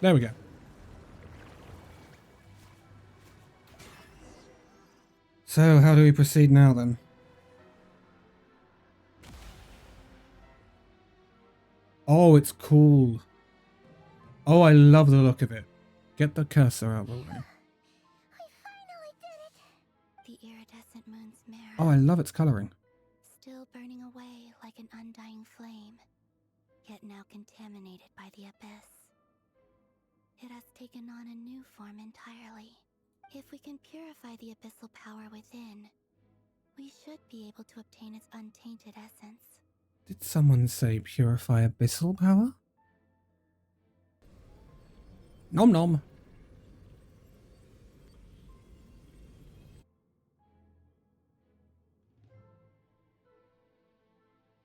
There we go. So, how do we proceed now then? Oh, it's cool. Oh, I love the look of it. Get the cursor out of the way. The iridescent moon's mirror. Oh, I love its coloring. Still burning away like an undying flame, yet now contaminated by the abyss. It has taken on a new form entirely. If we can purify the abyssal power within, we should be able to obtain its untainted essence. Did someone say purify abyssal power? Nom nom.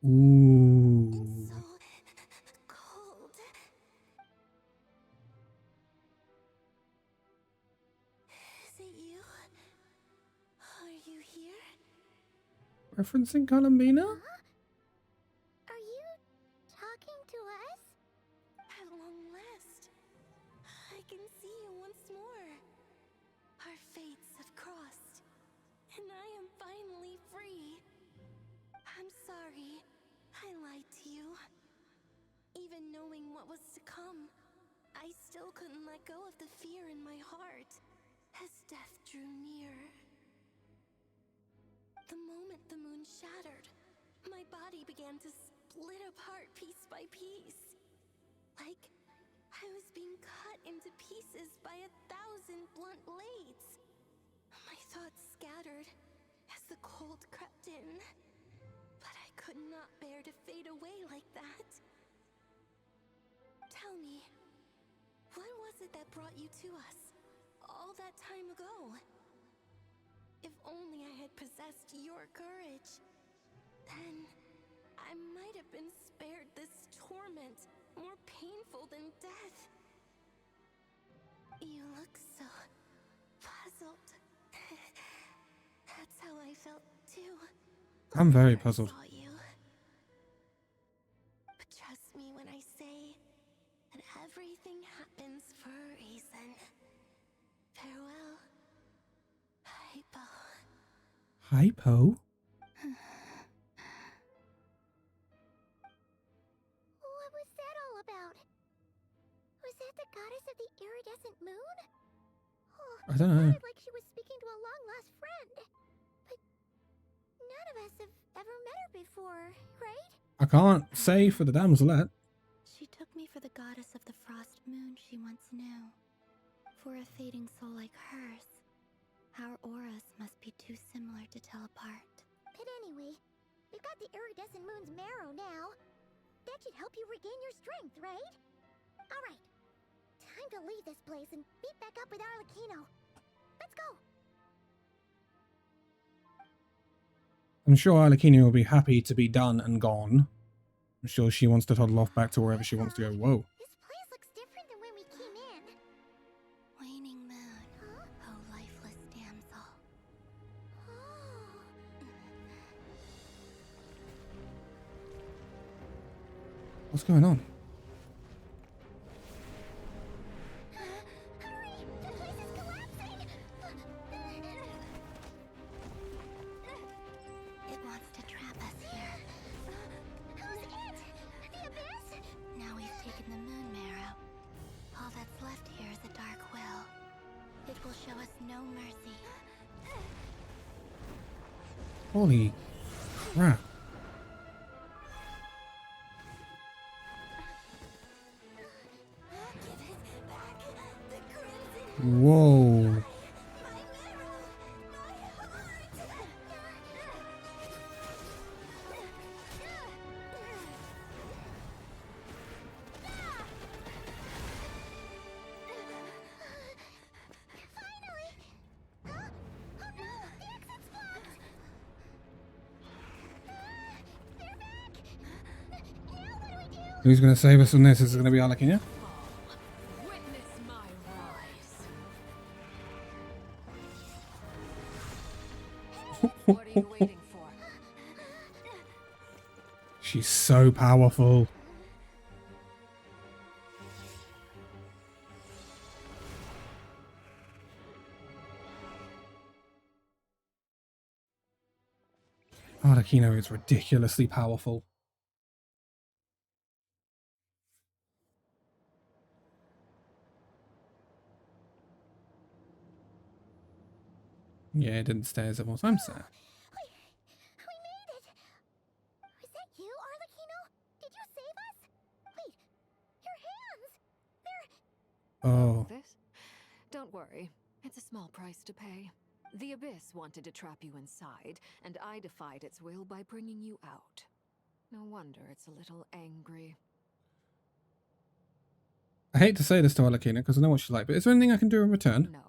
Ooh. It's so cold. Is it you? Are you here? Referencing Columbina? Are you talking to us? At long last, I can see you once more. Our fates have crossed, and I am finally free. I'm sorry, I lied to you. Even knowing what was to come, I still couldn't let go of the fear in my heart as death drew near. The moment the moon shattered, my body began to split apart piece by piece. Like I was being cut into pieces by 1,000 blunt blades. My thoughts scattered as the cold crept in. But I could not bear to fade away like that. Tell me, what was it that brought you to us all that time ago? If only I had possessed your courage, then I might have been spared this torment more painful than death. You look so puzzled. That's how I felt too. I'm very puzzled. But trust me, Everything happens for a reason. Farewell, Hypo. Hypo? What was that all about? Was that the goddess of the iridescent moon? Oh, I don't know. It sounded like she was speaking to a long-lost friend. But none of us have ever met her before, right? I can't say for the damselette. She took me for the goddess of the frost moon she once knew. For a fading soul like hers, our auras must be too similar to tell apart. But anyway, we've got the iridescent moon's marrow now. That should help you regain your strength, right? Alright, time to leave this place and meet back up with Arlecchino. Let's go! I'm sure Arlecchino will be happy to be done and gone. I'm sure she wants to toddle off back to wherever she wants to go. Whoa. This place looks different than when we came in. Waning moon, oh lifeless damsel. What's going on? It wants to trap us here. Who's it? The Abyss? Now we've taken the moon marrow. All that's left here is a dark will. It will show us no mercy. Holy crap. Whoa. Who's going to save us from this? Is it going to be Arlecchino? What are you waiting for? She's so powerful. Arlecchino is ridiculously powerful. Yeah, it didn't stay as it was. I'm sad. We made it! Was that you, Arlecchino? Did you save us? Wait, your hands! They're... Oh. This? Don't worry. It's a small price to pay. The Abyss wanted to trap you inside, and I defied its will by bringing you out. No wonder it's a little angry. I hate to say this to Arlecchino because I know what she's like, but is there anything I can do in return? No.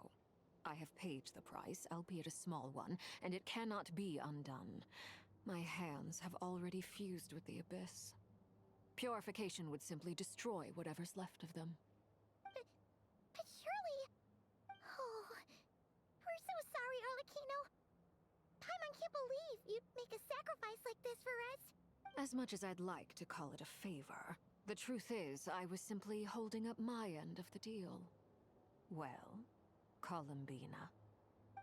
I have paid the price, albeit a small one, and it cannot be undone. My hands have already fused with the Abyss. Purification would simply destroy whatever's left of them. But surely... Oh... We're so sorry, Arlecchino. Paimon can't believe you'd make a sacrifice like this for us. As much as I'd like to call it a favor, the truth is I was simply holding up my end of the deal. Well, Columbina.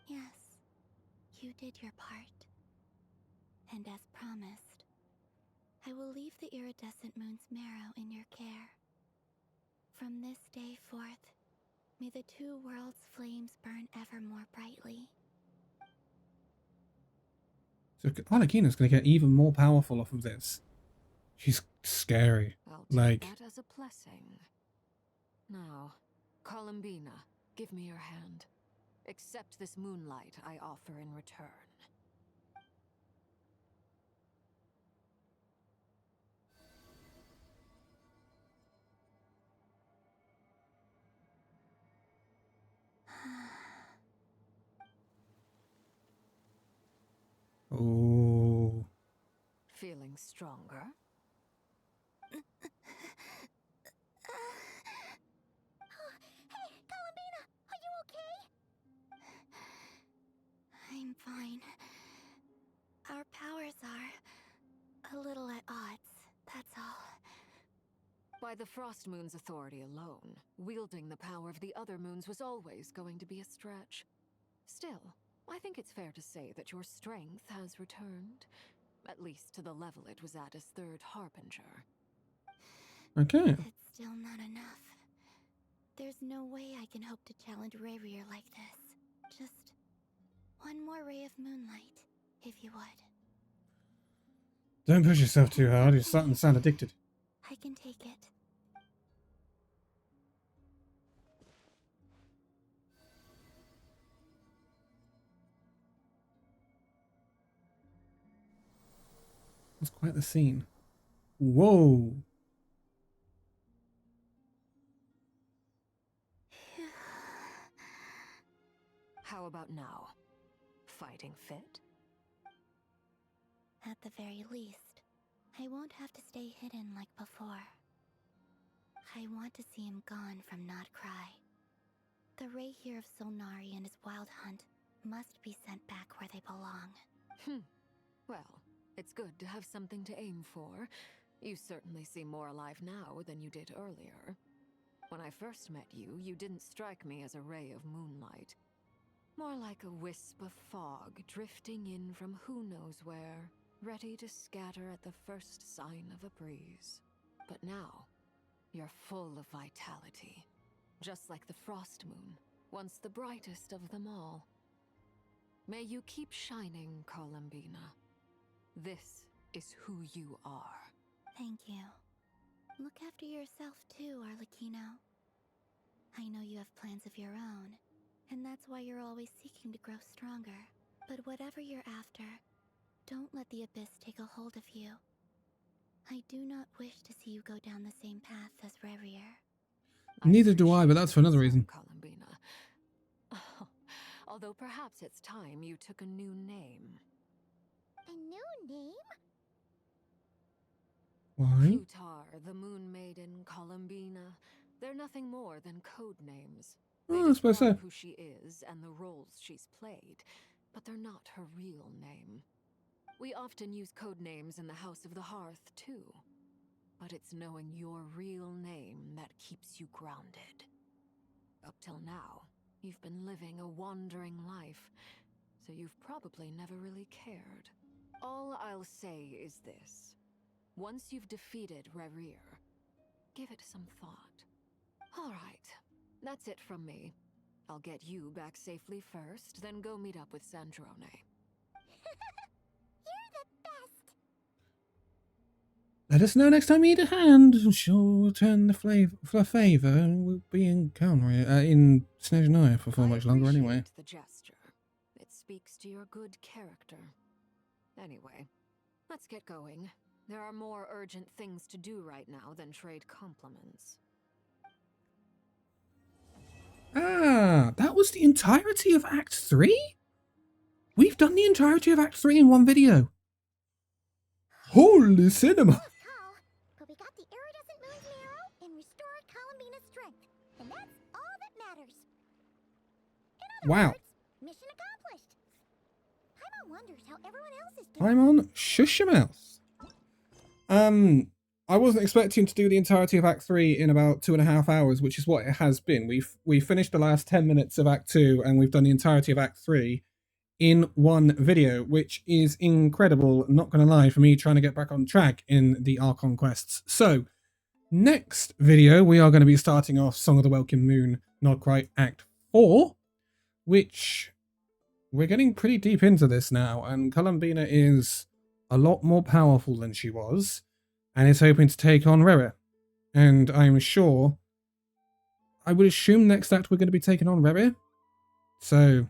Yes, you did your part. And as promised, I will leave the iridescent moon's marrow in your care. From this day forth, may the two worlds' flames burn ever more brightly. So Arlecchino's going to get even more powerful off of this. She's scary. I'll Like, take that as a blessing. Now, Columbina, give me your hand. Accept this moonlight I offer in return. oh. Feeling stronger? Hey, Columbina, are you okay? I'm fine. Our powers are a little at odds, that's all. By By the Frost Moon's authority alone, wielding the power of the other moons was always going to be a stretch. Still, I think it's fair to say that your strength has returned, at least to the level it was at as Third Harbinger. Okay. It's still not enough. There's no way I can hope to challenge Rayrear like this. Just one more ray of moonlight, if you would. Don't push yourself too hard. You're starting to sound addicted. I can take it. That's quite the scene. Whoa. How about now? Fighting fit? At the very least, I won't have to stay hidden like before. I want to see him gone from Nodcry. The Ray here of Solnari and his wild hunt must be sent back where they belong. Well, it's good to have something to aim for. You certainly seem more alive now than you did earlier. When I first met you, you didn't strike me as a ray of moonlight. More like a wisp of fog drifting in from who knows where, ready to scatter at the first sign of a breeze. But now, you're full of vitality. Just like the Frost Moon, once the brightest of them all. May you keep shining, Columbina. This is who you are. Thank you. Look after yourself too, Arlecchino. I know you have plans of your own, and that's why you're always seeking to grow stronger. But whatever you're after, don't let the Abyss take a hold of you. I do not wish to see you go down the same path as Rayrear. Neither do I, but that's for another reason. Columbina. Although perhaps it's time you took a new name. A new name? Why? Putar, the Moon Maiden, Columbina. They're nothing more than code names. Oh, I suppose so. Who she is and the roles she's played, but they're not her real name. We often use code names in the House of the Hearth, too. But it's knowing your real name that keeps you grounded. Up till now, you've been living a wandering life, so you've probably never really cared. All I'll say is this. Once you've defeated Rayrear, give it some thought. All right, that's it from me. I'll get you back safely first, then go meet up with Sandrone. You're the best! Let us know next time you need a hand. She'll return the favor and we'll be in Snezhnaya for much longer anyway. The gesture. It speaks to your good character. Anyway, let's get going. There are more urgent things to do right now than trade compliments. Ah, that was the entirety of Act 3? We've done the entirety of Act 3 in one video. Holy cinema! But we got the iridescent moon's marrow and restored Columbina's strength. And that's all that matters. In other words, mission accomplished. Paimon wonders how everyone else is doing. Paimon, shush your mouth. I wasn't expecting to do the entirety of Act 3 in about 2.5 hours, which is what it has been. We finished the last 10 minutes of Act 2 and we've done the entirety of Act 3 in one video, which is incredible, not going to lie, for me trying to get back on track in the Archon quests. So, next video, we are going to be starting off Song of the Welkin Moon, Not Quite Act 4, which we're getting pretty deep into this now, and Columbina is a lot more powerful than she was, and is hoping to take on Rayrear. And I'm sure, I would assume next act we're going to be taking on Rayrear. So,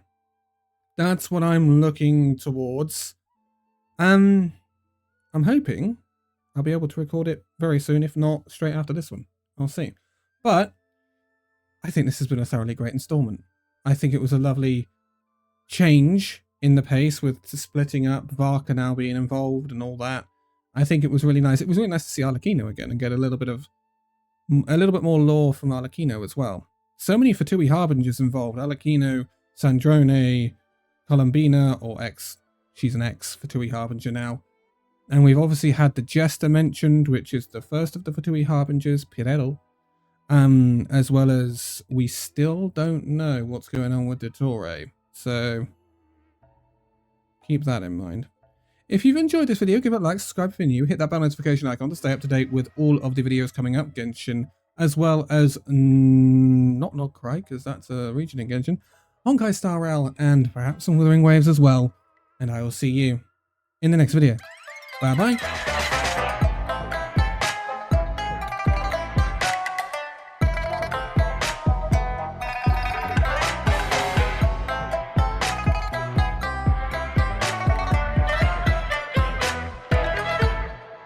that's what I'm looking towards. I'm hoping I'll be able to record it very soon, if not straight after this one. I'll see. But I think this has been a thoroughly great installment. I think it was a lovely change in the pace with splitting up, Varka now being involved and all that. I think it was really nice. It was really nice to see Arlecchino again and get a little bit more lore from Arlecchino as well. So many Fatui Harbingers involved. Arlecchino, Sandrone, Columbina, or X. She's an X Fatui Harbinger now. And we've obviously had the Jester mentioned, which is the first of the Fatui Harbingers, Pirello. As well as we still don't know what's going on with the Torre. So keep that in mind. If you've enjoyed this video, give it a like, subscribe if you're new, hit that bell notification icon to stay up to date with all of the videos coming up, Genshin, as well as not Nogcry, because that's a region in Genshin, Honkai Star Rail, and perhaps some Withering Waves as well. And I will see you in the next video. Bye bye.